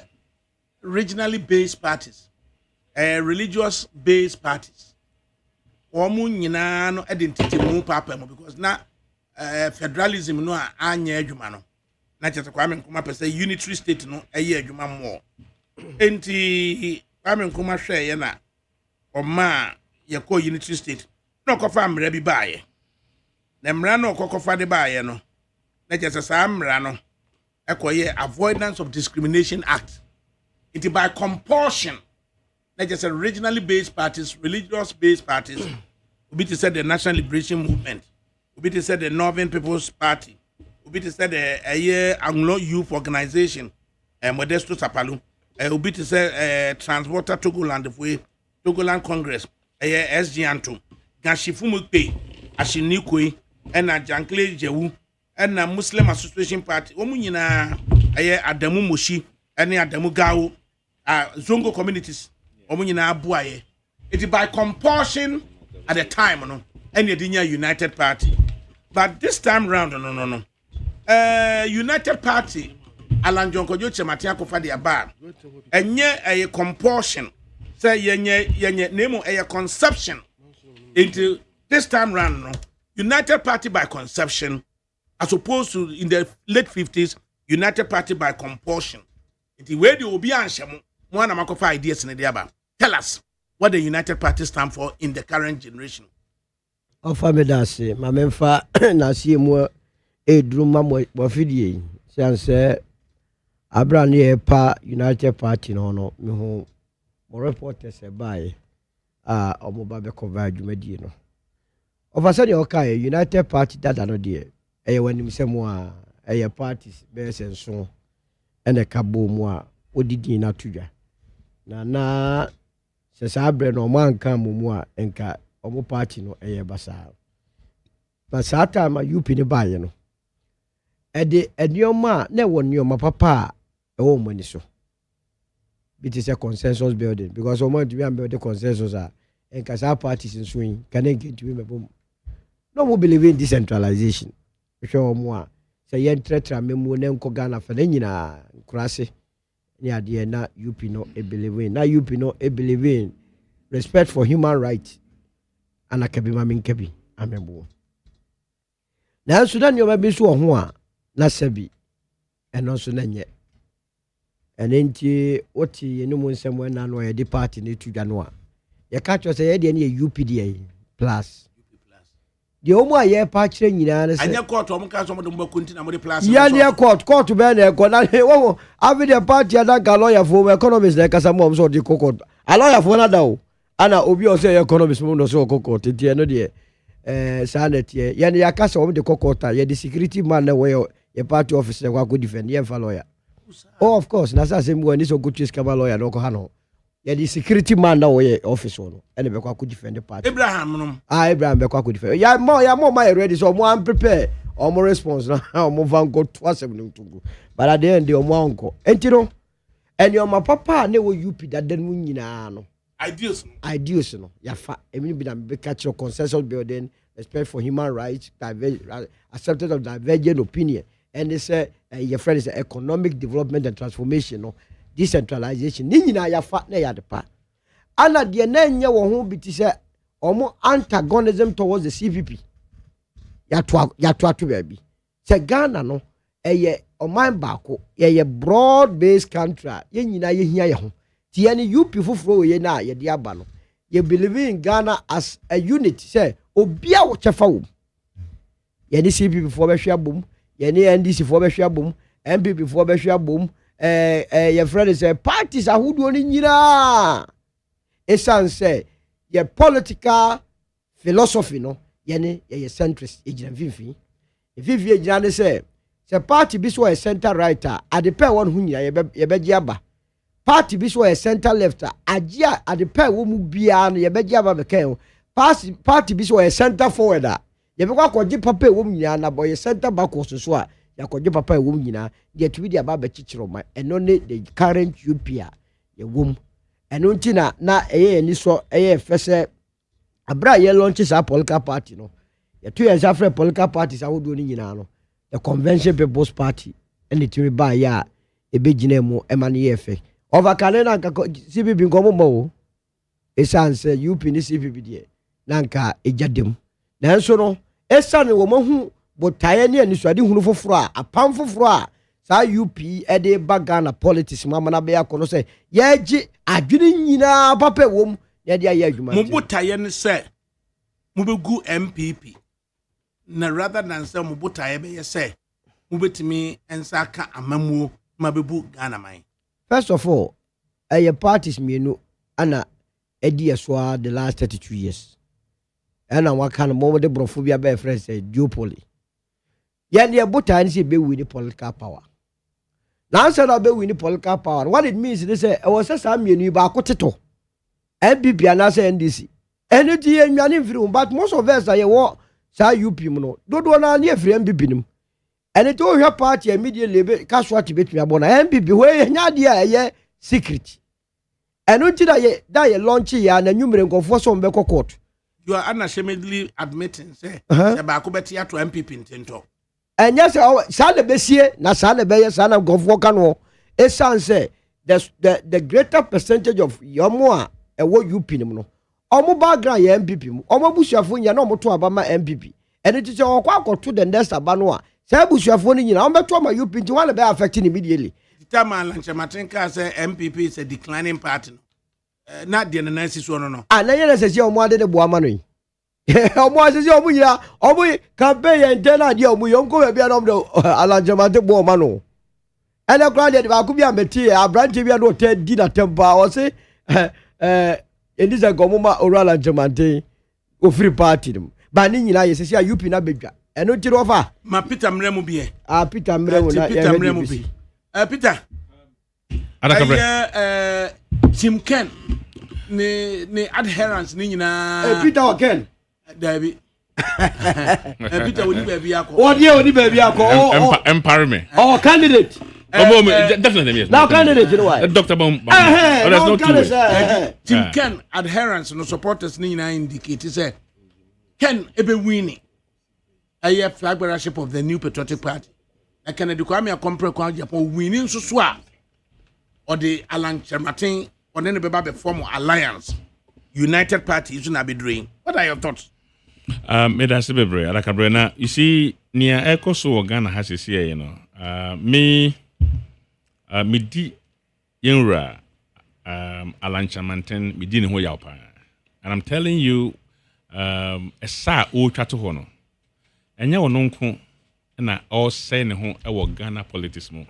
regionally based parties religious based parties omu nyina no identity mu papa mo because na federalism no anya adwuma no na chete Kwame Nkrumah pese unitary state no adwuma mo enti Kwame Nkrumah hwe ye na oma ye ko unitary state no kofa mra bi baaye na mra no kokofa de baaye no na chete sa mra no ekoye Avoidance of Discrimination Act it by compulsion. Like I said, regionally based parties, religious based parties, we to say the National Liberation Movement, we to say the Northern People's Party, we to say the Anglo Youth Organization, Modesto Sapalu, we to say Transporter Togoland Congress, SG2, Gashifumu Pay, Ashinikwe, and Jankle Jewu, and Muslim Association Party, Omunina, Adamu Mushi, and Adamu Gao. zongo communities omo nyina abuaye it by compulsion at the time no and the United Party but this time round no United Party Alan John Kojo Chematia kofa dia ba enye a compulsion say yenye name a conception into this time round no United Party by conception as opposed to in the late 50s United Party by compulsion. The way the obi anshemo one amakofa ideas in the aba. Tell us what the United Party stand for in the current generation. Ofa medase mamemfa na siemu edruma mo fidie sanse Abraham pa United Party no me ho mo reporters e bae omo ba be cover adwumadi no. Ofa se de okay United Party dada no de eye wanim semo a eye parties be senso ene kabo mu a odidi na tudwa na se sabre no man kan mu a enka omo party no eye basa basa ma UP ne bae no ede enioma na wo nioma papa e wo mani so it is a consensus building because we want to be build the consensus enka sa parties in swing can get to be mebom no we believe in decentralization show mo a say yentratra memu ne nko Ghana fa nyina kurase ni ade na UP no e believe in na UP no e believe in respect for human rights and akabi maminkabi amebo na Sudan yo ba so ho a na sabi eno so na nye enenti oti yenu nsemo na no ye di party ne tudwa no a ye ka cho say ye de ne UPD plus the omo aye pa kire nyina na say anya court omo ka so mo de mo kontina mo de plus ya ne court be na ko na wo ave the party ada ga lawyer for economics na kasa mo so de court a lawyer for na da o ana obi o say economics mo no so court tie no de sanet ye ya ne yakasa omo de court ya the security man na we ye party officer kwa go defend ye fa lawyer. Oh, of course. Na sa same one is so good to skaba lawyer no ko hano. Ya the security man na we office no. Ene be kwa ku defend the party. Abraham no. Abraham be kwa ku defend. Ya more my ready so mo am prepare. Omo response na omo van go to asem no tungu. But at the end omo anko. Enti no. Eni omo papa na wo UP that den mu nyina no. Ideals no. Ya fa emi bi na be catch your consensus building, respect for human rights, acceptance of divergent opinion. And they say your friend is economic development and transformation no decentralization ni nyina ya fa na ya de pa ana de na nya wo ho biti say omo antagonism towards the CPP ya to baby say Ghana no eye oman baako ye broad based country ye nyina ye hia ye ho ti ye ni UP foforo ye na ye de aba no ye believe in Ghana as a unit say obia wo chefa wo ye ni CPP fo be hwe abom yeni NDC for be hwabom MPP for be hwabom your friend is parties ahudo ni nyira esan say your political philosophy no yeni ye centrist ejina fifi ejina ne say party bi so a center right at the pair one hu nyira ye be aba party bi so a center left agia at the pair wo mu bia no ye be aba be kan party bi so a center forward ye be kwa koji papa e wom nyina na boy center back so a ya koji papa e wom nyina de to bi dia ba be chichiro ma eno ne the current UP a ye wom eno nti na eye ni so eye fese abra ye launch sa political party no ye to ye African political parties awodo ni nyina no the convention people's party and it we ba ya e be gina mu e ma ne ye fe over kalena nka CPP nkomo mo e sanse UP ni CPP de na nka ejadem na so no esane wo mahu botaye ne anisade hunu foforo a apam foforo a sa UP e de bagana politics mama na be yakono se ye gi adwene nyina papa wom ne de aye adwuma mo botaye ne se mo begu MPP na rather than say mo botaye be ye se mo betimi ensa ka amamuo ma bebu Ghana man. First of all aye parties mienu ana edi eso the last 32 years and what kind of moment the brophobia by friends say duopoly. Yan the buta and see be with the political power. Now said I be with the political power. What it means they say I was a Samuel Bakotito. MPP and say NDC. Energy and yan influence, but most of us are what say UP no. Don't want near free MPP. And it all your party immediately casualty bet me upon MPP where nadia secret. And until that launch ya na numero nkofo so mbeko court. You are unashamedly admitting say ba ko beti ato MPP ntento. Enya say sa le besie na sa le beye sa na nkofo ka no. Esan say the greater percentage of yomo a ewo UP nim no. Omo background ya MPP mu. Omo busuafo nya na omo to aba ma MPP. And it is on to the next abano. Say busuafo ni nyina omo to ma UP nti wan be affecting immediately. Chairman Lanchamatenka say MPP is a declining party. Not the analysis one no. Na yele say omo ade de boama no. Omo say omo nyina omo campaign and tell ade omo yonko be bia no Lanchamatenka boama no. And the crowd ba ku bia meti abranche bia no te di na tempa o say Elisa Gomoma Ora Lanchamatenka o free party dem. Ba ni nyina ye say UP na bedwa. Eno ti ro fa. Ma Peter Mremu bi e. Peter Mremu na Peter Mremu bi. Peter. Adakabre. Tim Ken. Ne adherence ni nyina. Peter o Ken. Dabi. Peter woni ba bi akọ. Oni ba bi akọ. Empowerment. Oh, candidate. Definitely yes. Now candidate, you know why? Dr. Bam. There's no two. Tim Ken adherence no supporters ni nyina indicate say Ken ebe winning. A flag bearership of the New Patriotic Party. I can educate a compare kwa Japan winning so or the Alan Chermatin or then the Baba form alliance. United Party is not be doing. What are your thoughts? You see, near Echo so Ghana has this year, you know. Me di Yenra Alan Chermatin, me didn't know Yapa. And I'm telling you, a sa o chato hono. Enya wononko na all say ne ho e wo Ghana politics mo.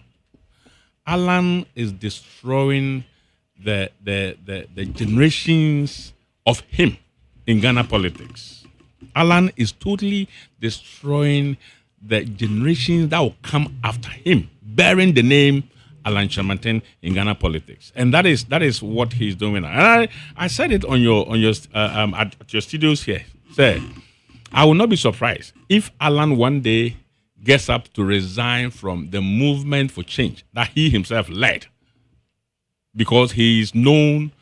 Alan is destroying the generations of him in Ghana politics. Alan is totally destroying the generations that will come after him, bearing the name Alan Chermatin in Ghana politics, and that is what he's doing. And I said it on your at your studios here. Say, I will not be surprised if Alan one day gets up to resign from the movement for change that he himself led, because he is known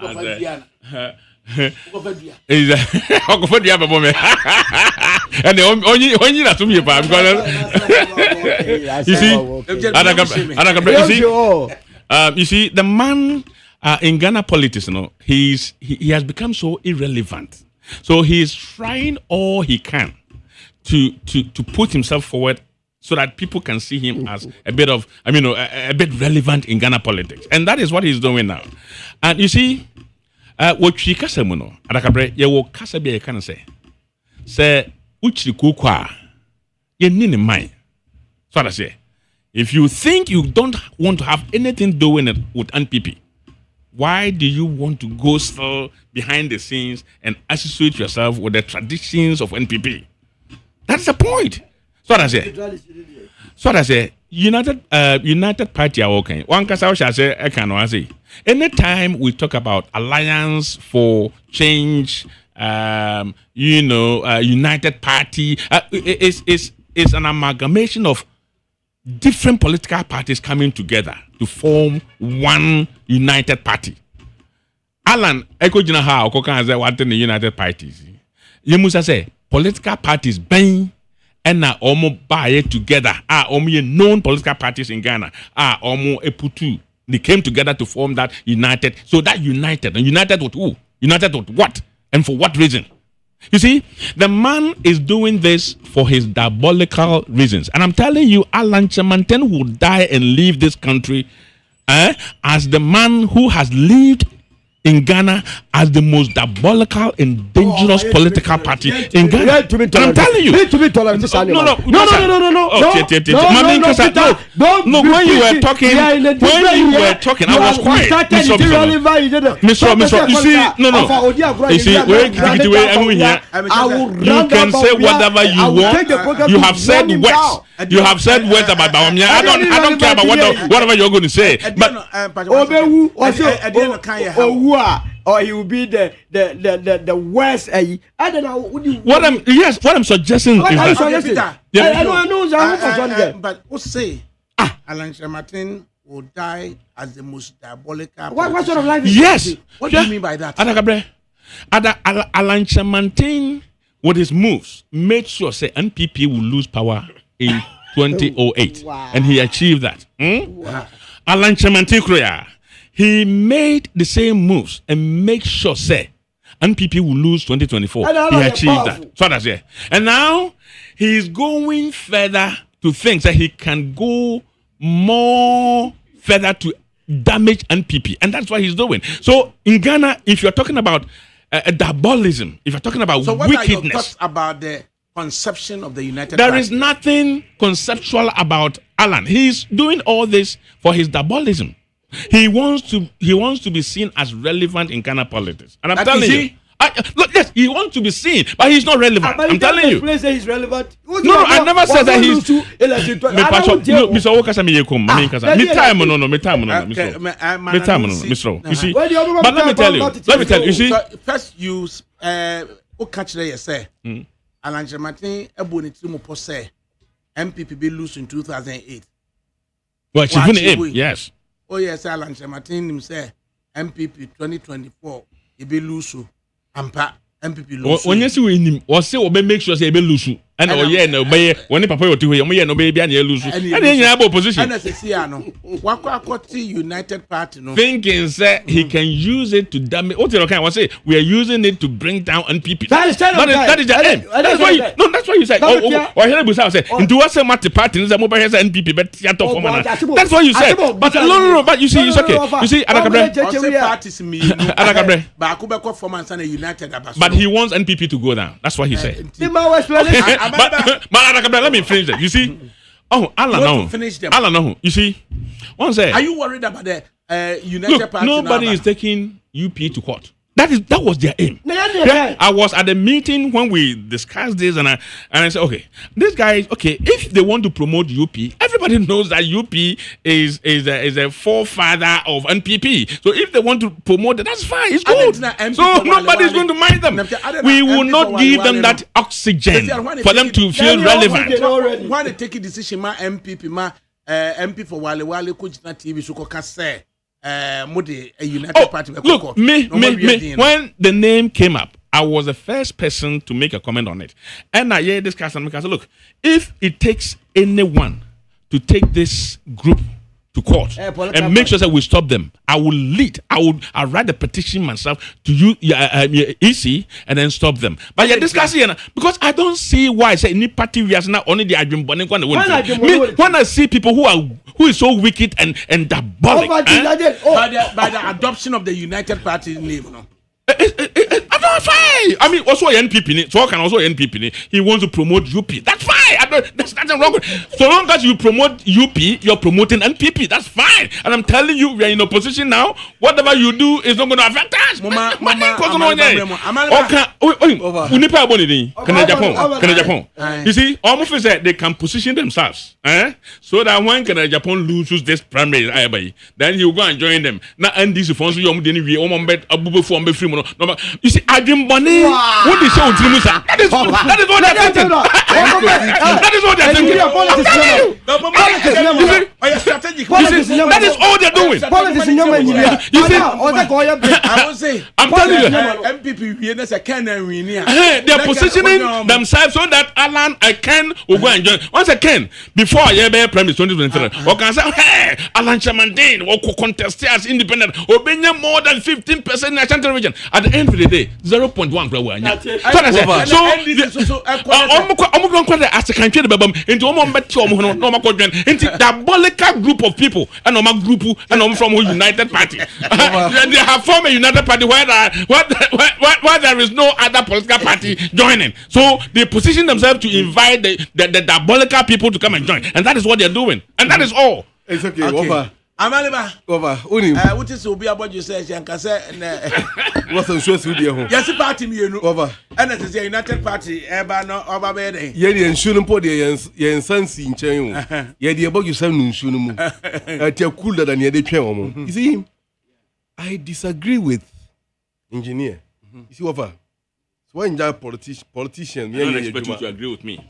as you see, the man in Ghana politics, you know, he has become so irrelevant. So he is trying all he can to put himself forward so that people can see him as a bit relevant in Ghana politics. And that is what he's doing now. And you see, what you kasa muno, ADAKABRI, ye wo kasa bi can say uchi kukwa, ye nini mind. So I say, if you think you don't want to have anything doing it with NPP, why do you want to go still behind the scenes and associate yourself with the traditions of NPP? That's the point. So I say, United Party are okay. One case shall say, I can say. Anytime we talk about alliance for change, United Party, it's an amalgamation of different political parties coming together to form one united party. Alan, Eko Jina ha okoka say what in the United Parties. You must say political parties bang and na omo buy together. Omo known political parties in Ghana. Omo eputu. They came together to form that united. So that united. And united with who? United with what? And for what reason? You see, the man is doing this for his diabolical reasons. And I'm telling you, Alan Chermatin will die and leave this country as the man who has lived in Ghana as the most diabolical and dangerous political party in Ghana. And I'm telling you. No. When you were talking, I was quiet. Mr. You see, You see, you can say whatever you want. You have said words. You have said words about Bawumia. I don't care about whatever you're going to say. But or he will be the worst. I don't know. What I'm suggesting is that. But who say Alan Chermatin will die as the most diabolical. What sort of life is Yes. What do you mean by that? ADAKABRI. Alan Chamantin, with his moves, made sure say NPP will lose power in 2008. Wow. And he achieved that. Wow. Alan Chamantin Kroya. He made the same moves and make sure say NPP will lose 2024. He achieved that. So that's it. And now he's going further to think that he can go more further to damage NPP. And that's what he's doing. So in Ghana, if you're talking about diabolism, if you're talking about so what wickedness. Are your thoughts about the conception of the United There Party? is nothing conceptual about Alan. He's doing all this for his diabolism. He wants to be seen as relevant in Ghana politics. And I'm telling you. Look, yes, he wants to be seen, but he's not relevant. I'm telling you. He's relevant. No, I never said that he's. Mr. Okasa me yekum. Me time no. Mr. You see, but let me tell you. You see, first you catch there. You say, Alan Chamantin eboniti mo po say MPP be lose in 2008. Well, she win him. Yes. Oh yes, Alan Chamantin him say MPP 2024 he be lose. Ampa MPP lose. When you see him, or say obe make sure say he be lose. And no obey when papa you to here, no baby and you lose. And then you have opposition. And say no. Wakwa United Party no. Thinking say he can use it to damage. What you can say we are using it to bring down NPP. That is the aim. That's why you that's why you say or here Busa say into what say matter party is a mobile has NPP but theater for man. That's what you said. But no, but you see it's okay. You see ADAKABRI parties me ADAKABRI. But he wants NPP to go down. That's what he said. But ADAKABRI, let me finish that. You see, Alan, no. You see, one say, are you worried about the United Party? Nobody is taking UP to court. That was their aim. Yeah, I was at the meeting when we discussed this, and I said, okay, this guy, okay, if they want to promote UP, everybody knows that UP is a forefather of NPP. So if they want to promote it, that's fine, it's good. So nobody's going to mind them. We will not give them that oxygen for them to feel relevant. Why they take a decision, ma MPP, MP for Wale Kujina TV, so say. United Party. Look, me, when the name came up, I was the first person to make a comment on it. And I hear this cast and I said, look, if it takes anyone to take this group to court and make sure that we stop them, I will lead. I'll write the petition myself to you, EC, and then stop them. But you're discussing because I don't see why say any party we are not only the Adrian Bonnet when I see people who is so wicked and diabolic by the adoption of the United Party name, no. Fine. I mean, also NPP. So can also NPP. He wants to promote UP. That's fine. There's nothing wrong with it. So long as you promote UP, you're promoting NPP. That's fine. And I'm telling you, we are in opposition now. Whatever you do is not going to affect us. You see, almost said they can position themselves, so that when Japan loses this primary, then he will go and join them. Now, and this phones you you see, I didn't money. What they show to Musa. That is what they're thinking. That is what they're thinking. That is all they're doing. You see, I'm telling you, they're positioning themselves so that Alan and Ken will go and join. Once again, before I ever premise 2023, or can say, hey, Alan Chamantin will contest as independent, or be more than 15% in the Central region. At the end of the day, 0.1. So, as a country, into diabolical group of people, and a group and from United Party. They have formed a United Party where there is no other political party joining. So they position themselves to invite the diabolical people to come and join, and that is what they're doing, and that is all. It's okay. Over. Amaliba. Over. What is Obi about you say? What's on show studio? Yes, party me over. And it is a United Party. Eba no over bed. Yeah, the insurance podi yen sense in chain. Yeah, the about you say insurance. I tell cooler than the chain. You see, I disagree with engineer. You see, over. So when you politician, I don't expect you to agree with me.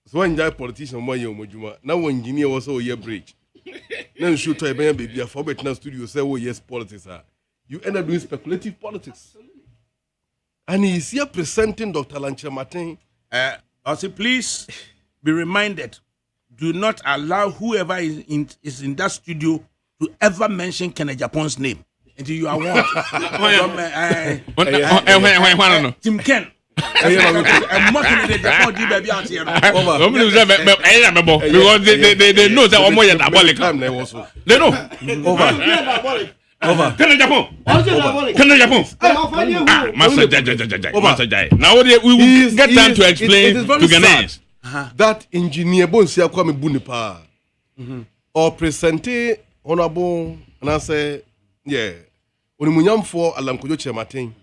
So when you politician, why you mojuma? Now when engineer was all your bridge. Then shoot to a baby for better studio say, oh yes, politics are. You end up doing speculative politics. And he's here presenting Dr. Lancha Martin. Also, please be reminded, do not allow whoever is in that studio to ever mention Kenneth Japon's name until you are warned. Tim Ken. Because they know that one diabolic. They know. Over. Can Japan? Master Jai. Now we will get time to explain to Ghanaians. That engineer Bonsia Kwame Bunipa or presente honorable and I say, yeah, Onimunyam for Alan Kojo Martin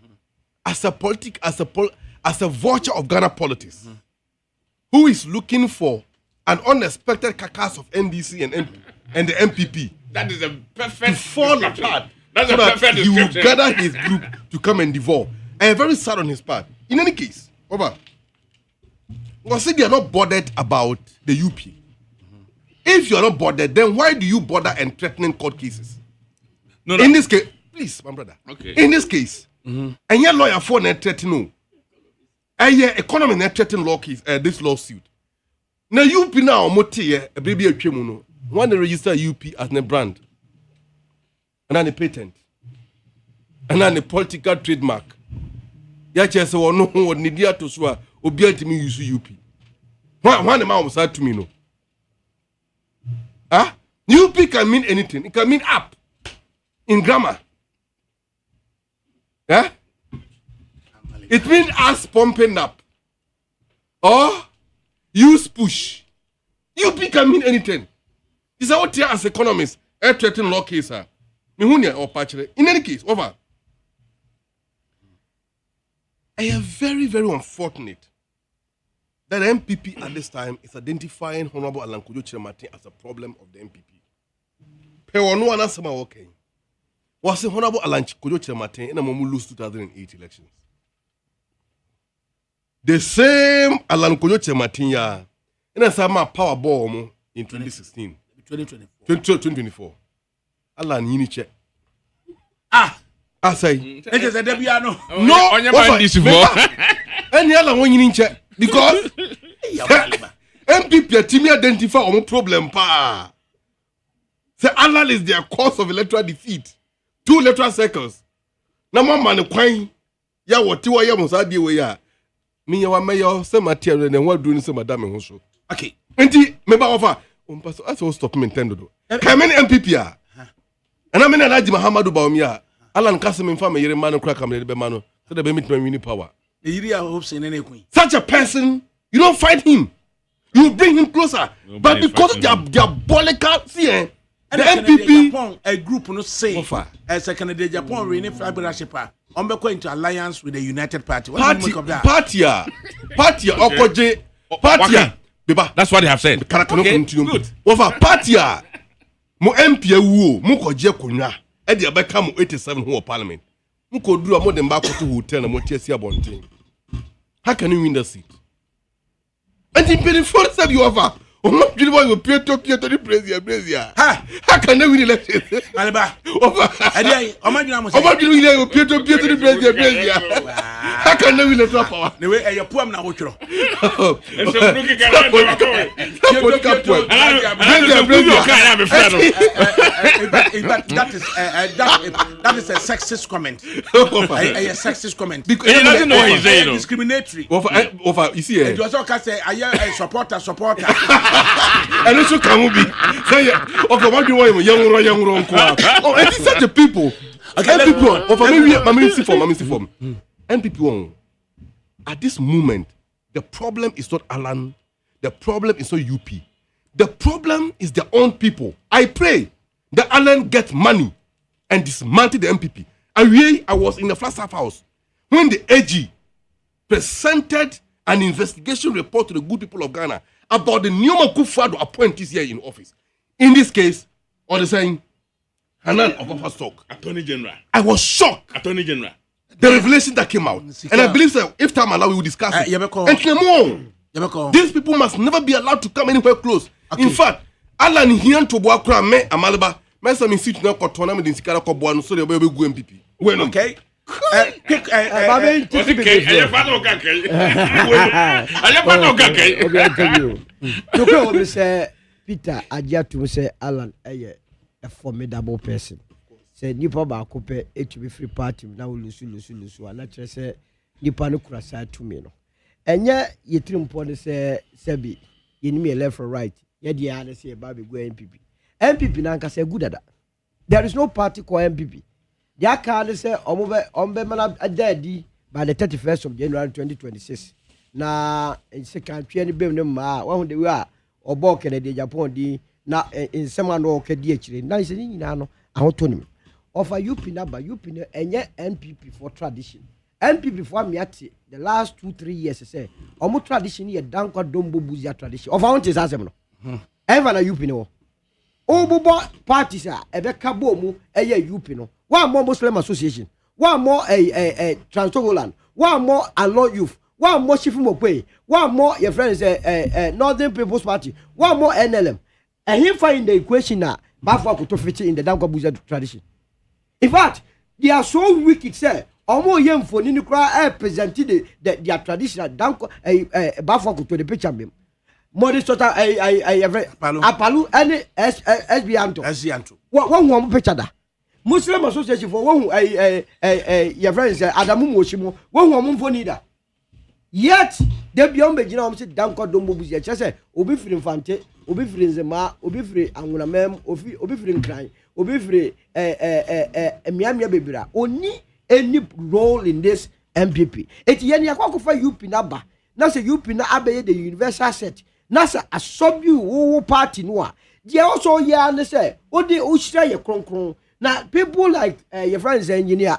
as a politic, as a vulture of Ghana politics, who is looking for an unexpected carcass of NDC and the MPP. That is a perfect to fall apart. That's so a perfect he will description. gather his group to come and devour. I am very sad on his part. In any case, over. Because they are not bothered about the UP. If you are not bothered, then why do you bother and threatening court cases? No. In this case, please, my brother. Okay. In this case, and your lawyer for net threatening, and your economy net threatening law case, this lawsuit. Now UP now moti a baby a chemuno. One they register UP as a brand, and then the patent, and then the political trademark. Ya chese wo no wo nidia to so a obi antimi use UP. One the man was said to me no. UP can mean anything. It can mean up in grammar. It means us pumping up or use push. UP can mean anything. This is what here as economists air threatening law case or patchere. In any case, over. I am very, very unfortunate that the MPP at this time is identifying Honorable Alan Kojo Martin as a problem of the MPP. Pewano anasema okay. Was Honorable Alan Kojo Martin in a moment lose 2008 elections. The same Alan Kojo Martin in a summer power bomb in 2016. 2024. Alan Yiniche. I say, it is a debiano. No, on your mind this before. Any other one in check because MPP team identify on problem pa. Say Alan is their cause of electoral defeat. 2 electoral cycles. Na man kwan ya woti wa ya musa die we ya. Me ya wa mayor say material na wa do ni say madam ho so. Okay. Enti me ba offer. Pastor as stop me intendo do. Can many MPP ah. And I mean Alhaji Muhammadu Bawumia. Alan Kasim in family yere man crack am be man so the be meet me power. Such a person, you don't fight him. You bring him closer. Nobody, but because of their diabolical the MPP Japan, a group no say as a Canada Japan reigning flag leadership on into alliance with the United Party. What do you make of that? Party Okoje Party. That's what they have said. Okay, good. Over Party mo MP wu mo koje konwa e de abeka mo 87 who parliament. Mo ko duru mo dem ba ko to hotel na mo tiasi abonten. How can you win the seat? And in the first time you offer, oh my God, you pay to the president. How can you win the election? Alba, you pay to the president. How can you win the power? The way you're poor now, Uchro. That is a sexist comment. A sexist comment. Because he doesn't know what he's saying. Discriminatory. You see, it was all say, I am a supporter. And also can be say, okay, what do you want? Young wrong. Oh, and these are the people. Okay, people. Over me, and people. At this moment, the problem is not Alan. The problem is not UP. The problem is their own people. I pray that Alan gets money and dismantle the MPP. And I was in the Flagstaff House when the AG presented an investigation report to the good people of Ghana about the Nneoma Akufo-Addo appointees here in office. In this case, or the saying, Hanan of Stock. Attorney General. I was shocked. Attorney General. The revelation that came out. And I believe that if time allows, we will discuss it. And these people must never be allowed to come anywhere close. Okay. In fact, Alan here to Boakra, me, Amalaba, Messa, me sit now, Cotona, with the Scara Cobuano, so they'll be going MPP. When okay. Quick, Peter Ajatu say Alan a formidable person. Say nipa ba kope to be free party na lusu and na say nipa no kurasa to me no. Enye yetrimpo ne say sebi yenimi left or right. Ye dia na say ba be go MPP. MPP na nka say good ada. There is no party called MPP. Their card say ombe mana adadi by the 31st of January 2026. Na second twi ni bem ne ma wa hu de we a obo Kennedy Japan di na in sema no okedi akire na ise ni nyina no ahotonim offer UP number UP no enye NPP for tradition NPP for amiate the last 2-3 years say omo tradition ye dankwa dombo buzia tradition offer want is asem no ever na UP no obubo parties a ebeka bo mu eye UP no one more Muslim association one more Trans-Togoland one more Allo Youth one more Shifumo Pay, one more your friends Northern People's Party, one more NLM. And he find the equation now, Bafwa could fit in the Danko Buza tradition. In fact, they are so wicked, sir. Almost young for Ninukra presented their traditional Danko Bafwa to the picture. Modest Sota Apalu and SBanto. One woman picture that. Muslim Association for one your friends Adamu Moshimo, one woman for neither. Yet, they be on Begina, I'm saying, Danko Dombo Buzia, say, Obi free Fante, Obi free Zema, Obi free Anguna Mem, Obi free Crime, Obi free Miami Bibra, only any role in this MPP. It's Yeni Akoko for UP Naba, Nasa UP na Abe, the universal set, Nasa a sub you party noir. They also, yeah, and say, what they Ustra your cron. Now, people like your friends engineer,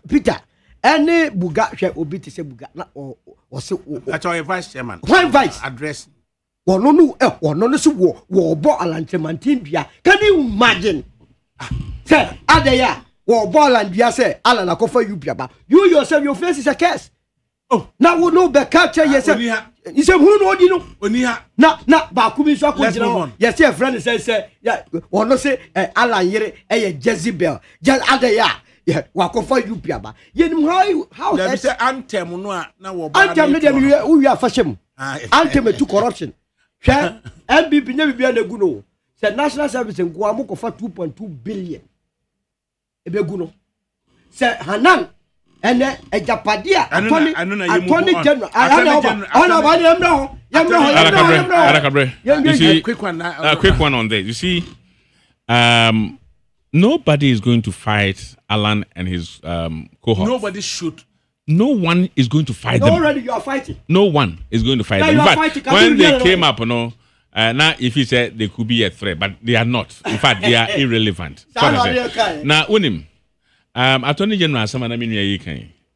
Peter. Any buga she obi te se buga na o se that's our vice chairman one vice address wono no so wo bo alantemantin bia can you imagine say adeya wo bo alandia say ala na kofa you bia ba you yourself your face is a curse now we know be culture yourself you say who no di no oni ha na ba ku bi so akogina yes your friend say wono say ala yere Jezebel just adeya yeah, wakofa you piaba. Yenim how there is anthem no na wo ba. Anthem no dem we are fashion. Anthem to corruption. Hwe MBP nya bibia na gu no. Say national service nko amokofa 2.2 billion. Ebe gu no. Say Hanan ene ejapadia attorney general. You see, quick one on this. You see, nobody is going to fight Alan and his cohorts. Nobody should. No one is going to fight them. Already you are fighting. No one is going to fight them. In fact, when they came up, now if he said they could be a threat, but they are not. In fact, they are irrelevant. Now, Unim, Attorney General,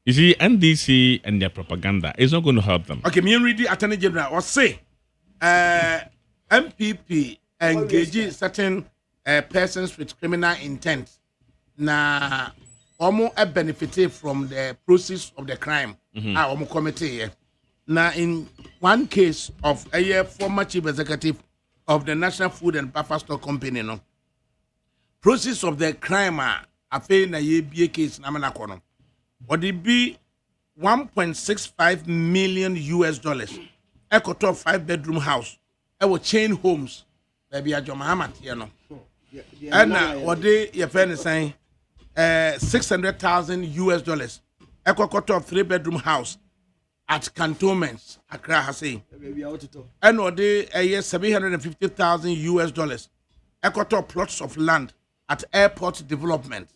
you see, NDC and their propaganda is not going to help them. Okay, me read the Attorney General or say MPP engage certain persons with criminal intent. Na omo benefited from the process of the crime. Omo committee. Now, in one case of a former chief executive of the National Food and Buffer Stock Company, no process of the crime a fair na ye be a case na manakono. Would it be $1.65 million? A top 5-bedroom house. I will chain homes. Baby John Muhammad, you know. And now what they your friend is saying $600,000. A top 3-bedroom house at cantonments, Accra has saying. And what they $750,000. A top plots of land at airport development.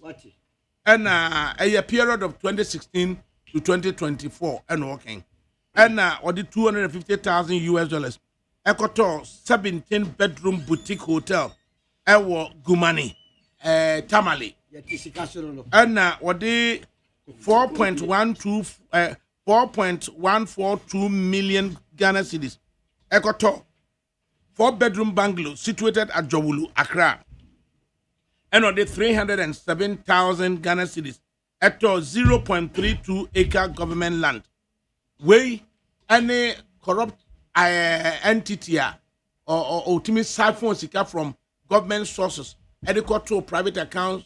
And a period of 2016 to 2024 and working. And what the $250,000. A top 17-bedroom boutique hotel. Ewo Gumani, Tamale. And what they 4.142 million Ghana cedis. Ekoto 4-bedroom bungalow situated at Jowulu, Accra. And what they 307,000 Ghana cedis. Eto 0.32 acre government land. Way any corrupt entity or to me siphon sika from government sources adequate to private accounts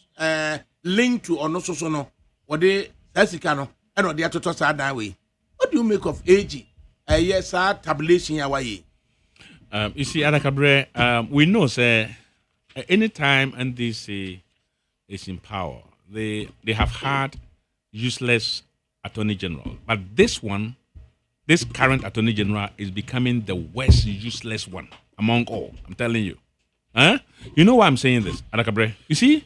linked to or no so no or they sika no and or they to say that way. What do you make of AG? Yes, tabulation ya way. You see, ADAKABRI, we know say anytime NDC is in power, they have had useless attorney general, but this current attorney general is becoming the worst useless one among all. I'm telling you. You know why I'm saying this, ADAKABRI? You see,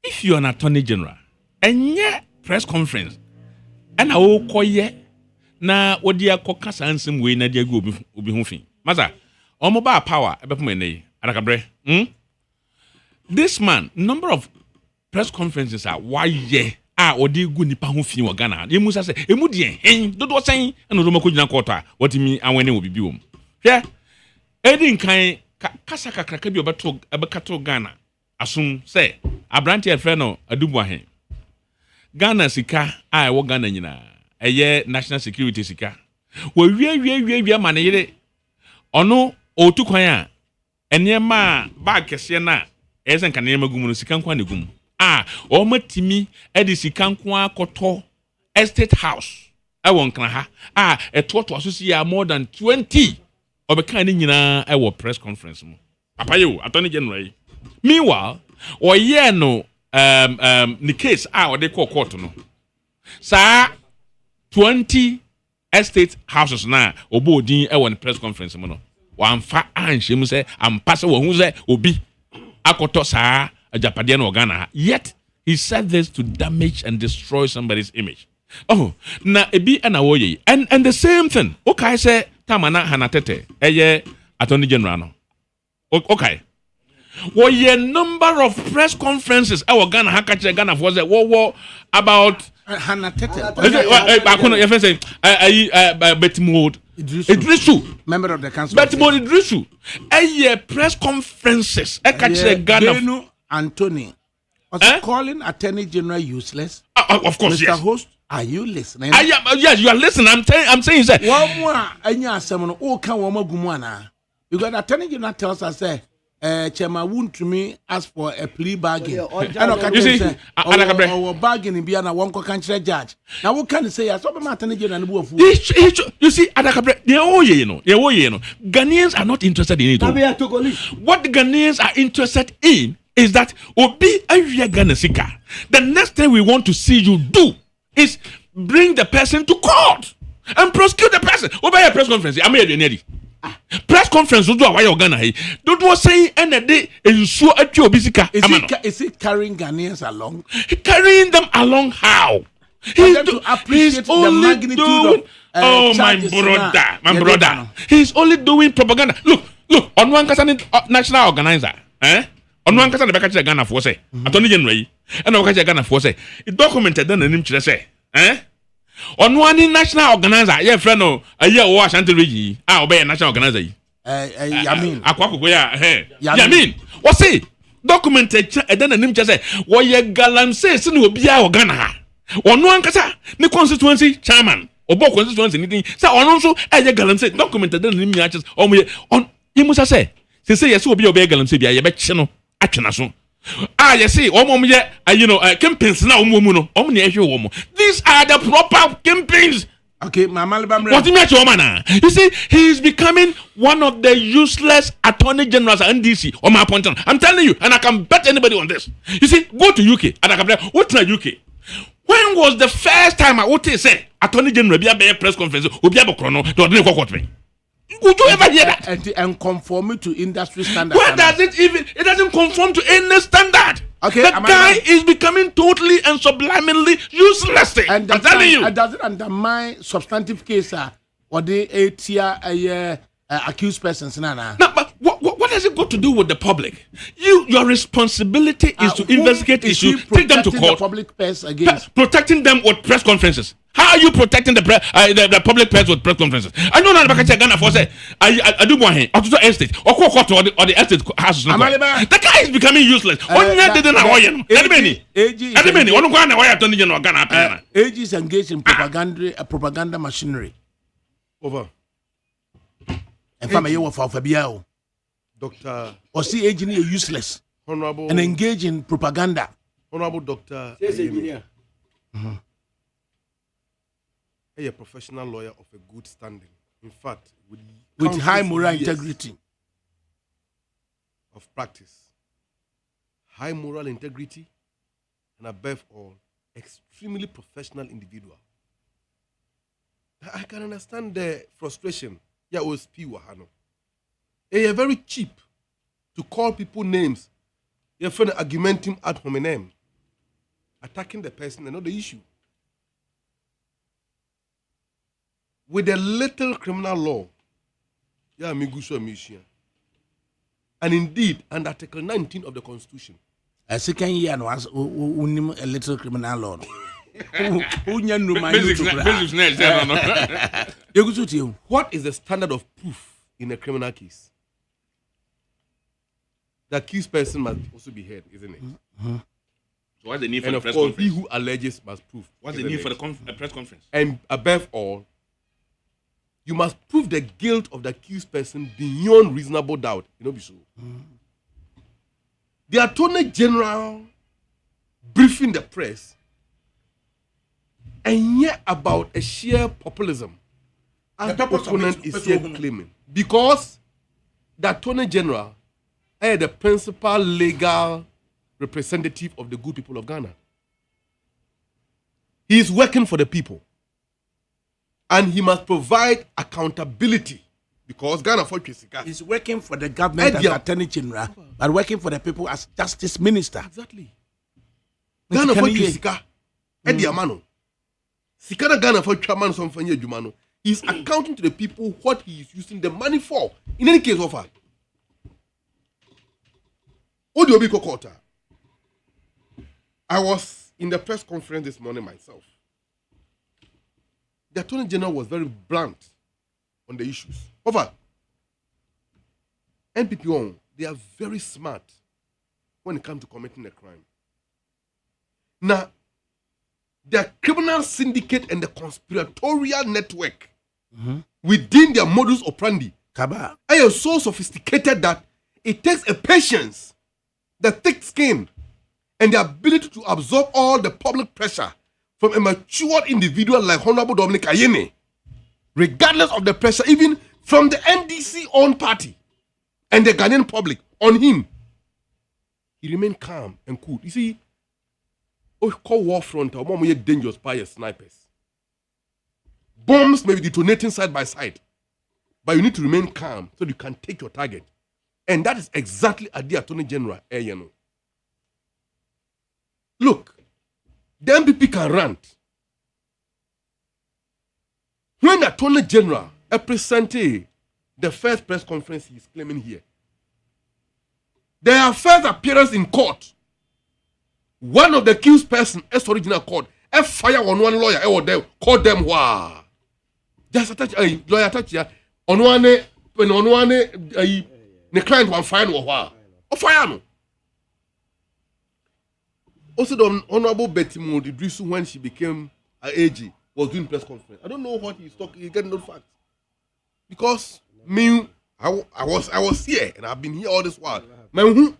if you're an attorney general and yet press conference and I will call ye na odia koka sansem we na dia go obi ho fin. Maza, omoba power ebepomene ADAKABRI. This man, number of press conferences are why ye odi gu nipa ho fin wo Ghana. Emu sa se emu de hen dodo sen na do mako gina court a what mi anwane obi bi wom. Hwe edin kan kasa kakraka bi obeto ebekato Ghana asum say abrante e frɛ no adubu ahen. Ghana sika wo Ghana nyina eye national security sika. Wo wie ma ne yire ono otu kwan a enema bag kese na esen kan enema gumu no sika nkwa ne gumu. O matimi edi sika nkwa akoto estate house won kan ha etoto asosi ya more than 20 obeka ne nyina wo press conference mu papa yo attorney general. Meanwhile o ye no the case o de court no sa 20 estate houses na obodin won press conference mu no wamfa anhwem se ampase wo hu se obi akoto sa Japadian Ghana. Yet he said this to damage and destroy somebody's image. Oh, na ebi anawoye. And the same thing. Okay, say Tamana Hanatete, eye Attorney General no. Okay. Woye number of press conferences our Ghana hakache Ghana was wo about Hanatete. Bakono you say Betmode Idrisu, member of the council. Betmode Idrisu. Eye press conferences hakache Ghana Anthony, was calling Attorney General useless? Of course, Mr. yes. Host, are you listening? I am. Yes, you are listening. I'm saying that. One more, anya someone. Oh, can one more gumwana? Because Attorney General tells us, Chairman won't to me ask for a plea bargain. You see, our bargaining be an one country judge. Now, what can you say? I saw the Attorney General. You see, ADAKABRI, Ghanaians are not interested in it. What the Ghanaians are interested in is that Obi Ghana Sika. The next thing we want to see you do is bring the person to court and prosecute the person. Over a press conference, I'm here. Press conference do why Ghana. Don't was saying any day and so at your Bisika. Is he carrying Ghanaians along? Carrying them along how? He's to appreciate the magnitude of my brother. He's only doing propaganda. Look, on one national organizer, on one case, the Bakacha Ghana for say, Attorney General, and Okacha Ghana for say, it documented then and him say, on one national organizer, yeah, friend, a year wash until we obey a national organizer. Yamin, Yamin, what's it? Documented and then and him just say, what ye galam says, will be our Ghana. On one casa, the constituency chairman, or both constituency anything, so on also, as ye galam said, documented then him matches on you must say, say, yes, will be your bagel and say, I bet you know. You see, campaigns now, these are the proper campaigns. Okay, what do you mean, you see, he is becoming one of the useless attorney generals at NDC on my point. I'm telling you, and I can bet anybody on this. You see, go to UK, and what's the UK? When was the first time I would say attorney general be a press conference or be a chrono to court me? Would you ever hear that? And conform to industry standards. Where does it even? It doesn't conform to any standard. Okay, the guy is becoming totally and subliminally useless. And I'm telling you. Does it undermine substantive case or the 8-year accused persons? No, but what has it got to do with the public? Your responsibility is to investigate issues, take them to court. The public press against protecting them with press conferences. How are you protecting the public press with press conferences? I know not about Ghana for say I do want him or to estate or court or the estate houses. The guy is becoming useless. AG is engaged in propaganda machinery. Over. And from a year of Fabiao. Dr. Or see engineer useless. Honorable. And engage in propaganda. Honorable Dr. Yes, engineer. A professional lawyer of a good standing. In fact, with high moral integrity of practice, high moral integrity, and above all, extremely professional individual. I can understand the frustration. Yeah, it was Wahano. It's very cheap to call people names. You're for the argumentum ad hominem, attacking the person and not the issue. With a little criminal law, yeah, and indeed, under Article 19 of the Constitution. A second year was a little criminal law. What is the standard of proof in a criminal case? The accused person must also be heard, isn't it? So what's the need for and the of press course, conference? he who alleges must prove. What's the need for the press conference? And above all, you must prove the guilt of the accused person beyond reasonable doubt. You know, be so. The Attorney General briefing the press, and yet about a sheer populism, as the opponent is here claiming, because the Attorney General is the principal legal representative of the good people of Ghana. He is working for the people. And he must provide accountability because Ghana for Jessica. He's working for the government as Attorney General, but working for the people as Justice Minister. Exactly. Ghana for Jessica. Eddie Amano. Sikana Ghana for Chairman Somfanya Jumano. He's accounting to the people what he is using the money for. In any case, offer. Odiobi Kokota. I was in the press conference this morning myself. The Attorney General was very blunt on the issues. Over. NPP, they are very smart when it comes to committing a crime. Now, the criminal syndicate and the conspiratorial network within their modus operandi are so sophisticated that it takes a patience, the thick skin, and the ability to absorb all the public pressure from a mature individual like Honorable Dominic Ayene, regardless of the pressure, even from the NDC-owned party and the Ghanaian public on him. He remained calm and cool. You see, call war front, or dangerous by snipers. Bombs may be detonating side by side, but you need to remain calm so you can take your target. And that is exactly at the Attorney General. Look, the MPP can rant. When the Attorney General presented the first press conference he is claiming here, their first appearance in court, one of the accused person, as original court, a fire on one lawyer, call them wow. Just attach a lawyer attach here on one the client one fine or wow. Or fire no. Also, the Honorable Betty Modidrisu, when she became an AG, was doing press conference. I don't know what he's talking. He getting no facts because me, I was here and I've been here all this while. The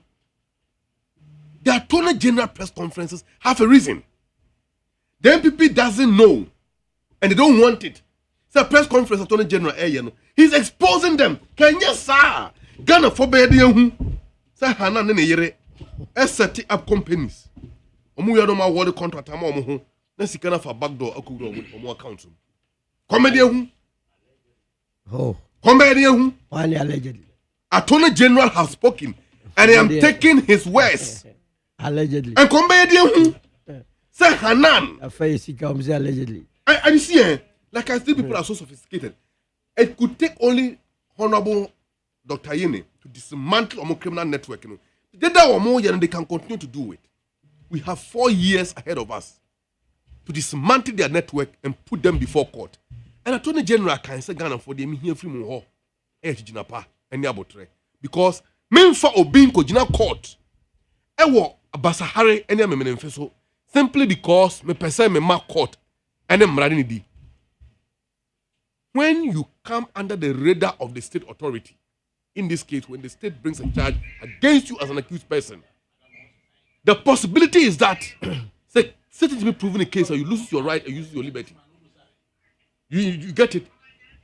Attorney General press conferences have a reason. The MPP doesn't know, and they don't want it. So press conference Attorney General he's exposing them. Can you say Ghana for bed say Hana ne yere set up companies. Omu ya no ma word contract ama omu ho na sika na for backdoor akugro omu account. Comedian Oh. Comedian Why allegedly? Attorney General has spoken and I am taking his words. Allegedly. And comedian say Hanan. Affair sika allegedly. And you see, like I see, people are so sophisticated. It could take only Honorable Dr. Yene to dismantle our criminal network. They can continue to do it. We have 4 years ahead of us to dismantle their network and put them before court. And Attorney General can say Ghana for them here free more because men for obeying Kojina court. Ewo Basahari any menefeso simply because me person me mark court and them di. When you come under the radar of the state authority, in this case, when the state brings a charge against you as an accused person, the possibility is that say certain to be proven a case or you lose your right or you lose your liberty. You get it?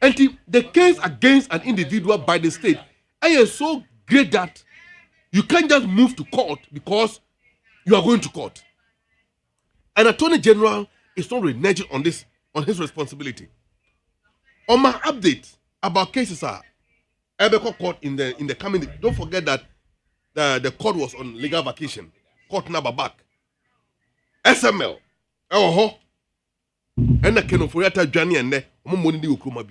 And the case against an individual by the state is so great that you can't just move to court because you are going to court. An attorney general is not reneging on his responsibility. On my update about cases are Ebeko court in the coming. Don't forget that the court was on legal vacation. Court number back. SML. And the Ken of Foriata Johnny and the money will come up.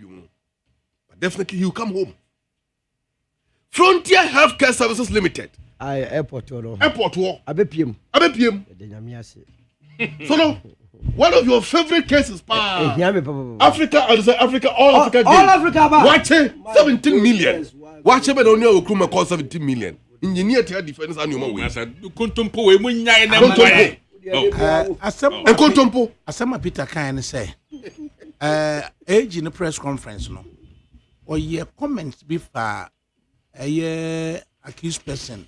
But definitely he will come home. Frontier Healthcare Services Limited. Airport war. ABPM. So now, one of your favorite cases, Africa, all Africa. All Africa, watch it, 17 million. Watch it, only will come cost 17 million. Engineer defense and human ways. Asama Peter can say, age in the press conference, no, or your comments before a year accused person,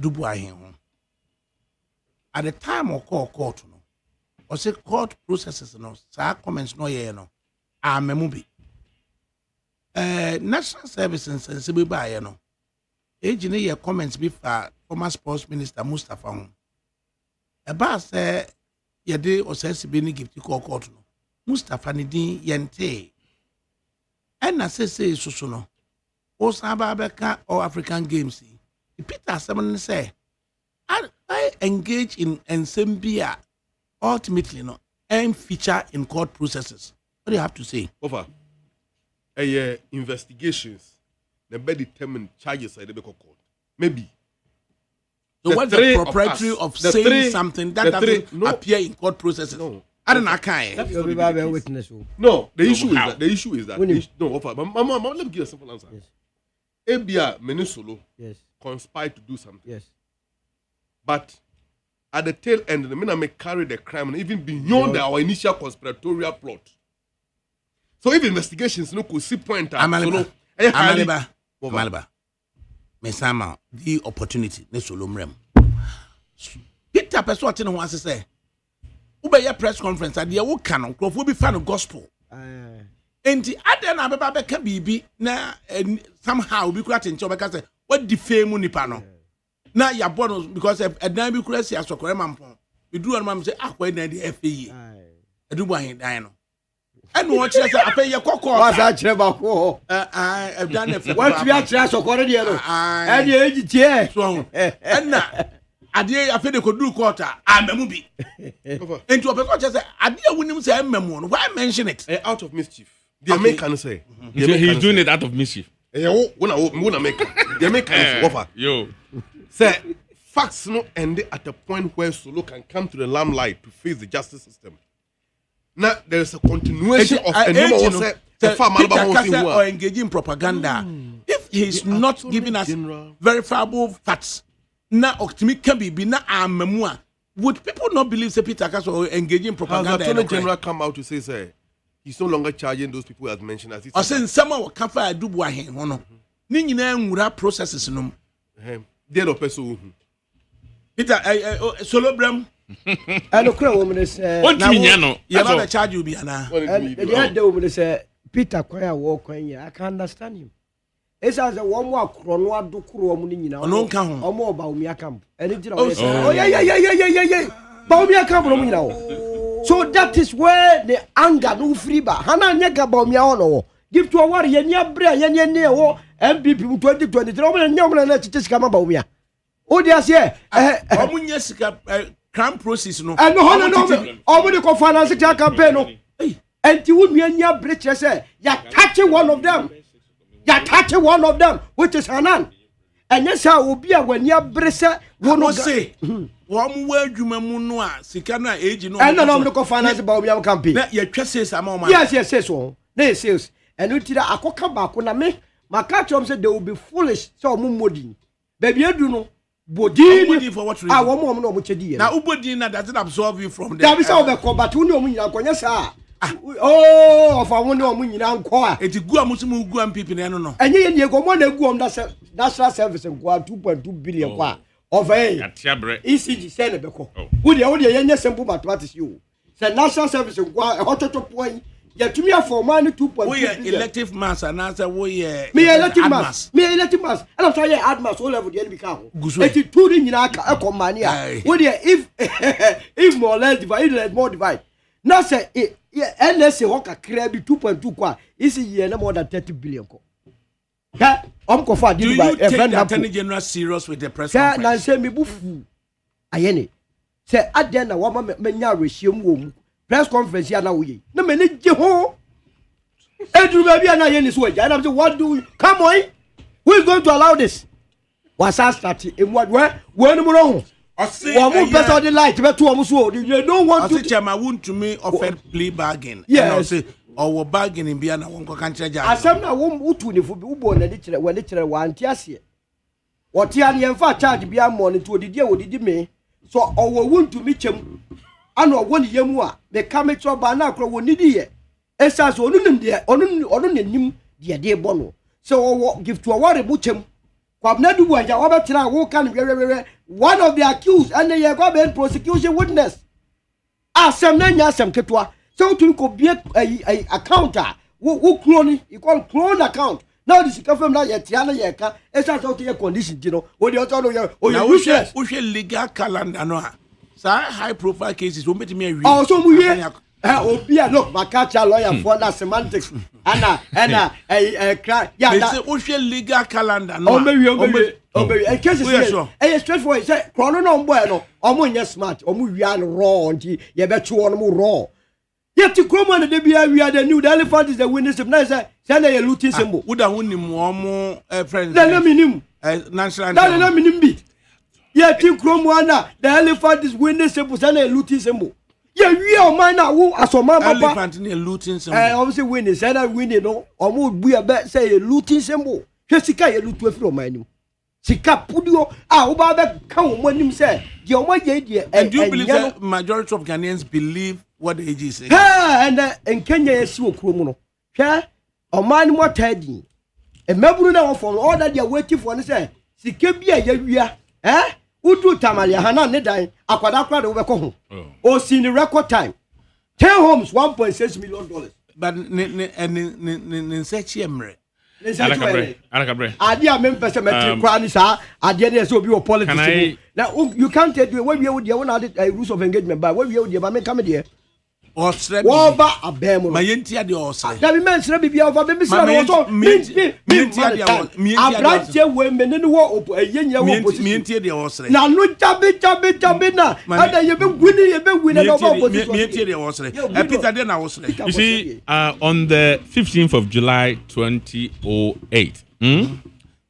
Dubois him. At the time of court, no, or say court processes, no, sir comments no, no, I'm a movie. National Service and Sensible by, no, age in your comments before former sports minister Mustafa. About say yede or says be ni gift call court no Mustafa ni din yente and na say so no o saba beka or African games Peter Simon say I engage in ensembia ultimately no and feature in court processes. What do you have to say? Over investigations the be determined charges at the court maybe. So what's the proprietary of saying something that doesn't appear in court processes? No. I don't know. No, the issue is that no, Mama, let me give you a simple answer. Yes. Abia Menisolo conspired to do something. Yes. But at the tail end, the men may carry the crime and even beyond our initial conspiratorial plot. So if investigations no could see point at Amaliba. Mesama the opportunity ne solomrem Peter person what no wants to say ube ya press conference ade wo kan nkrofo bi fa no gospel enti ade na beba beka bibi na somehow bi kura tenche obeka say what defame nipa no na ya bono because edan bi kura si asokore mampon eduru no mam say akwa na de afeye edubu ahin dan no enu o kire say afeye kokko wasa kire ba ko edan na fe what we are kire asokore de no e de eji tie so enna ade afede ko duru quarter amemu bi enti o person kire say ade awunim say amemu no why mention it out of mischief the American say he's doing it out of mischief wona make the American offer yo say facts no end at a point where Solo can come to the limelight to face the justice system. Now there is a continuation of or engaging propaganda. If he is not giving us verifiable facts, now optimistic can be na amemua. Would people not believe say Peter Kaso or engaging propaganda? The Attorney General come out to say he's no longer charging those people as mentioned as. Or saying someone will come for a dubu ahen ono. Ni nyina nwura processes no. Dead of person. Peter solo bram. I don't cry woman is you charge you be ana. The woman is Peter Kwaya walk I can understand him. It's as a one more chrono do kuro mu nyina. Ono nka ho. Omo Baumia camp. Oh yeah. Baumia camp no nyina. So that is where the anger no free ba. Hana nyega Baumia ono. Give to a war yenya bre yenya wo MPP 2023 omo nyamla na chichika ma Baumia. O dia se omo nya sika crime process no. No. Omo de ko finance campaign no. And you would nya bre che say you touching one of them. You're touching one of them, which is Hanan. And yes, I will be a when you're bressa. One say, one word you mamma, Sikana age, no, and no local finance about your campaign. Your chassis, yes, so. They says, and you tell I could come back when I make my catcher said they will be foolish, so moody. Baby, you do know. Body for what reason? I won't know what you did. Now, Ubodina doesn't absorb you from the. That is how the combat, you know, when you're going to say. Oh, kofa won ne omo nyina nko a eti gu amusumu gu am pipi ne no enye ye ne go mo na gu om national service nko 2.2 billion kwa over ECG say ne beko wo de ye nye simple mathematics you say national service nko a hototo point ya tumi afọ man 2.2 we elective mass and answer we me elective mass and I'm trying add mass all level the enemy ka ho eti two ni nyina ka ekomani a wo de if more less divide more divide now say NSA ho kakra bi 2.2 kwa isi ye na more than 30 billion ko ka ko fa di by a friend attorney general serious with the press conference na say me bufu ayene say aden na wa manya rehiem wo mu press conference ya na wo ye na me ne je ho eduru ba bia na ye ni so aja na say what do you come on who is going to allow this was start emu we no mo ho one person the light be to omo so they don't want to chairman want to me offer plea bargain and say or bargaining bia na won ko kan kire ja asem na wo utu ne fo bi ubo na de kire we ne kire wa anti ase wotia ne emfa charge bia mo ne to odidi odidi me so owo want to me chem ana owo ne yemu a the camera ba na akro woni di ye esa so onu nim de onu nanim de bo no so owo give to owo bu chem kwabna du waja wo betira wo kan wewewe one of the accused and they go be prosecution witness asem na nya asem ketwa so to ko be account wo clone you call clone account now this confirm na ye tia na ye ka esa so to ye condition di no wo de o to no ye o you useless wo legal calendar no ha high profile cases wo metimi awi oh so mu ye obi a look makacha lawyer for that semantics ana cry yeah they say wo legal calendar no Obe cases eh straightforward say chrono no boy no omo nya smart omo wia no raw nti ye be twe no raw yet kromo na de bia wia the new the elephant is the witness na say na ye looting symbol wo da wonim omo friend na minim national na minim bi yet kromo na the elephant is witness symbol say na looting symbol ye wi o man na wo asoma papa elephant na looting symbol obviously witness say na winning no omo bua be say looting symbol hwesika ye lutu afiro man nim sika pudio wo ba be ka wo manim say de o maye de and you believe that majority of Ghanaians believe what the AG is saying and in Kenya yesi okuro no hwe o man mo tadi e maburu na wo for all that they are waiting for ne say sika bia ya wia udu tamalia hana ne dan akwada kwada wo be ko ho o see the record time 10 homes $1.6 million but ne search emre ADAKABRI. Adi a member se metri kwa ni sa adi na so obi o politics. Now you can't do when we would the one rules of engagement but when we would ba me come there. Osre Over abem. Ma yentia de osre. Da bi mensre bibia over be misra no so yentia de abranche we me ne wo yenya wo opposition. Yentia de osre. Na no chabe na ada ye be wini na opposition. Yentia de osre. Peter de na osre. You see on the 15th of July 2008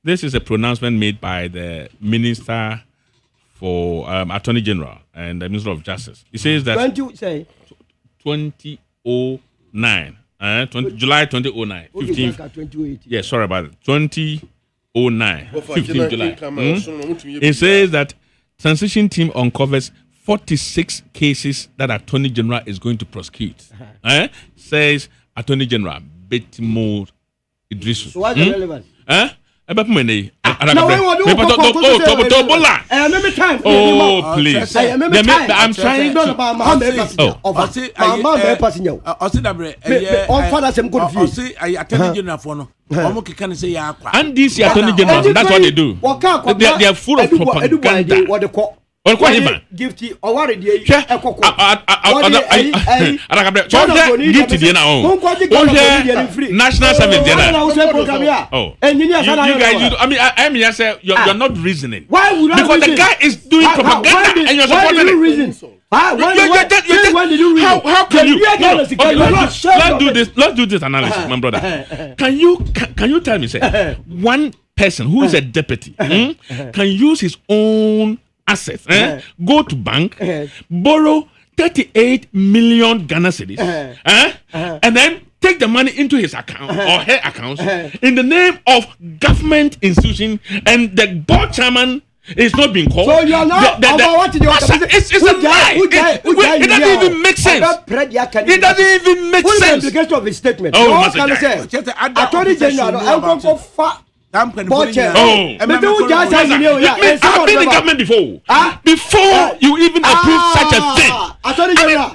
this is a pronouncement made by the Minister for Attorney General and the Minister of Justice. He says that 2009, July 2009, 15th. Yeah, sorry about it. 2009, 15th July. It says that transition team uncovers 46 cases that Attorney General is going to prosecute. Says Attorney General Betimo Idrisu. So what's the relevance? Oh, please. I'm trying to. And these Attorney Generals, that's what they do. They are full of propaganda. Gifty or what did you national service you guys you're not reasoning. Why would because the guy is doing propaganda and you're supporting it. How can you let's do this analysis, my brother. Can you tell me, say, one person who is a deputy can use his own assets, go to bank, borrow 38 million Ghana cedis, and then take the money into his account or her accounts in the name of government institution, and the board chairman It's not being called. So you are not what did you want? It's a lie. It doesn't even make sense. It doesn't even make sense. What is the implication of his statement? Oh, what can I say? Attorney General, I go for fat. I've been in government before. Before you even approve such a thing. Attorney General.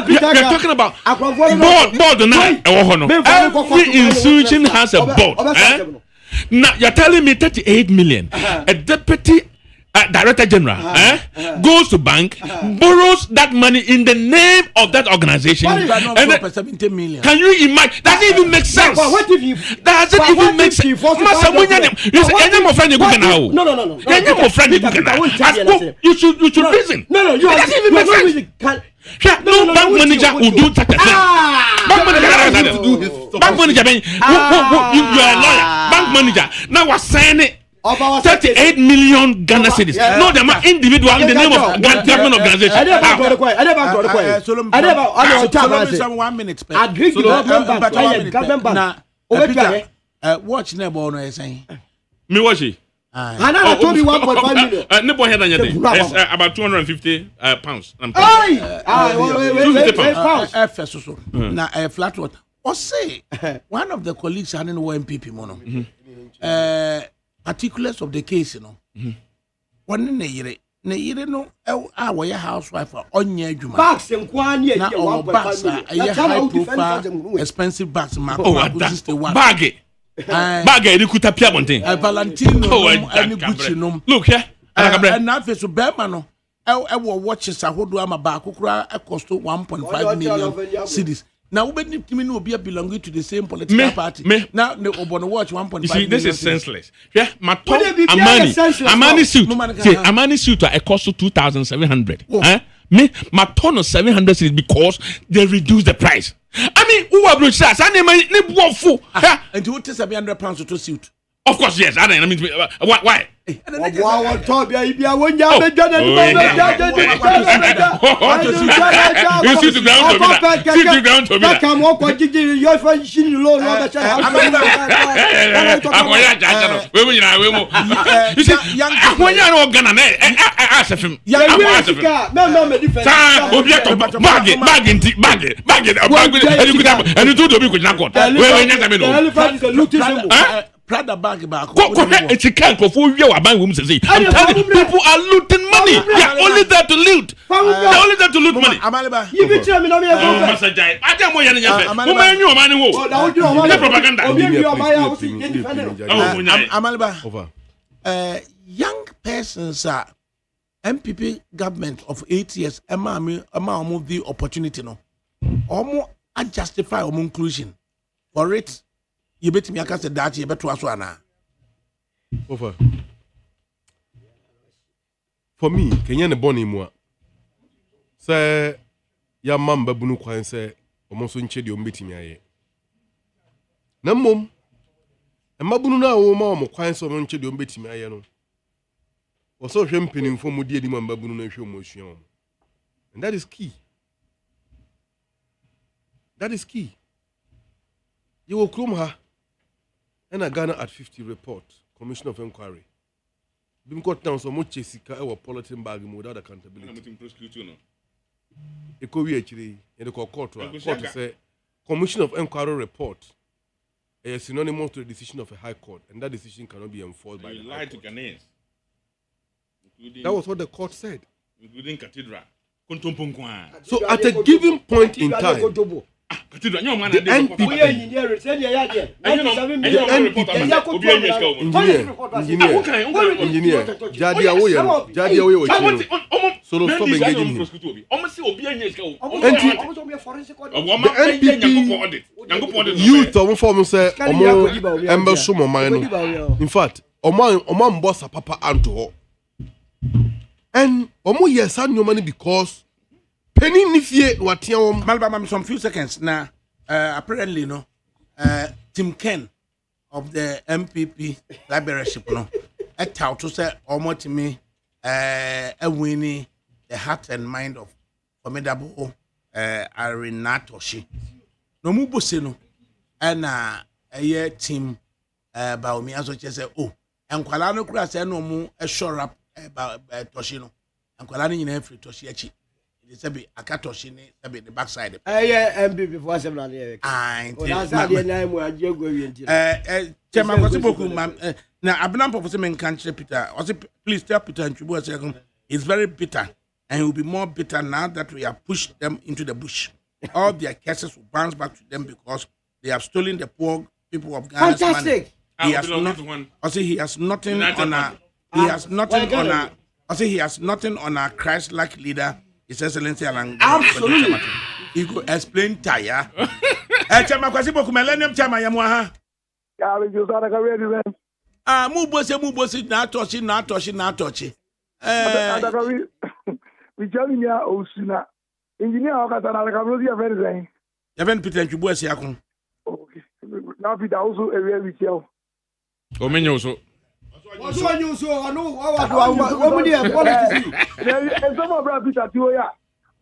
You're talking about board now. Every institution has a board. Now you're telling me 38 million. A deputy director general goes to bank, borrows that money in the name of that organization. And 70 million. Can you imagine? Doesn't even make sense. What if you? Doesn't even make sense. You say, my friend, you can now. No. My friend, you can now. You should reason. No. You doesn't even make sense. No bank manager will do such a thing. Bank manager, you are a lawyer. Bank manager now was signing 38 million Ghana cedis. No, they are individual in the name of government organization. Watch Nebo no saying. Me watch it. I told you 1.5 million. Nebo head on your day. It's about 250 pounds. Now a flat what? Or say one of the colleagues had no MPP mono. Particulars of the case, you know. One ne yere no our housewife on your juma. Bags and quania na bags a high profile expensive bags ma bag kuta pia bonten. Valentino and Gucci no. Look here. And now face to Berman no. Watches a hodo ama ba kokura cost 1.5 million cedis. Now, when you will be belonging to the same political party. Now, they will watch 1.5. You see, this is senseless. Yeah, my top Amani suit. Amani suit a cost of 2,700. My ton of 700 is because they reduce the price. I mean, who are blue shots? I need one fool. And you would take £700 to suit. Of course, yes. I mean, why? You see to ground to Prada bag back. It's a can't go for you. I'm telling you, people are looting money. They are only there to loot. They're only there to loot money. You be telling me no me I don't want you Amaliba. Young persons are MPP government of 8 years. Move the opportunity no. Omo I justify omo inclusion for it. You bet me I can say that you bet to us one. Over. For me, Kenyan born in moi. Say, ya mamba bunu kwan say, omoso nchedi ombeti mi aye. Na mom, emabunu na wo ma omo kwan so omo nchedi ombeti mi aye no. Oso hwe mpenimfo mu die di mamba bunu na hwe omo sua omo. And that is key. That is key. You will come her. And a Ghana at 50 report, Commission of Inquiry. Been got down so much Jessica or politin bag without accountability. It could be actually in the court to say Commission of Inquiry report is synonymous to the decision of a high court, and that decision cannot be enforced by the high court. To Ghanaians. That was what the court said. Including Cathedral. So at a given point in time, the engineer, so stop engaging him. Youth of form say, in fact, Oman boss a papa Anto. And Omo yes, I money because penny nifie what yam Malbam some few seconds now. Apparently, no, Tim Ken of the MPP librarship, no, a tout to say almost to me, a winning the heart and mind of formidable Arenatoshi. No mubusino, and a team Baomi as what you say, oh, and Qualano Crass and no more a short up about Toshino, and Qualani in every Toshiachi. It's a bit a catoshine, a bit the backside. And before 7 years. That's how the name where you're going. Chairman Possible, now Abnam Professor country Peter. Please tell Peter and Chubu a second. It's very bitter, and it will be more bitter now that we have pushed them into the bush. All their cases will bounce back to them because they have stolen the poor people of Ghana's money. He has nothing on a. He has nothing on a. He has nothing on a Christ-like leader. His Excellency Alan. Absolutely. He could explain Taya. Chama Kwasibo Kumelenium Chama Yamaha. Yeah, we just had a career. Mubosi, not touchy. We tell you, Osuna. Engineer, how can I come here very saying? Even Peter and Chubuasi Akon. Okay. Now, Peter also a real with you. Omenyoso. What's one you so? I know what would you have politics? And some of our Peter Tioya,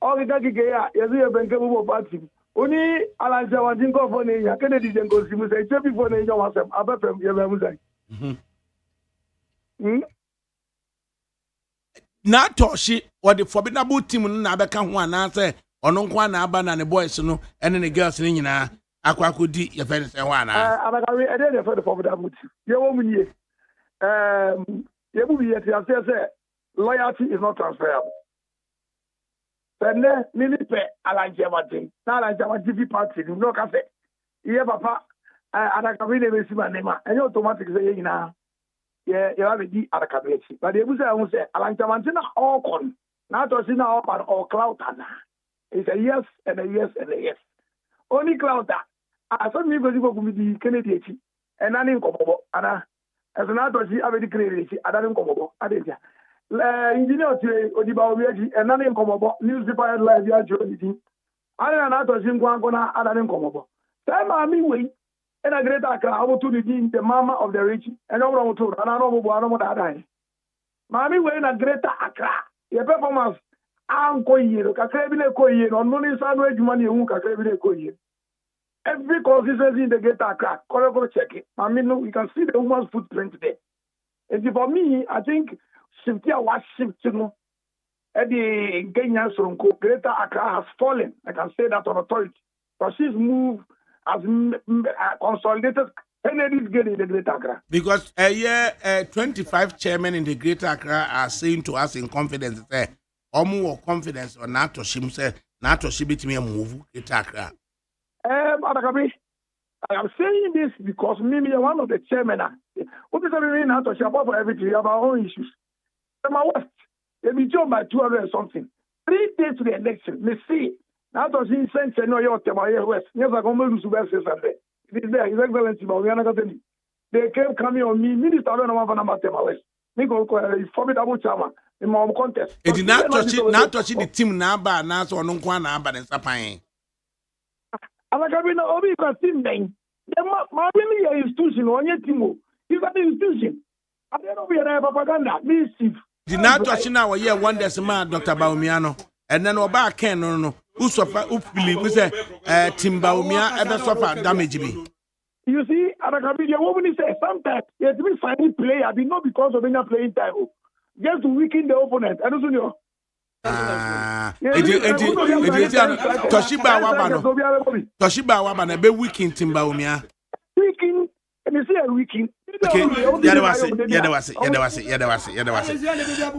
all the Gagaya, yes, we have been capable of party. Only Alan Jawan go for Naya, Kennedy and go see say, Chevy for Naya, Abba from Yamusai. Not Toshi or the formidable team Nabaka one answer, or no one Aban and the boys, no, and then the girls in Aquacudi, your friends and one. I did for the formidable team. You woman, ye. You will be at your loyalty is not transferable. Then, Nilipe, Alan Jamatin, Alan Jamatin party, no cafe. Yeah, Papa, ADAKABRI name, and you automatically say, now. Yeah, you have a D ADAKABRI. But they will say, Alan Jamatin, all con, not to see now, but all cloud. It's a yes and a yes and a yes. Only cloud that. I thought me because you go with the Kennedy, and I didn't come over, and as an artist, I already created. I don't come over. I didn't. Engineer Odibaobi, and I didn't come over. Newspaper headlines, you are joining. I don't know to sing one corner. I didn't come over. Time I mean, wait. And a great opportunity, the mama of the rich, and I want to, and I don't know what I die. Mammy, when a great Accra, your performance, I'm going here, Kakabine Koye, on money sandwich money, who Kakabine Koye. Every consistency in the Greater Accra, correct check it. I mean, we can see the woman's footprint there. And for me, I think Cynthia was shifting. At the Kenya Sonko, Greater Accra has fallen. I can say that on authority. But she's moved as consolidated Kennedy's getting in the Greater Accra. Because a year, 25 chairmen in the Greater Accra are saying to us in confidence, say, more confidence or not to shim say, not to shibit me a move, Greater Accra. ADAKABRI, I am saying this because maybe one of the chairmen. What is happening now to share for everything? We have our own issues. My West, they be joined by 200 and something. 3 days to the election, let's see. Now to see sense no your West. Yes, I come to West Sunday. It is there, His Excellency, but we are not getting. They came coming on me, Minister of the West. Me go formidable chairman in my contest. It did not touch the team now, but now so no one now, but in Sapine. ADAKABRI no obi ka team den. Ma really institution on your team. It's an institution. I don't know where propaganda. Me Steve. The NATO now we hear one decimal Dr. Baumiano. And then Oba Ken no. Who suffer who believe we say Tim Baumia ever suffer damage me. You see, ADAKABRI, the woman say sometimes you have to be finding player, but not because of any playing time. Just to weaken the opponent. I don't know. Toshiba Wabano be weaking Timbaumia. Weaking, and you say a weaking. Okay, Yadawasi.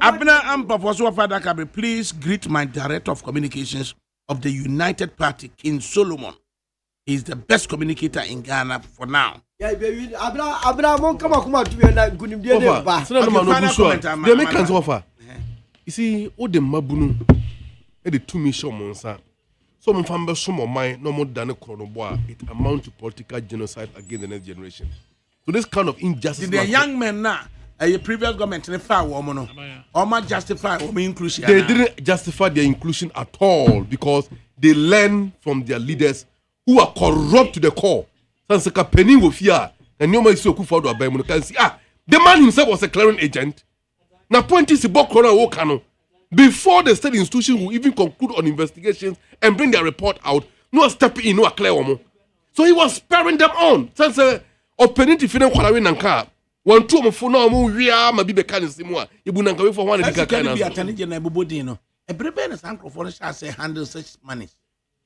Abner Ampa for ADAKABRI, please greet my director of communications of the United Party, King Solomon. He's the best communicator in Ghana for now. Yeah, baby. Abra won't come to you and good they make us offer. You see, all the mabunu, the 2 mission monsa. Some family, some of mine, no more than a chronoboa. It amounts to political genocide against the next generation. So this kind of injustice. The young men now, a previous government in the far woman, or justify inclusion. They didn't justify their inclusion at all because they learn from their leaders who are corrupt to the core. Since a penny will fear, and no man so cool for the can see. The man himself was a clearing agent. Now, point is about Corona before the state institution will even conclude on investigations and bring their report out, no step in, no clear one. So he was sparing them on. Since opportunity fi ne kwalawe nanka wan tu omfo na omo wia ma bi be kan simu a ibu nanka we for one de ka na atane je na ebobodin no ebrebe na sanko for shall say handle such money.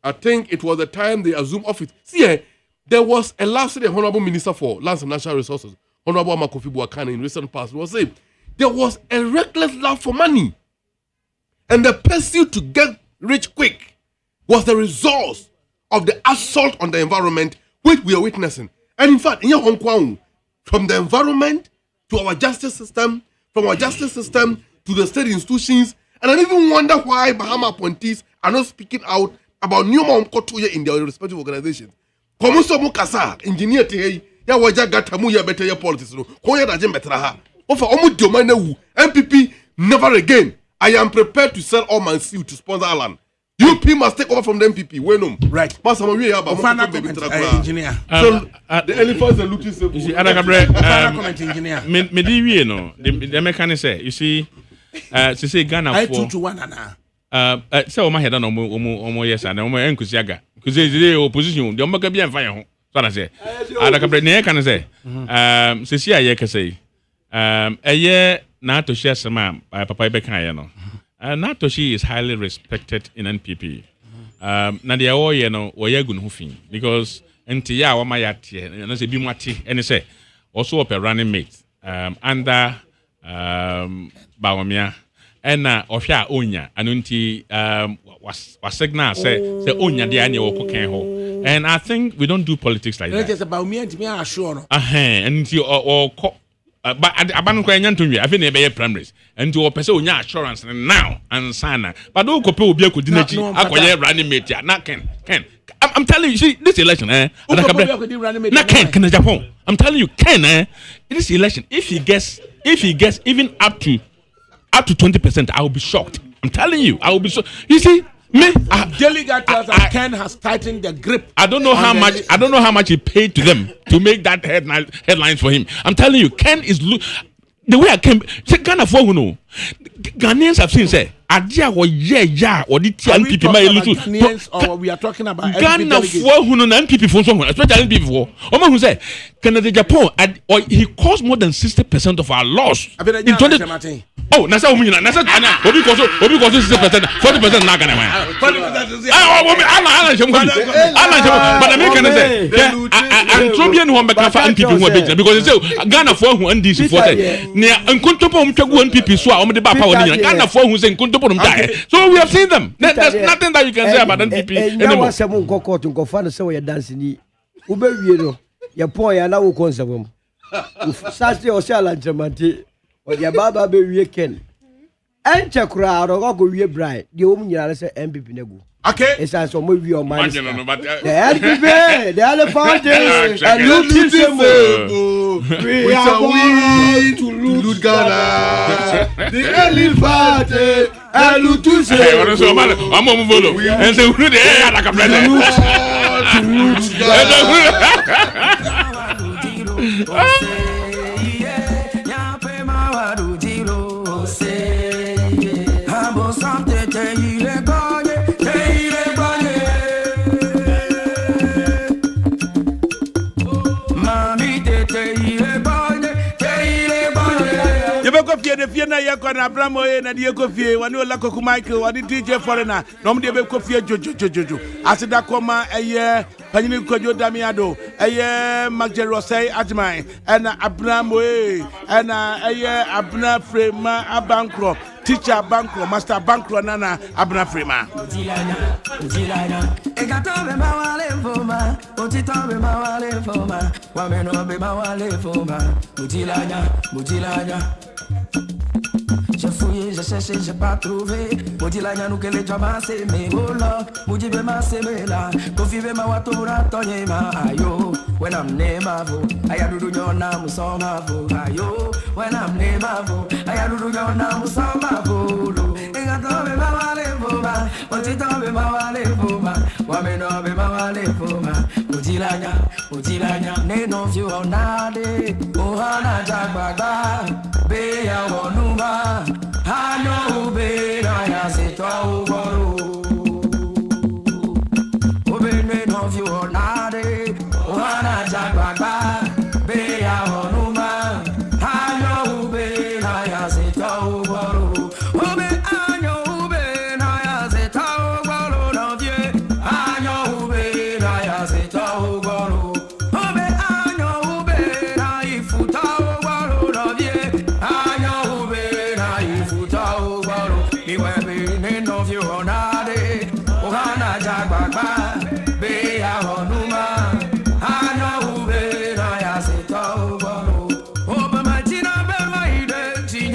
I think it was the time they assumed office. See, there was a last the Honorable Minister for Lands and Natural Resources, Honorable Makofi Buakane, in recent past, was saying there was a reckless love for money. And the pursuit to get rich quick was the result of the assault on the environment which we are witnessing. And in fact, in Hong Kong, from the environment to our justice system, from our justice system to the state institutions, and I even wonder why Bahama appointees are not speaking out about new mom kotoye in their respective organizations. Komuso mukasa engineer te ya waja gata mu ya better politics no. Ko ya daje betra ha. Ofa omu diomane wu. MPP never again. I am prepared to sell all my seal to sponsor Alan. UP must take over from the MPP. When right. Masa mo we about engineer. So the elephants are looking so. You see ADAKABRI comment engineer. Me di wie no. The mechanic say you see say Ghana for 2 to 1 ana. Say o ma head na omo yes and omo enkusi aga because the opposition the omo ka bi enfa ye ho so na say ADAKABRI ne kan say se si aye ka say eye na to share sama papa be kan ye no na to she is highly respected in NPP na the o ye no o ye gun ho fin because enti ya wa ma ya tie na say bi mu ate ene say also up a running mate under Bawumia and Osha Onya and was signal say Onya the annual cooking. And I think we don't do politics like that. It's about me and me are sure. And you or but abandon Quayan to me, I think they primaries and to pursue assurance now and sana. But don't compare be a good dinner. I running mate. Not Ken. I'm telling you, see this election, not Ken Japan. I'm telling you, Ken, this election, if he gets even up to 20%, I will be shocked. I'm telling you, I will be so. You see, me, delegate Ken has tightened the grip. I don't know how much. I don't know how much he paid to them to make that headlines for him. I'm telling you, Ken is the way I came. Say Ghana for who know. Ghanaians have seen say. Adia or yeah or the NPP or we are talking about Ghana for who know NPP for someone, especially NPP for. Oma who say Canada Japan or he caused more than 60% of our loss in 20. Oh, nasa umina nasa obi koso 60%, 40% na Ghana man. 40%. Ala but American say and Trumpian who make NPP who be because they say Ghana for who NDC for say. Nia nkontopo umtwagu NPP so a omde ba power ni Ghana for who say nkontopo okay. So we have seen them. There's nothing that you can say about NPP anymore. Now some go court and go find say we dance ni. Ube wie no. Ya po ya na wo konsabom. Saturday o sha lanchamante. O ya baba be wie ken. Enche kura ro go wie brai. De wo nyira say MPP na go. Okay. It's as so we on my. The MPP, the elephant is and look we are going to lose Ghana. The elephant and look to say. I'm on follow. And say who the ADAKABRI Fie de fie na ye ko na Abramo ye na de ko fie wani ola koku Michael wani DJ Foreigner no mo de be ko fie jojo asida koma eye panyini kojo Damiado eye Magjerosei Ajman na Abramo na eye Abna Frema Abankro teacher Bankro master Bankro nana Abna Frema Egato be mawale foma otito be mawale foma wa meno be mawale foma mujilanya j'ai fouillé, j'ai cherché, j'ai pas trouvé. Maudit la nous que les jambes c'est mes vola. Maudit be ma c'est mes la. Kofi be ma watura tonye ma ayo. When I'm near my vo, I do your name so ma vo ayo. When I'm near my vo, I do your name so ma vo. Egato be ma wale foma, otito be ma wale foma. Wa me no be ma wale foma. Mujilanya, ne no view on nade. Ohana jagbaga, be ya wonuba. Hano be na ya se to ugoro. Obe ne no view on nade. Ohana jagbaga, futa o baro mi wa be